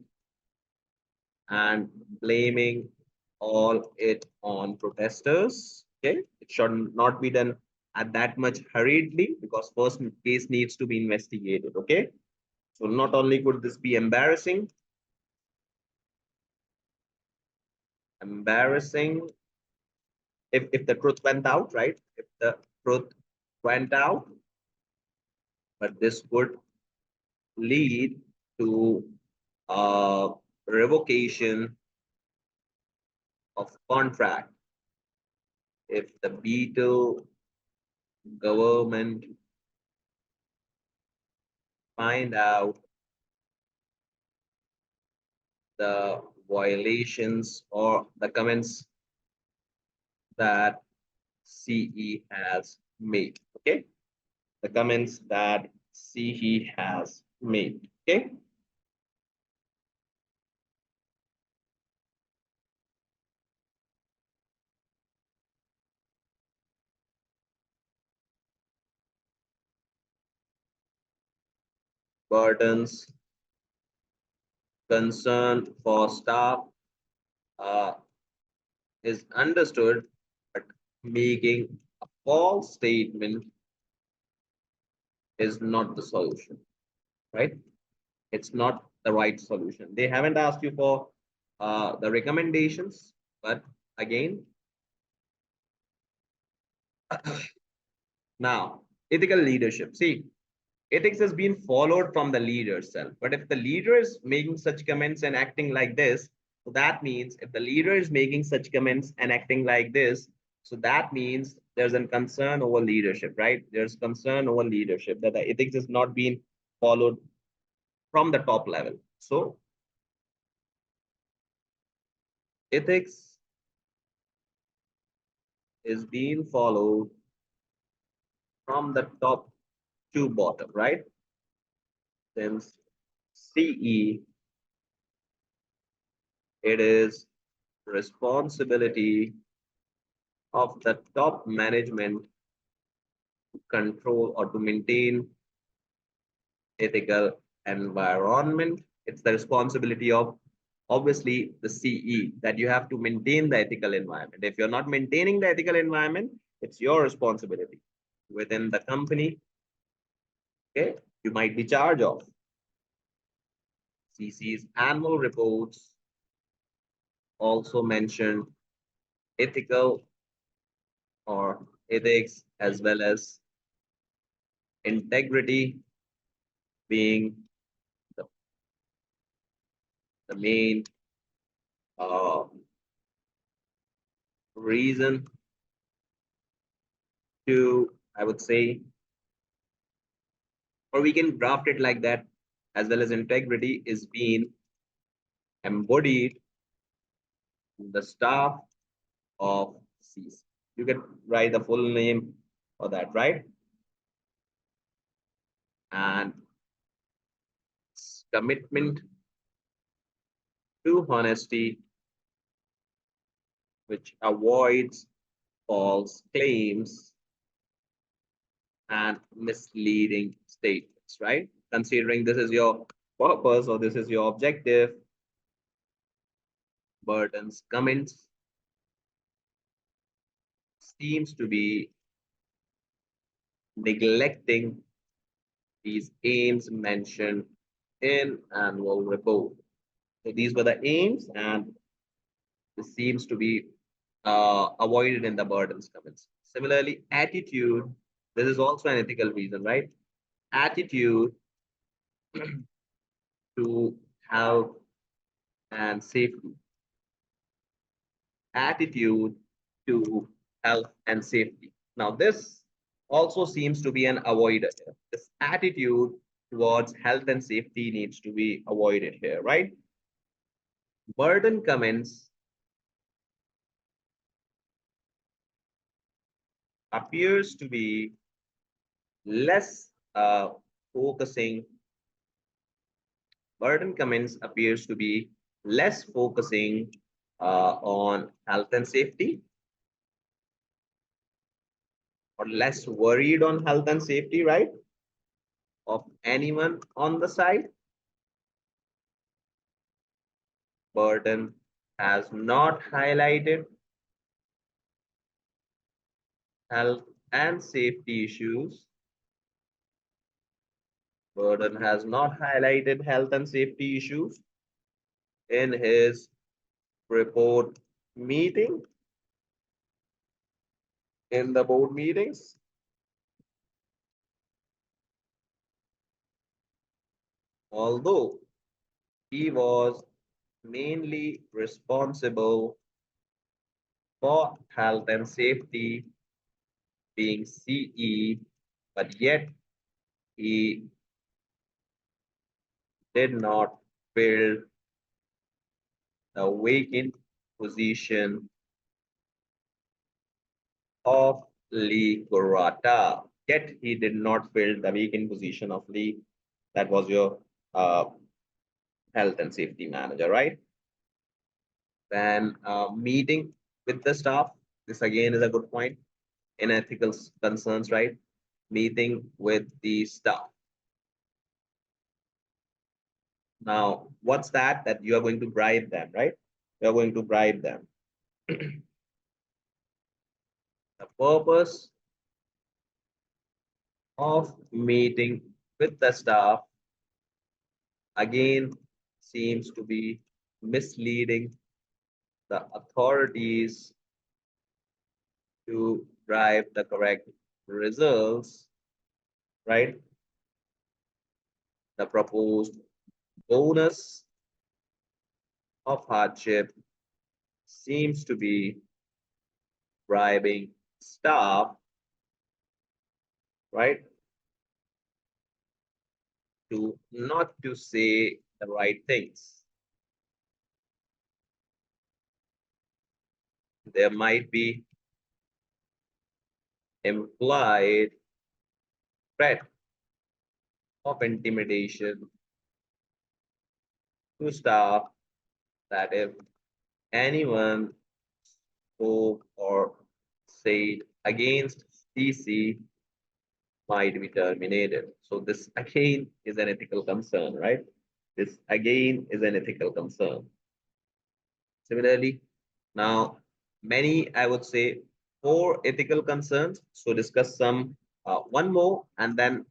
and blaming all it on protesters. Okay, it should not be done at that much hurriedly because first case needs to be investigated. Okay, so not only could this be embarrassing if the truth went out, right? If the truth went out, but this could lead to revocation of contract if the Beetle government find out the violations or the comments that CE has made. Okay, the comments that CE has made. Okay. burdens, concern for staff uh, is understood, but making a false statement is not the solution, right? It's not the right solution. They haven't asked you for the recommendations, but again, now ethical leadership. See, ethics has been followed from the leader itself. But if the leader is making such comments and acting like this, so that means if the leader is making such comments and acting like this, so that means there's a concern over leadership, right? There's concern over leadership that the ethics is not being followed from the top level. So ethics is being followed from the top to bottom, right? Since CE, it is responsibility of the top management to control or to maintain ethical environment. It's the responsibility of obviously the CE that you have to maintain the ethical environment. If you're not maintaining the ethical environment, it's your responsibility within the company. Okay, you might be charged of. CC's annual reports also mention ethical or ethics as well as integrity being the, the main uh, reason to, I would say, or we can draft it like that, as well as integrity is being embodied in the staff of CC. You can write the full name for that, right? And commitment to honesty, which avoids false claims and misleading statements, right? Considering this is your purpose or this is your objective, burdens, comments seems to be neglecting these aims mentioned in annual report. So these were the aims, and this seems to be avoided in the burdens comments. Similarly, attitude. This is also an ethical reason, right? Attitude to health and safety. Attitude to health and safety. Now, this also seems to be an avoider. This attitude towards health and safety needs to be avoided here, right? Burden comments appears to be less focusing. Burden comments appears to be less focusing on health and safety, or less worried on health and safety, right? Of anyone on the side. Burden has not highlighted health and safety issues. Burden has not highlighted health and safety issues in his report meeting, in the board meetings. Although he was mainly responsible for health and safety being CE, but yet he did not fill the vacant position of Lee Kurata. Yet he did not fill the vacant position of Lee. That was your uh, health and safety manager, right? Then meeting with the staff. This again is a good point in ethical concerns, right? Meeting with the staff. Now, what's that? That you are going to bribe them, right? You are going to bribe them. The purpose of meeting with the staff again seems to be misleading the authorities to drive the correct results, right? The proposed bonus of hardship seems to be bribing staff, right? To not to say the right things. There might be implied threat of intimidation to staff that if anyone spoke or said against CC might be terminated. So this again is an ethical concern, right? This again is an ethical concern. Similarly, now many, I would say, 4 ethical concerns. So discuss some, one more, and then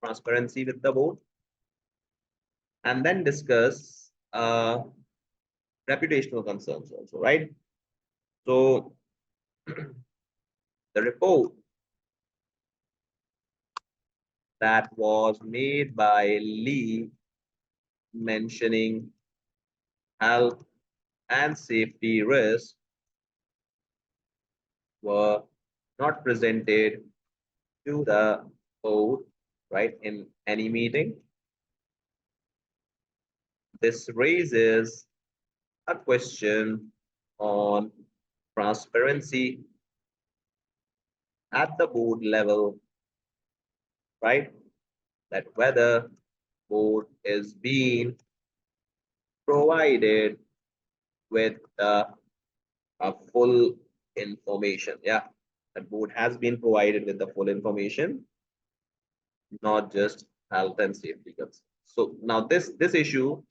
transparency with the board, and then discuss reputational concerns also, right? So the report that was made by Lee mentioning health and safety risks were not presented to the board, right, in any meeting. This raises a question on transparency at the board level, right? That whether board is being provided with the full information. Yeah, the board has been provided with the full information, not just health and safety concerns. So now this issue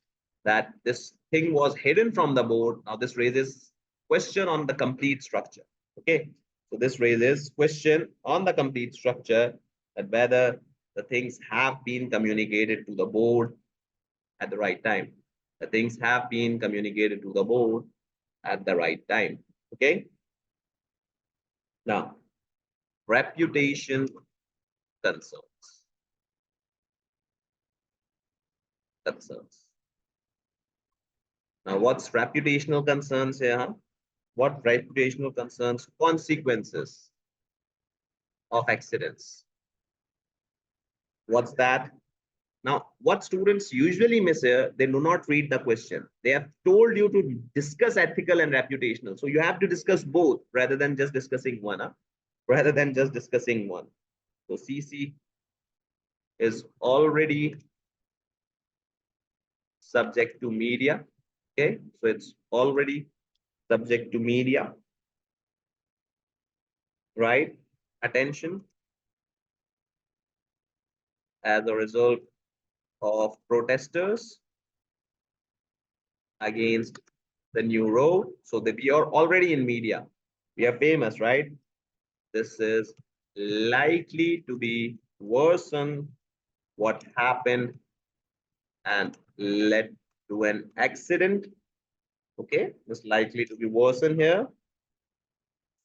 that this thing was hidden from the board, now this raises question on the complete structure. Okay, so this raises question on the complete structure, that whether the things have been communicated to the board at the right time. The things have been communicated to the board at the right time. Okay. Now, reputation concerns. Now, what's reputational concerns here? What reputational concerns? Consequences of accidents. What's that? Now, what students usually miss here, they do not read the question. They have told you to discuss ethical and reputational. So you have to discuss both rather than just discussing one. Rather than just discussing one. So CC is already subject to media. Okay, so it's already subject to media, right? Attention as a result of protesters against the new road. So that we are already in media. We are famous, right? This is likely to be worsen what happened and led to an accident. Okay, it's likely to be worsen here.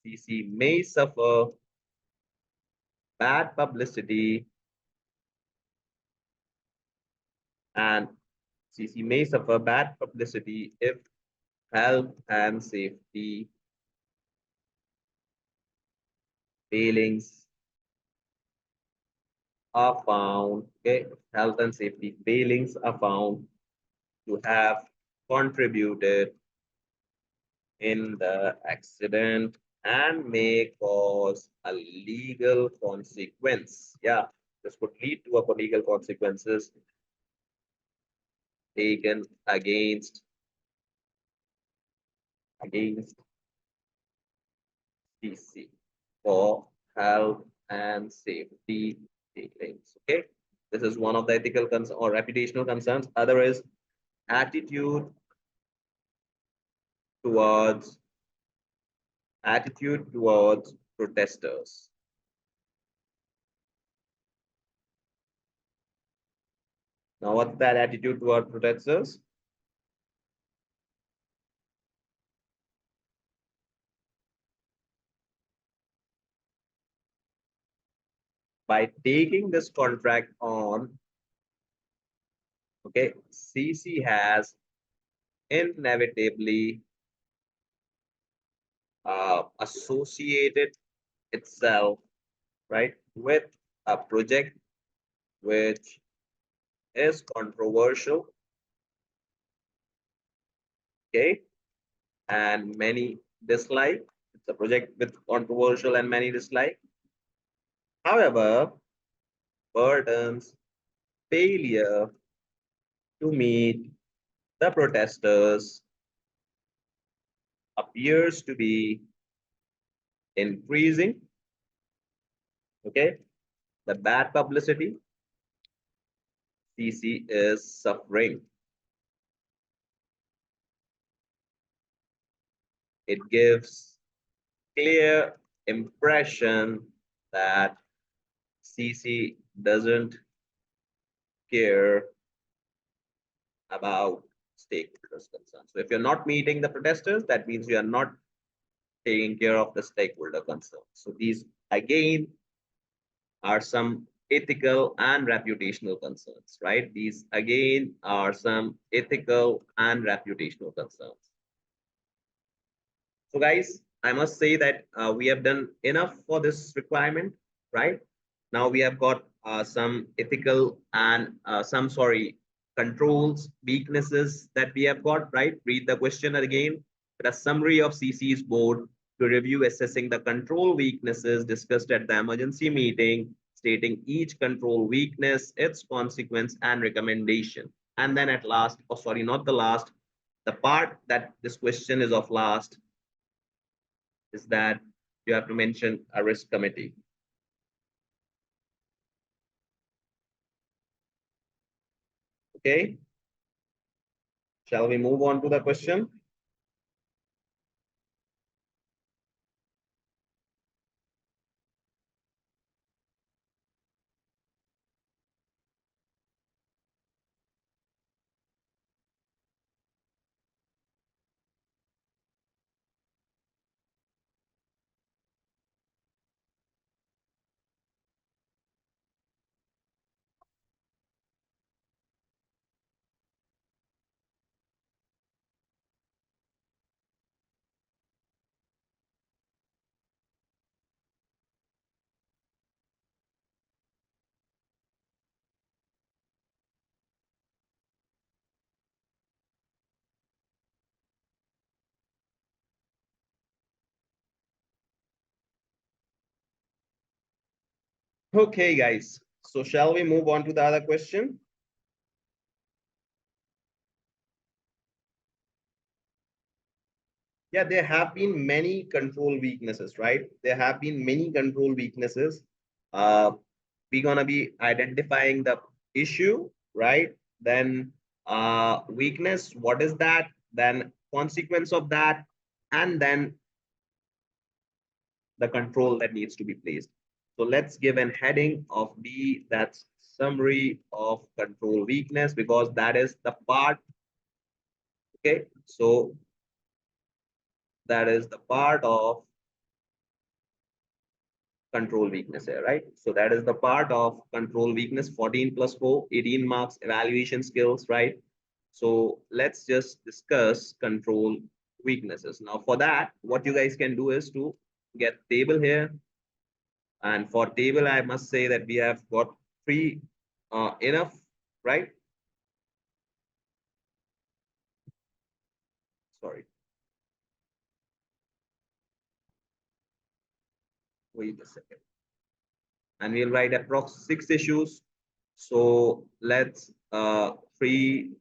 CC may suffer bad publicity and CC may suffer bad publicity if health and safety failings are found. Okay, health and safety failings are found to have contributed in the accident and may cause a legal consequence. Yeah, this could lead to a legal consequences taken against CC for health and safety failings. Okay, This is one of the ethical concerns or reputational concerns. Other is attitude towards protesters. Now, what's that attitude toward protesters? By taking this contract on, okay, CC has inevitably associated itself, right, with a project which is controversial, okay, and many dislike. It's a project with controversial and many dislike. However, burdens failure to meet the protesters appears to be increasing. Okay, the bad publicity CC is suffering. It gives clear impression that CC doesn't care about stakeholders' concerns. So if you're not meeting the protesters, that means you are not taking care of the stakeholder concerns. So these again are some ethical and reputational concerns, right? These again are some ethical and reputational concerns. So guys, I must say that we have done enough for this requirement, right? Now we have got some ethical and controls, weaknesses that we have got, right? Read the question again. The summary of CC's board to review assessing the control weaknesses discussed at the emergency meeting, stating each control weakness, its consequence and recommendation. And then at last, oh sorry, not the last, the part that this question is of last is that you have to mention a risk committee. Okay. Shall we move on to the question? Okay, guys. So shall we move on to the other question? Yeah, there have been many control weaknesses, right? There have been many control weaknesses. We're gonna be identifying the issue, right? Then weakness, what is that? Then consequence of that, and then the control that needs to be placed. So let's give an heading of B, that's summary of control weakness, because that is the part. Okay, so that is the part of control weakness here, right? So that is the part of control weakness, 14 plus 4, 18 marks, evaluation skills, right? So let's just discuss control weaknesses. Now for that, what you guys can do is to get table here. And for table, I must say that we have got three enough, right? Sorry. Wait a second. And we'll write approx 6 issues. So let's three.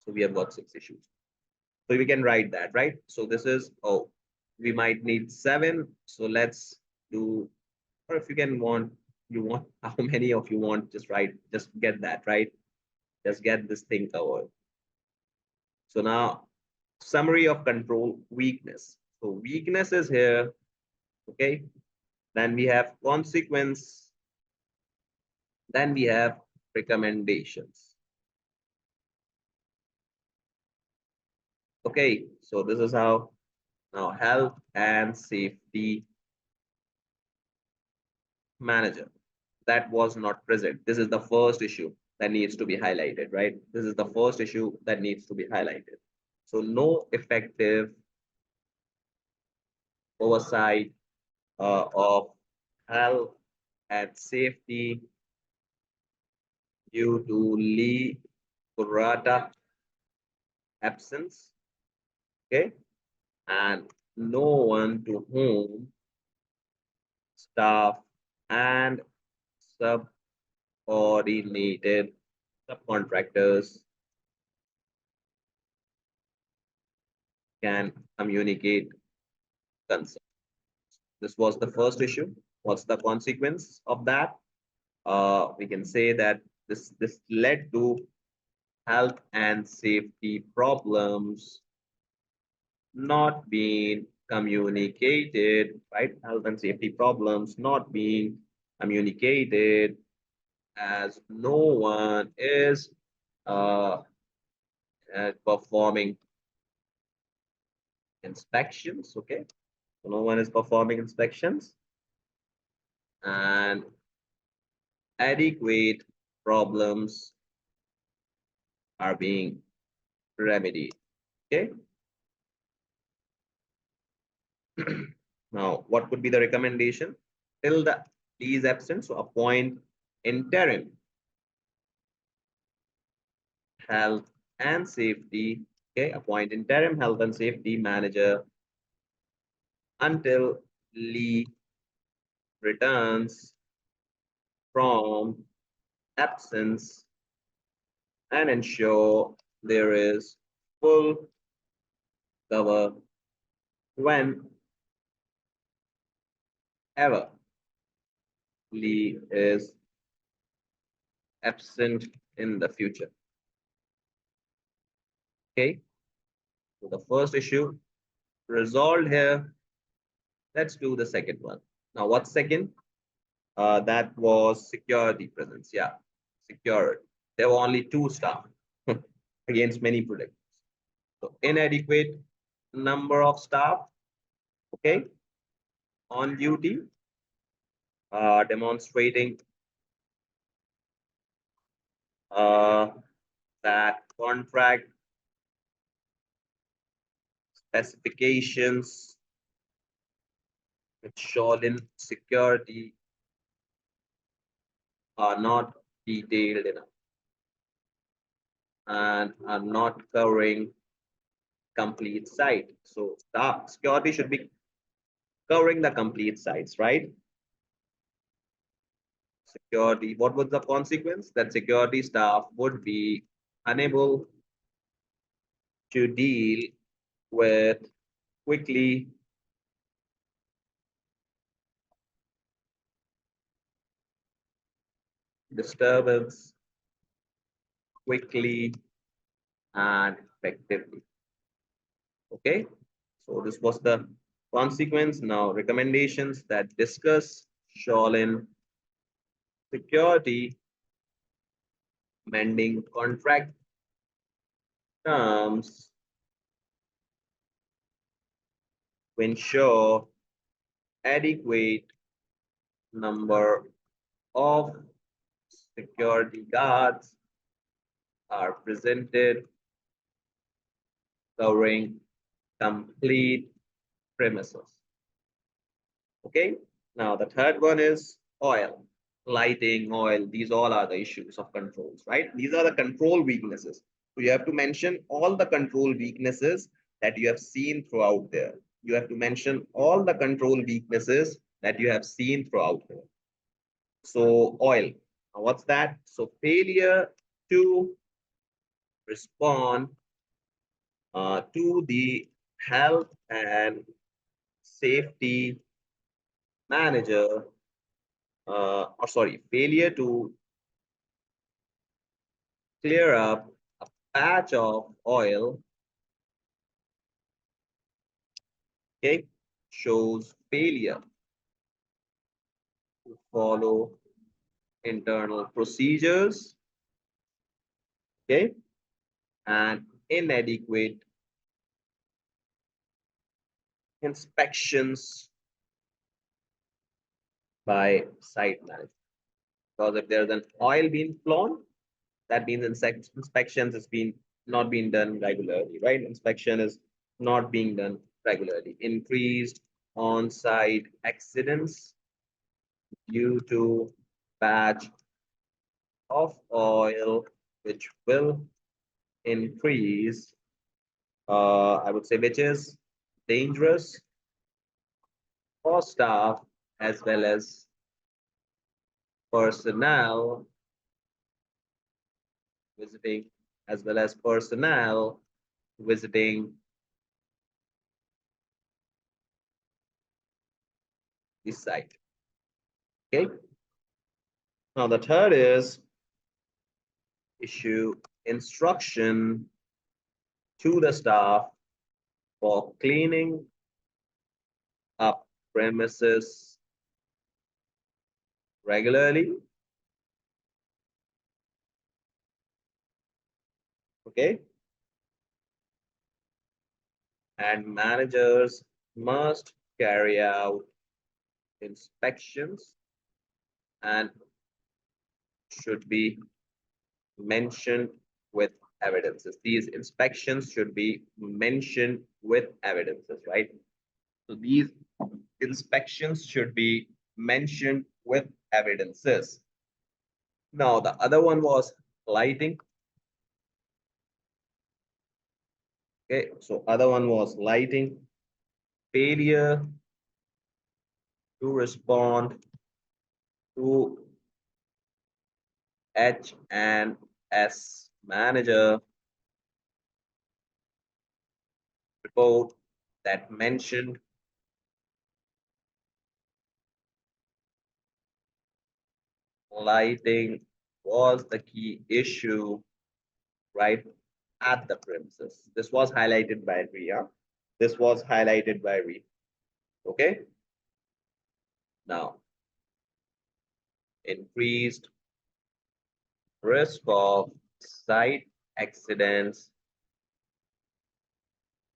So we have got 6 issues. So we can write that, right? So this is, we might need 7. So let's do, or if you can want You want, how many of you want, just write, just get that, right? Just get this thing covered. So now, summary of control weakness. So weakness is here, okay? Then we have consequence. Then we have recommendations. Okay, so this is how now health and safety manager. That was not present. This is the first issue that needs to be highlighted, right? This is the first issue that needs to be highlighted. So no effective oversight of health and safety due to Lee Kurata absence, okay? And no one to whom staff and subordinated subcontractors can communicate concern. This was the first issue. What's the consequence of that? We can say that this led to health and safety problems not being communicated, right? Health and safety problems not being communicated, as no one is uh, performing inspections, okay? So no one is performing inspections, and adequate problems are being remedied, okay? Now, what could be the recommendation? Till the T is absent, so appoint interim health and safety, okay? Appoint interim health and safety manager until Lee returns from absence, and ensure there is full cover whenever Lee is absent in the future. Okay, so the first issue resolved here. Let's do the second one. Now, what's second? That was security presence. Yeah, security. There were only 2 staff against many predictions. So inadequate number of staff, okay, on duty, demonstrating uh, that contract specifications with Shoreline security are not detailed enough and are not covering complete site. So the security should be covering the complete sites, right? Security, what was the consequence? That security staff would be unable to deal with quickly disturbance quickly and effectively. Okay, so this was the consequence. Now recommendations that discuss Shoreline security, mending contract terms to ensure adequate number of security guards are presented covering complete premises. Okay, now the third one is oil, lighting, oil. These all are the issues of controls, right? These are the control weaknesses. So you have to mention all the control weaknesses that you have seen throughout there. You have to mention all the control weaknesses that you have seen throughout there. So oil, now what's that? So failure to respond to the health and safety manager or sorry, failure to clear up a patch of oil, okay, shows failure to follow internal procedures, okay, and inadequate inspections by site management. Because if there's an oil being flown, that means inspections is being not being done regularly, right? Inspection is not being done regularly. Increased on-site accidents due to patch of oil, which will increase, I would say, which is dangerous for staff as well as personnel visiting, as well as personnel visiting the site. Okay. Now the third is issue instruction to the staff for cleaning up premises regularly. Okay. And managers must carry out inspections and should be mentioned with evidences. These inspections should be mentioned with evidences, right? So these inspections should be mentioned with evidences. Now, the other one was lighting. Okay, so other one was lighting. Failure to respond to H&S manager report that mentioned lighting was the key issue, right, at the premises. This was highlighted by Ria. This was highlighted by Ria. Okay. Now, increased risk of site accidents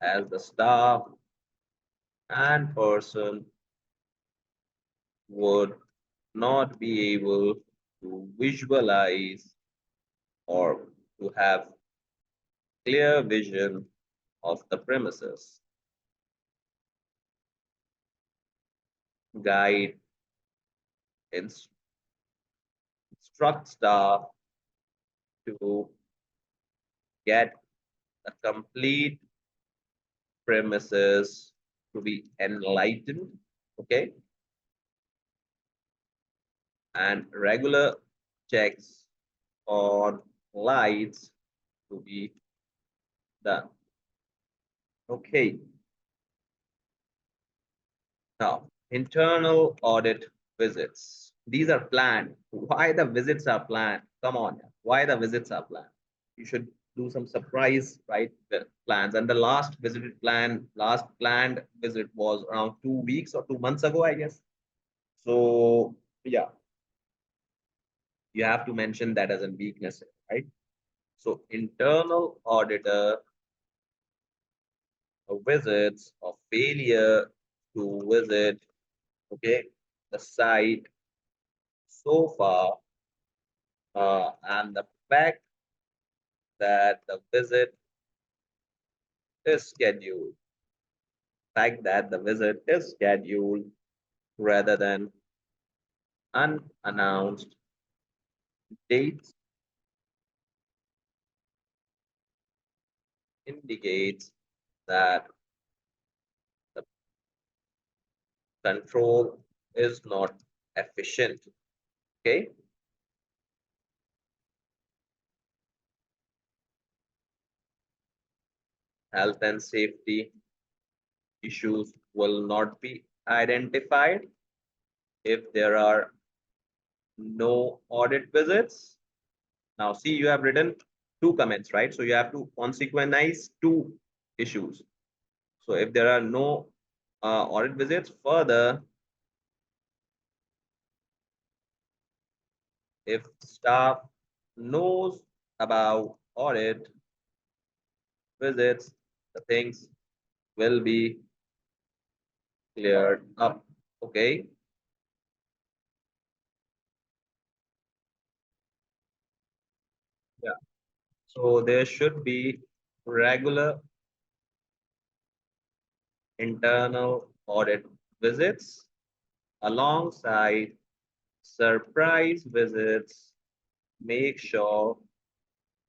as the staff and person would not be able to visualize or to have clear vision of the premises. Guide, instruct staff to get the complete premises to be enlightened, okay? And regular checks on lights to be done. Okay. Now, internal audit visits. These are planned. Why the visits are planned? Come on. Why the visits are planned? You should do some surprise, right? Plans. And the last last planned visit was around 2 weeks or 2 months ago, I guess. So, yeah, you have to mention that as a weakness, right? So, internal auditor visits or failure to visit, okay, the site so far, and the fact that the visit is scheduled, rather than unannounced dates indicates that the control is not efficient. Okay. Health and safety issues will not be identified if there are no audit visits. Now, see, you have written two comments, right? So you have to consequentize two issues. So if there are no audit visits, further, if staff knows about audit visits, the things will be cleared up. Okay. Yeah. So there should be regular internal audit visits alongside surprise visits. Make sure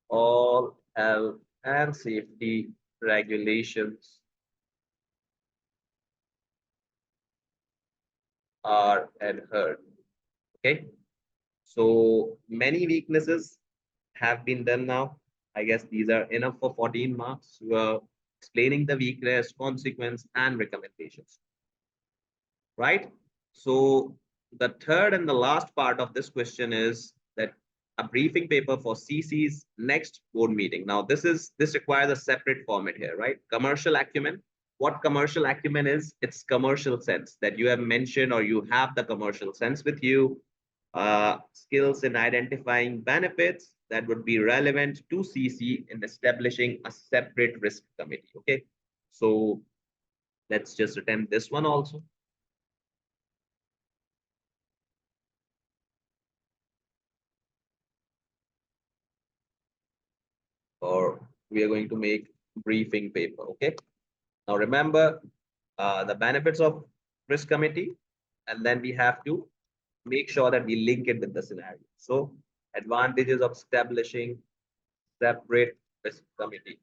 all health and safety regulations are adhered. Okay. So many weaknesses have been done now. I guess these are enough for 14 marks. You are explaining the weakness, consequence, and recommendations, right? So the third and the last part of this question is that a briefing paper for CC's next board meeting. Now, this requires a separate format here, right? Commercial acumen. What commercial acumen is? It's commercial sense that you have mentioned, or you have the commercial sense with you. Skills in identifying benefits that would be relevant to CC in establishing a separate risk committee. Okay, so let's just attempt this one also. Or we are going to make briefing paper. Okay. Now remember the benefits of risk committee, and then we have to make sure that we link it with the scenario. So advantages of establishing separate risk committee.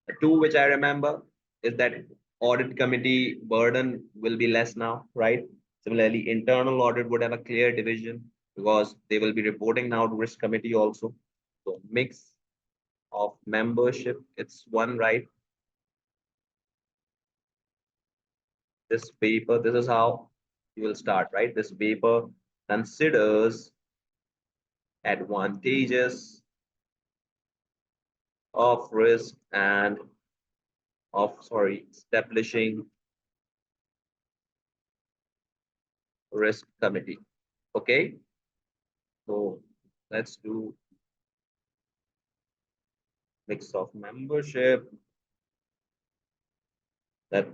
The two which I remember is that audit committee burden will be less now, right? Similarly, internal audit would have a clear division because they will be reporting now to risk committee also. So mix of membership, it's one, right? This paper, this is how you will start, right? This paper considers advantages of risk and establishing risk committee. Okay, so let's do mix of membership. That,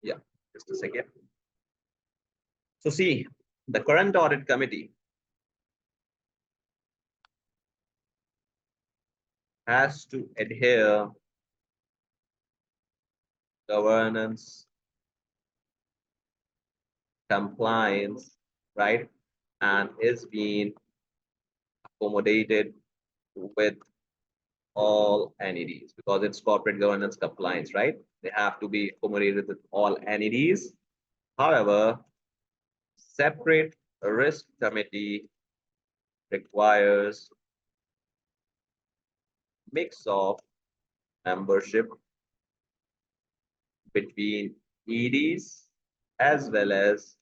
yeah, just a second. So see, the current audit committee has to adhere governance, compliance, right? And is being accommodated with all entities because it's corporate governance compliance, right? They have to be accommodated with all entities. However, separate risk committee requires mix of membership between EDs as well as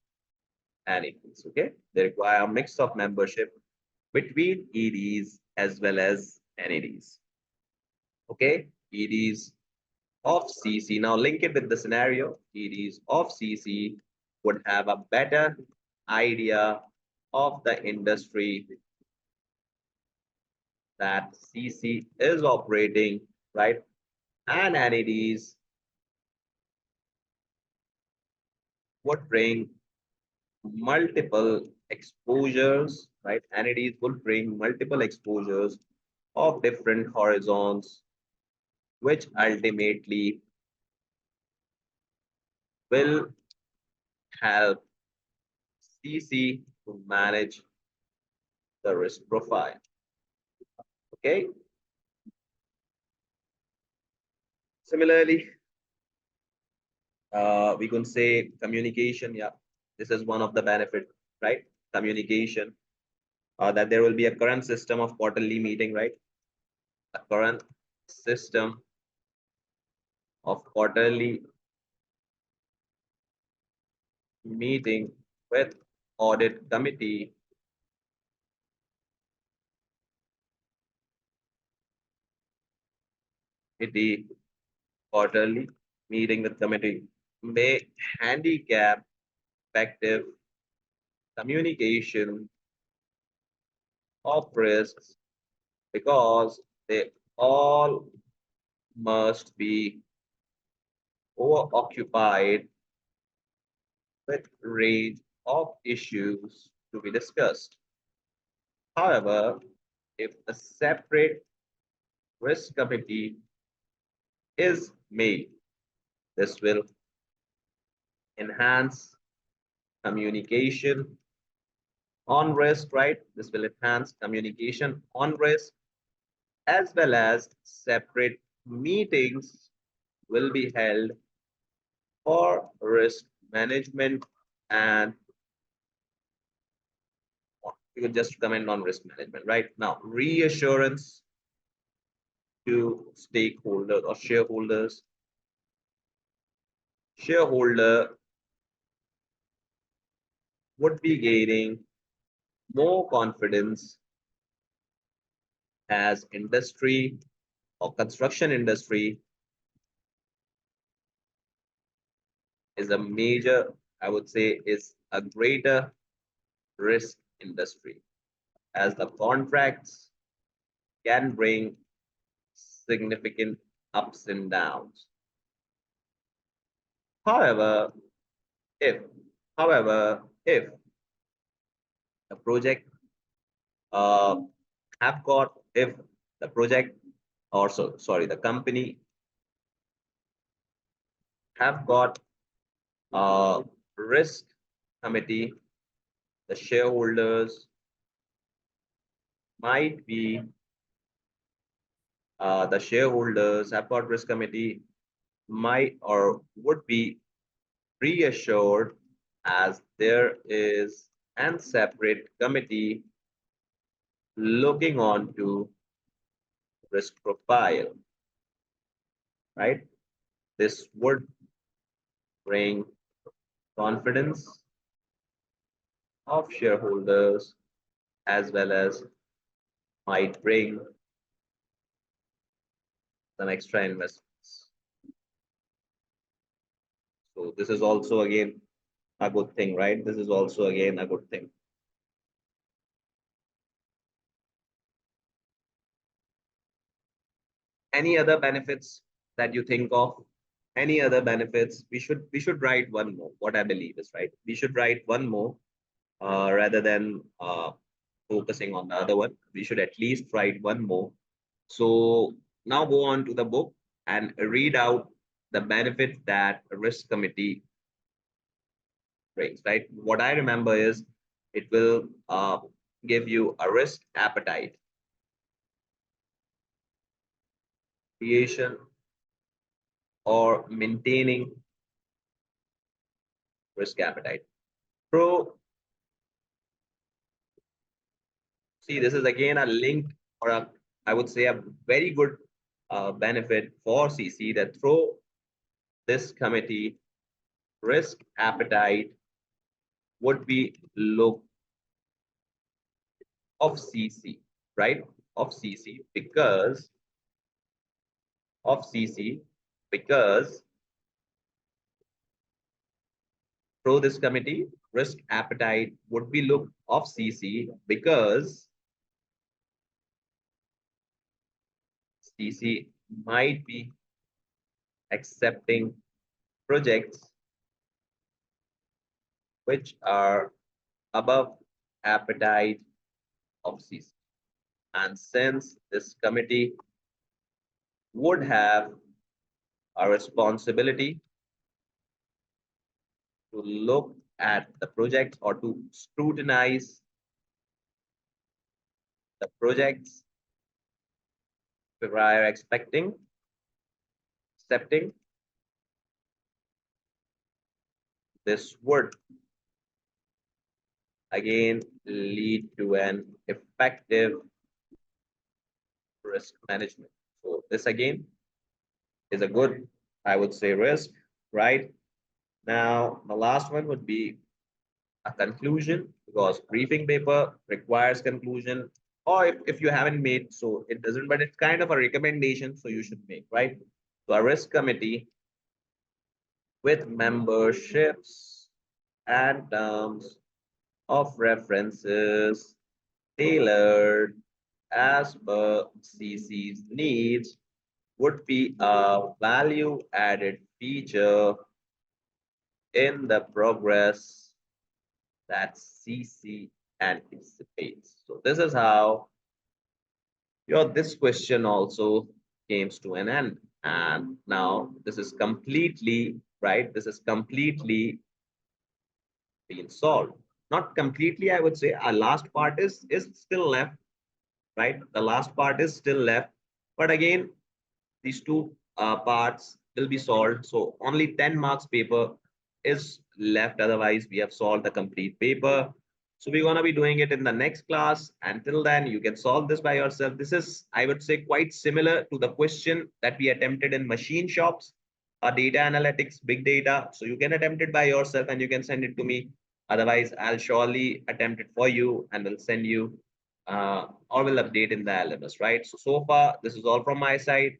entities. Okay, they require a mix of membership between EDs as well as entities. Okay, EDs of CC. Now link it with the scenario. EDs of CC would have a better idea of the industry that CC is operating, right? And entities would bring multiple exposures, right? Entities would bring multiple exposures of different horizons, which ultimately will help CC to manage the risk profile. Okay. Similarly, we can say communication. Yeah, this is one of the benefit, right? Communication. That there will be a current system of quarterly meeting, right? A current system of quarterly meeting with audit committee quarterly meeting with committee may handicap effective communication of risks because they all must be overoccupied with range of issues to be discussed. However, if a separate risk committee is made, this will enhance communication on risk, right? This will enhance communication on risk as well as separate meetings will be held for risk management and you could just comment on risk management right now. Reassurance to stakeholders or shareholders. Shareholder would be gaining more confidence as industry or construction industry is a major, I would say, is a greater risk industry as the contracts can bring significant ups and downs. However, if if the project uh, have got if the project or sorry the company have got a risk committee, the shareholders might be the shareholders have got risk committee might or would be reassured as there is an separate committee looking on to risk profile, right? This would bring confidence of shareholders as well as might bring some extra investments. So this is also again a good thing, right? This is also again a good thing. Any other benefits that you think of? Any other benefits? We should write one more. What I believe is right. We should write one more rather than focusing on the other one. We should at least write one more. So now go on to the book and read out the benefits that a risk committee brings, right? What I remember is it will give you a risk appetite, creation or maintaining risk appetite. Pro, see, this is again a link or a, I would say a very good benefit for CC that through this committee, risk appetite would be low of CC, right? Of CC because through this committee, risk appetite would be look of CC because CC might be accepting projects which are above appetite of CC. And since this committee would have a responsibility to look at the project or to scrutinize the projects prior accepting, this would again lead to an effective risk management. So this again is a good, I would say, risk, right? Now, the last one would be a conclusion, because briefing paper requires conclusion, or if you haven't made, so it doesn't, but it's kind of a recommendation, so you should make, right? So a risk committee with memberships and terms of references tailored as per CC's needs would be a value added feature in the progress that CC anticipates. So this is how this question also comes to an end. And now this is completely right. This is completely been solved. Not completely, I would say. Our last part is still left, right? The last part is still left. But again, these two parts will be solved. So only 10 marks paper is left. Otherwise, we have solved the complete paper. So we're going to be doing it in the next class. Until then, you can solve this by yourself. This is, I would say, quite similar to the question that we attempted in machine shops, data analytics, big data. So you can attempt it by yourself and you can send it to me. Otherwise, I'll surely attempt it for you and will send you or will update in the LMS, right? So far, this is all from my side.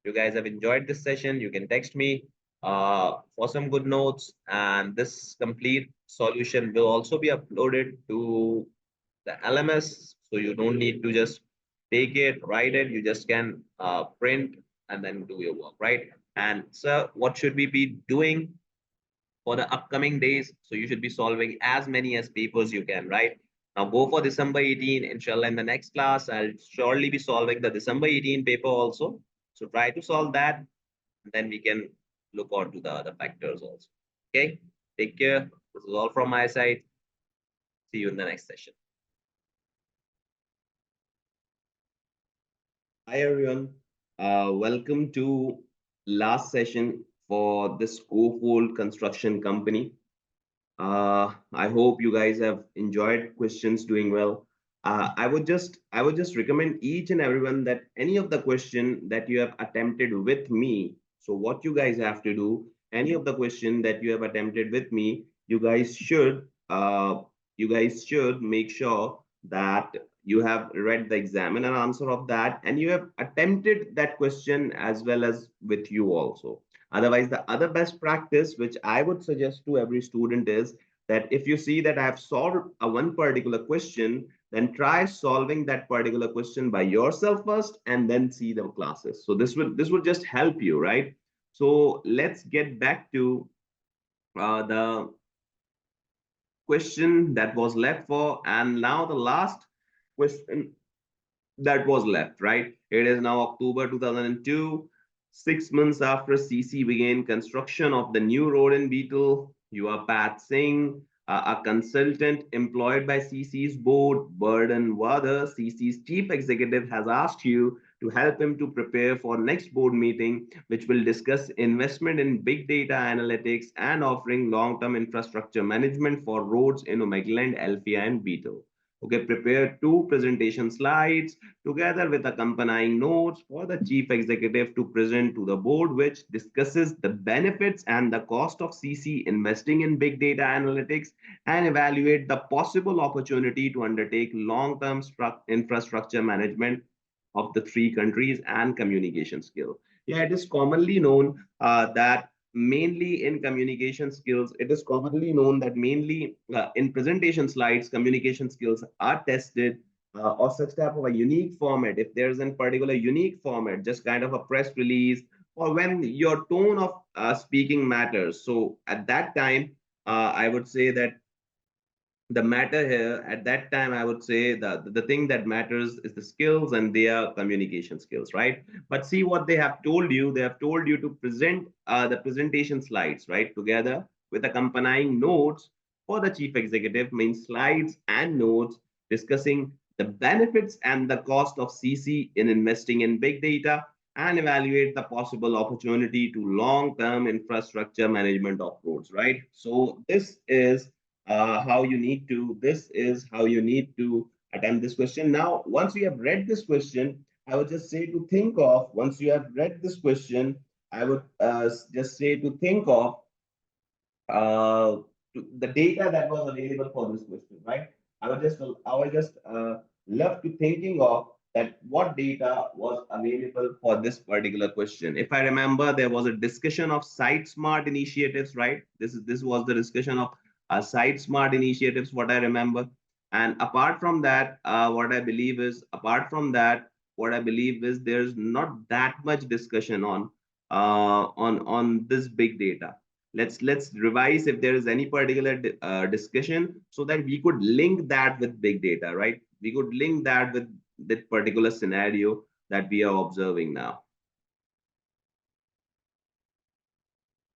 You guys have enjoyed this session, you can text me for some good notes, and this complete solution will also be uploaded to the LMS. So you don't need to just take it, write it, you just can print and then do your work, right? And so what should we be doing for the upcoming days? So you should be solving as many as papers you can, right? Now go for December 18, inshallah. In the next class, I'll surely be solving the December 18 paper also. So try to solve that, and then we can look on to the other factors also. Okay, take care. This is all from my side. See you in the next session. Hi everyone. Welcome to last session for this Cofold construction company. I hope you guys have enjoyed questions, doing well. I would just recommend each and everyone that any of the question that you have attempted with me. So what you guys have to do, any of the question that you have attempted with me, you guys should make sure that you have read the exam and an answer of that, and you have attempted that question as well as with you also. Otherwise, the other best practice which I would suggest to every student is that if you see that I have solved a one particular question, then try solving that particular question by yourself first and then see the classes. So this will just help you, right? So let's get back to the question that was left for, and now the last question that was left, right? It is now October 2002, 6 months after CC began construction of the new road in Beetle. You are Pat Singh, a consultant employed by CC's board. Burden Wada, CC's chief executive, has asked you to help him to prepare for next board meeting, which will discuss investment in big data analytics and offering long-term infrastructure management for roads in Omegaland, Alphia, and Beetle. Okay, prepare two presentation slides together with accompanying notes for the chief executive to present to the board, which discusses the benefits and the cost of CC investing in big data analytics and evaluate the possible opportunity to undertake long-term infrastructure management of the three countries and communication skill. Yeah, it is commonly known that mainly in communication skills, it is commonly known that mainly in presentation slides, communication skills are tested or such type of a unique format. If there's a particular unique format, just kind of a press release, or when your tone of speaking matters. So at that time, I would say that the matter here at that time, I would say the thing that matters is the skills and their communication skills, right? But see what they have told you. They have told you to present the presentation slides, right, together with accompanying notes for the chief executive, means slides and notes discussing the benefits and the cost of CC in investing in big data and evaluate the possible opportunity to long-term infrastructure management of roads, right? So this is how you need to attempt this question. Now, once you have read this question, I would just say to think of, once you have read this question, I would just say to think of uh, the data that was available for this question, right? I was just left to thinking of that what data was available for this particular question. If I remember, there was a discussion of site smart initiatives, right? This was the discussion of site smart initiatives, what I remember. And apart from that, what I believe is there's not that much discussion on this big data. Let's revise if there is any particular discussion so that we could link that with big data, right? We could link that with that particular scenario that we are observing now.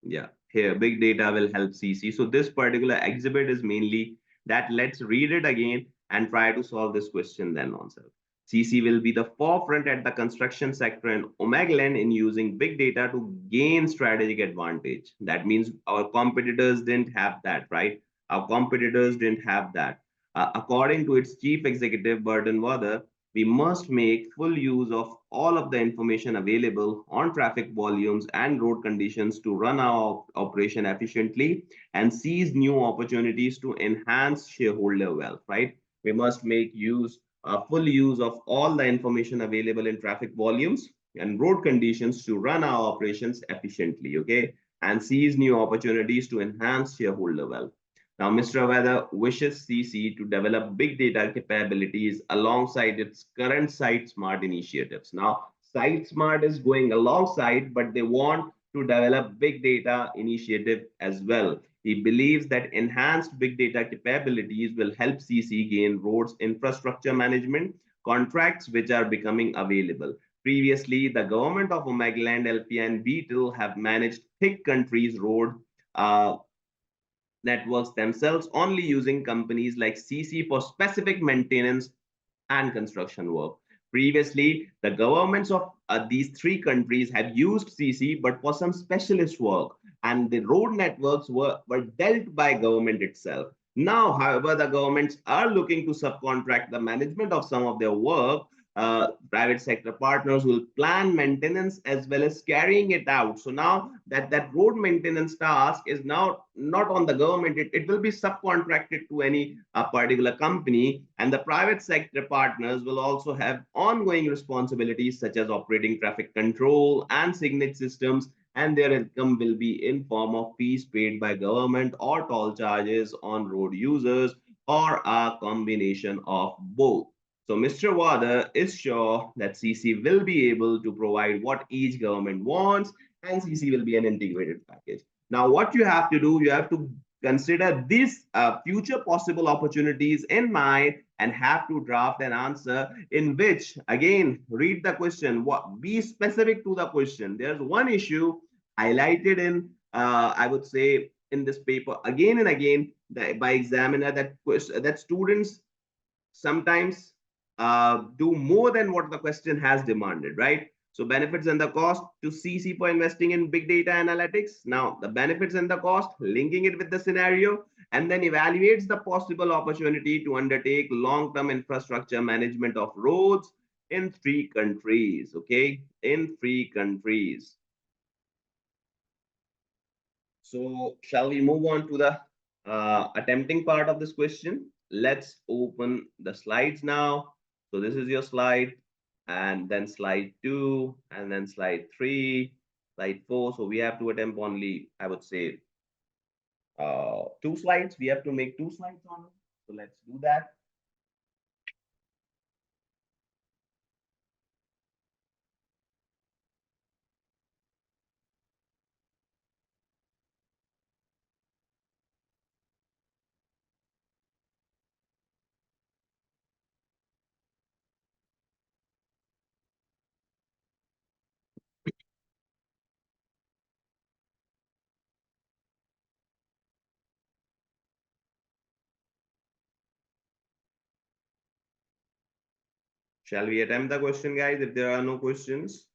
Yeah, here big data will help CC. So this particular exhibit is mainly that. Let's read it again and try to solve this question then on self. CC will be the forefront at the construction sector in Omegland in using big data to gain strategic advantage. That means our competitors didn't have that, right? Our competitors didn't have that. According to its chief executive, Burden Wather, we must make full use of all of the information available on traffic volumes and road conditions to run our operation efficiently and seize new opportunities to enhance shareholder wealth, right? We must make full use of all the information available in traffic volumes and road conditions to run our operations efficiently, okay? And seize new opportunities to enhance shareholder wealth. Now, Mr. Weather wishes CC to develop big data capabilities alongside its current Site Smart initiatives. Now, Site Smart is going alongside, but they want to develop big data initiative as well. He believes that enhanced big data capabilities will help CC gain roads infrastructure management contracts which are becoming available. Previously, the government of Omegaland, LP, and Beetle have managed thick countries road uh, networks themselves, only using companies like CC for specific maintenance and construction work. Previously, the governments of these three countries have used CC, but for some specialist work, and the road networks were dealt by government itself. Now, however, the governments are looking to subcontract the management of some of their work. Private sector partners will plan maintenance as well as carrying it out. So now that road maintenance task is now not on the government, it will be subcontracted to any particular company, and the private sector partners will also have ongoing responsibilities such as operating traffic control and signage systems, and their income will be in form of fees paid by government or toll charges on road users or a combination of both. So Mr. Wada is sure that CC will be able to provide what each government wants, and CC will be an integrated package. Now, what you have to do, you have to consider these future possible opportunities in mind and have to draft an answer in which, again, read the question, what be specific to the question. There's one issue highlighted in, I would say, in this paper again and again by examiner, that students sometimes do more than what the question has demanded, right? So benefits and the cost to CC for investing in big data analytics. Now the benefits and the cost, linking it with the scenario, and then evaluates the possible opportunity to undertake long-term infrastructure management of roads in three countries, okay? In three countries. So shall we move on to the attempting part of this question? Let's open the slides now. So this is your slide, and then slide 2, and then slide 3, slide 4. So we have to attempt only, I would say, 2 slides. We have to make 2 slides on it. So let's do that. Shall we attempt the question, guys, if there are no questions?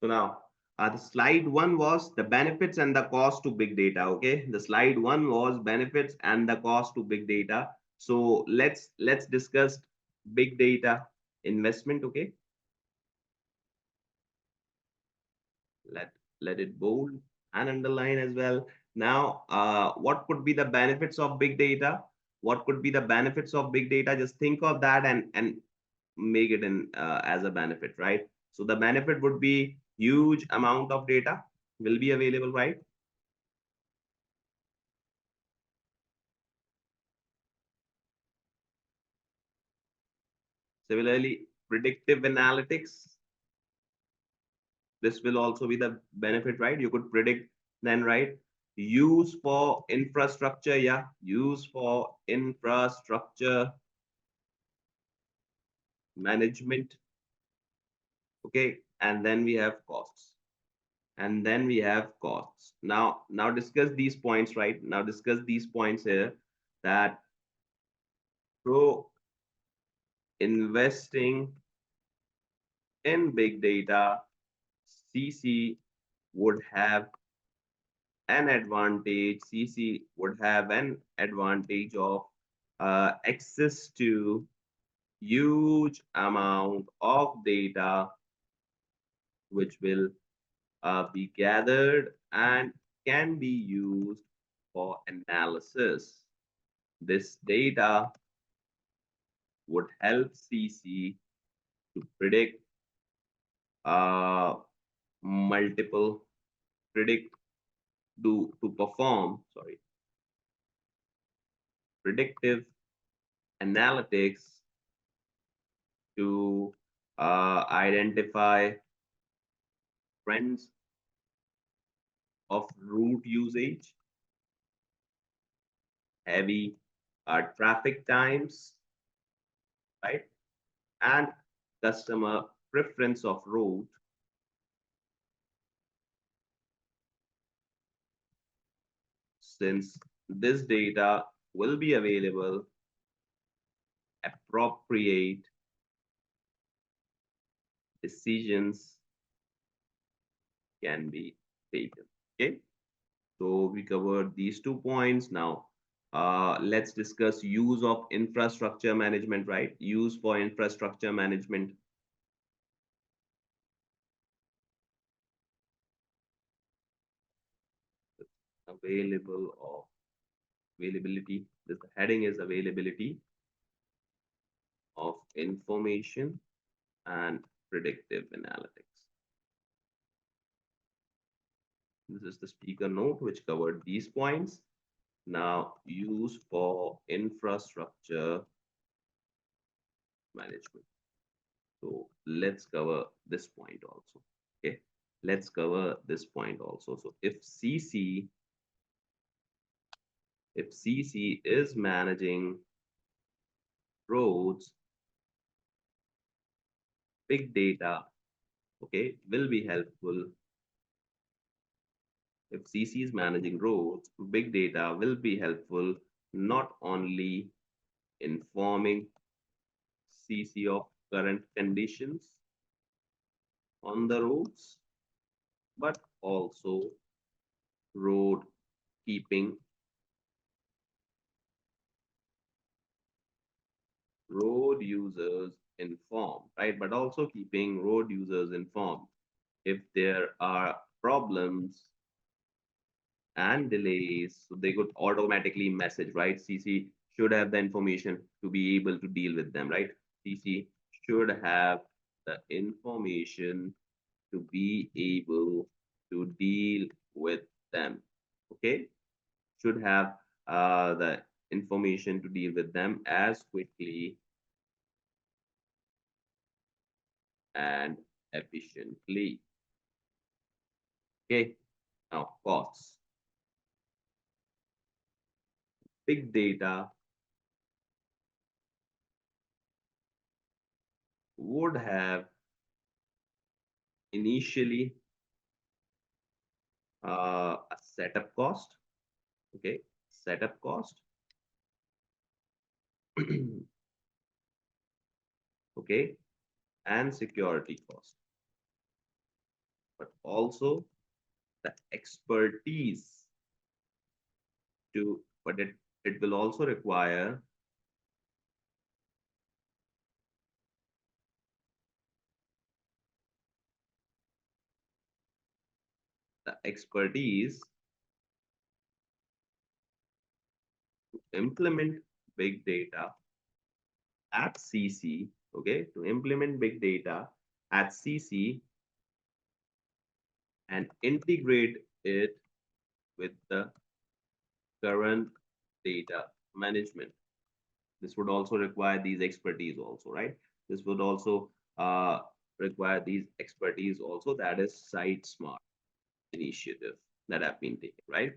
So now, The slide one was the benefits and the cost to big data. Okay, the slide one was benefits and the cost to big data. So let's discuss big data investment. Okay, let let it bold and underline as well. Now, what could be the benefits of big data? What could be the benefits of big data? Just think of that and make it in as a benefit, right? So the benefit would be huge amount of data will be available, right? Similarly, predictive analytics, this will also be the benefit, right? You could predict then, right? Use for infrastructure, yeah, use for infrastructure management, okay, and then we have costs. And then we have costs. Now discuss these points, right? Now discuss these points here that pro investing in big data, CC would have an advantage. CC would have an advantage of access to huge amount of data which will be gathered and can be used for analysis. This data would help CC to predict uh, multiple predict to perform predictive analytics to identify trends of route usage, heavy traffic times, right, and customer preference of route. Since this data will be available, appropriate decisions can be taken. Okay, so we covered these 2 points. Now let's discuss use of infrastructure management, right? Use for infrastructure management. Available of availability. The heading is availability of information and predictive analytics. This is the speaker note which covered these points. Now, use for infrastructure management. So let's cover this point also. Okay, let's cover this point also. So if CC is managing roads, big data, okay, will be helpful. If CC is managing roads, big data will be helpful, not only informing CC of current conditions on the roads, but also road keeping road users informed, right? But also keeping road users informed. If there are problems and delays, so they could automatically message, right? CC should have the information to be able to deal with them, right? CC should have the information to be able to deal with them. Okay, should have the information to deal with them as quickly and efficiently. Okay, now costs. Big data would have initially a setup cost. Okay, setup cost. Okay, and security cost. but also the expertise to, but it will also require the expertise to implement big data at CC, okay, to implement big data at CC and integrate it with the current data management. This would also require these expertise also, right? This would also require these expertise also. That is Site Smart initiative that have been taken, right?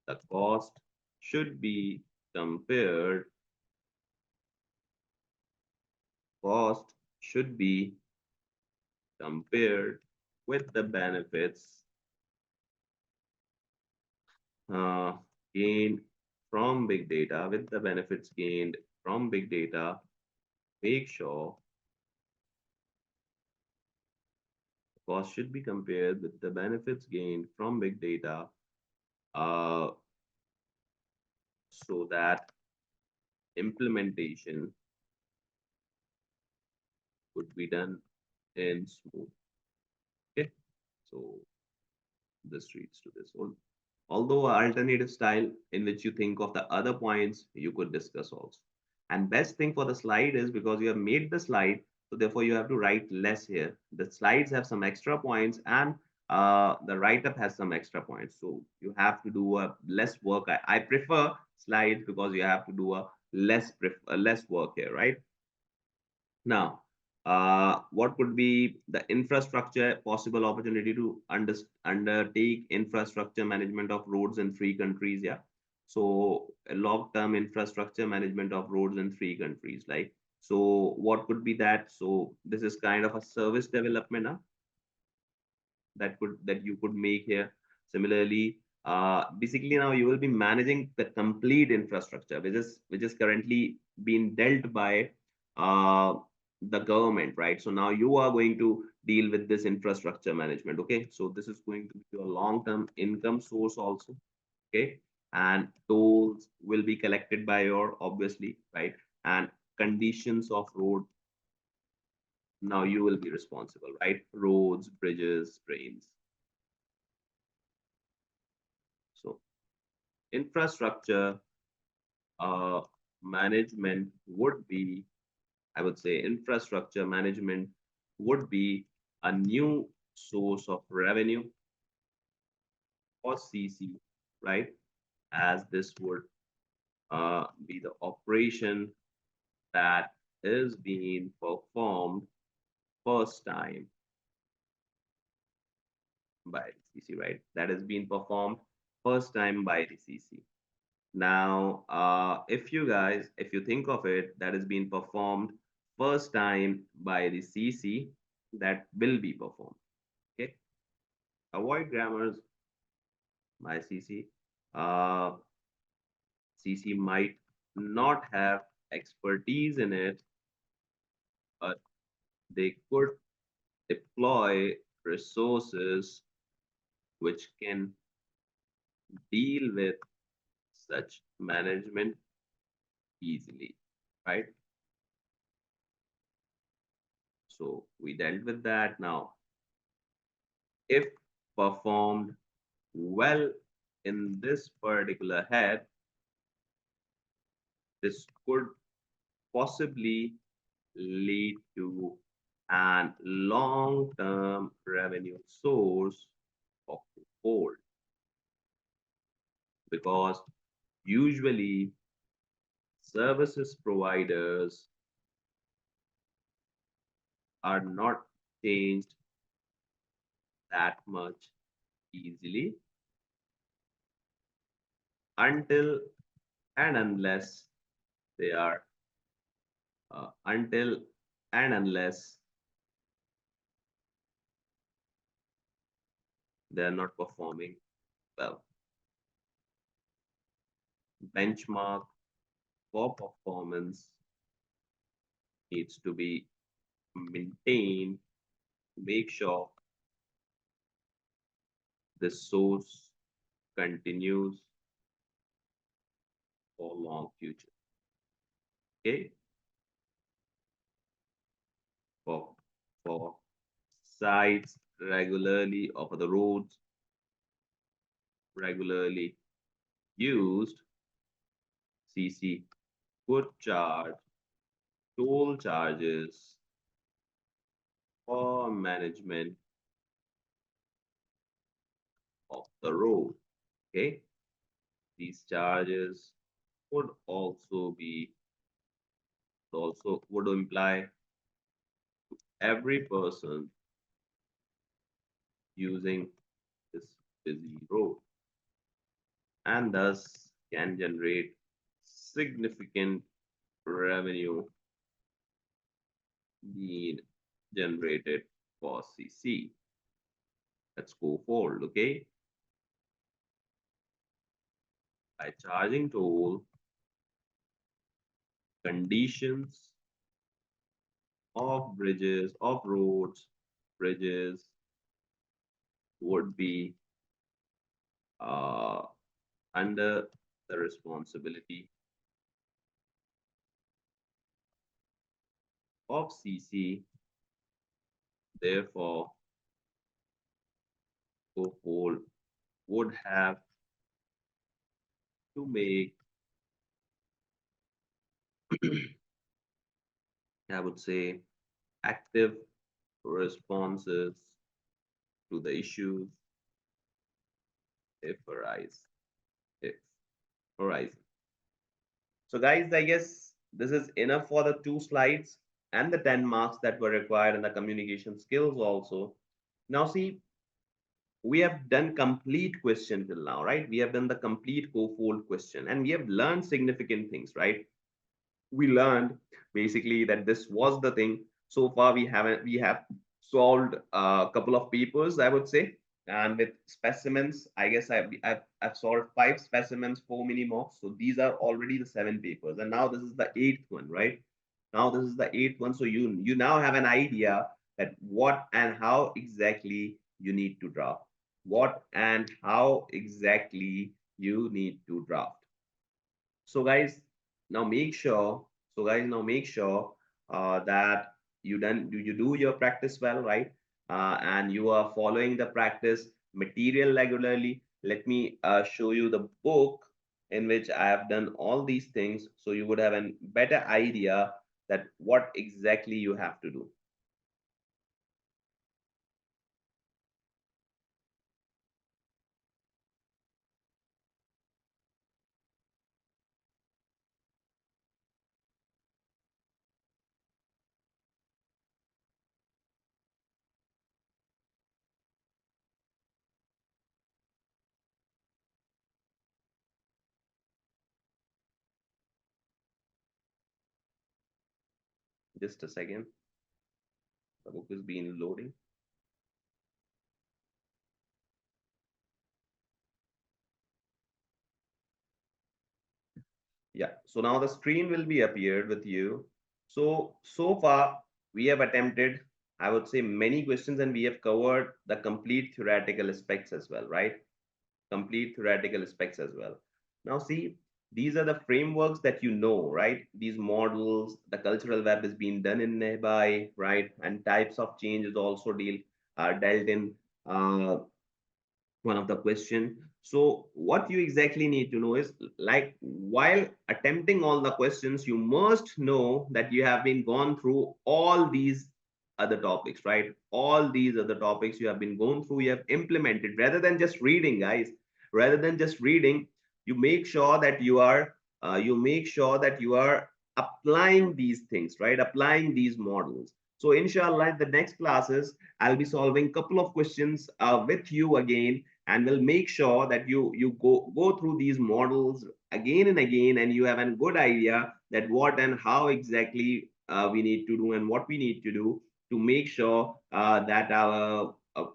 The cost should be compared, cost should be compared with the benefits uh, gained from big data, with the benefits gained from big data. Make sure cost should be compared with the benefits gained from big data, uh, so that implementation could be done in smooth. Okay, so this leads to this one. Although alternative style in which you think of the other points you could discuss also. And best thing for the slide is because you have made the slide, so therefore you have to write less here. The slides have some extra points and the write-up has some extra points. So you have to do a less work. I prefer slides because you have to do a less work here, right? Now, what could be the infrastructure possible opportunity to undertake infrastructure management of roads in three countries? Yeah. So a long-term infrastructure management of roads in three countries. Like, so what could be that? So this is kind of a service development, huh? That you could make here. Similarly, basically now you will be managing the complete infrastructure, which is currently being dealt by the government, right? So now you are going to deal with this infrastructure management. Okay, so this is going to be your long-term income source also. Okay, and tolls will be collected by your, obviously, right? And conditions of road, now you will be responsible, right? Roads, bridges, drains. So infrastructure management would be, I would say, infrastructure management would be a new source of revenue for CC, right? As this would be the operation that is being performed first time by the CC, right? That is being performed first time by the CC. Now, if you think of it, that is being performed first time by the CC, that will be performed. Okay. Avoid grammars by CC. CC might not have expertise in it, but they could deploy resources which can deal with such management easily, right? So we dealt with that. Now, if performed well in this particular head, this could possibly lead to an long-term revenue source of Cofold, because usually services providers are not changed that much easily until and unless they are until and unless they are not performing well. Benchmark for performance needs to be maintained to make sure this source continues for long future. Okay, for sites regularly or for the roads regularly used, CC could charge toll charges for management of the road. Okay, these charges would also would imply every person using this busy road, and thus can generate significant revenue being generated for CC. Let's go forward, okay? By charging toll, conditions of bridges, of roads, bridges would be uh, under the responsibility of CC. Therefore, Cofold would have to make, I would say, active responses to the issues if arise, if arising. So guys, I guess this is enough for the 2 slides and the 10 marks that were required in the communication skills also. Now see, we have done complete question till now, right? We have done the complete Cofold question and we have learned significant things, right? We learned basically that this was the thing. So far we have solved a couple of papers, I would say, and with specimens, I guess I've solved 5 specimens, 4 mini mocks. So these are already the 7 papers, and now this is the 8th one, right? Now this is the 8th one. So you now have an idea that what and how exactly you need to draft. What and how exactly you need to draft. So guys, now make sure. Now make sure that you do your practice well, right? And you are following the practice material regularly. Let me show you the book in which I have done all these things, so you would have a better idea that what exactly you have to do. Just a second. The book is being loading. Yeah, so now the screen will be appeared with you. So far we have attempted, I would say, many questions, and we have covered the complete theoretical aspects as well, right? Complete theoretical aspects as well. Now see, these are the frameworks that you know, right? These models, the cultural web is being done in nearby, right? And types of change is also dealt in one of the question. So what you exactly need to know is, like, while attempting all the questions, you must know that you have been gone through all these other topics, right? All these other topics you have been going through, you have implemented, rather than just reading, guys. Rather than just reading, you make sure that you are applying these things, right? Applying these models. So inshallah, in the next classes, I'll be solving couple of questions with you again, and we'll make sure that you go through these models again and again, and you have a good idea that what and how exactly we need to do and what we need to do to make sure that our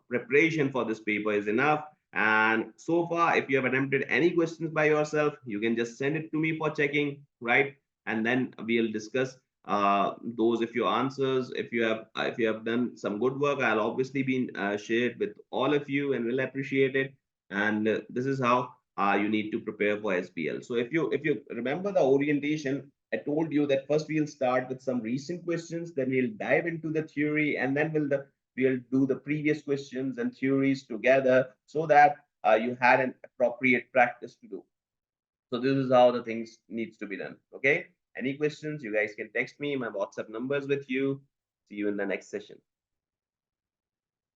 preparation for this paper is enough. And so far, if you have attempted any questions by yourself, you can just send it to me for checking, right? And then we'll discuss those, if your answers, if you have done some good work, I'll obviously be share it with all of you and will appreciate it. And this is how you need to prepare for SBL. So if you remember the orientation, I told you that first we'll start with some recent questions, then we'll dive into the theory, and then we'll do the previous questions and theories together, so that you had an appropriate practice to do. So this is how the things needs to be done. Okay. Any questions? You guys can text me. My WhatsApp number is with you. See you in the next session.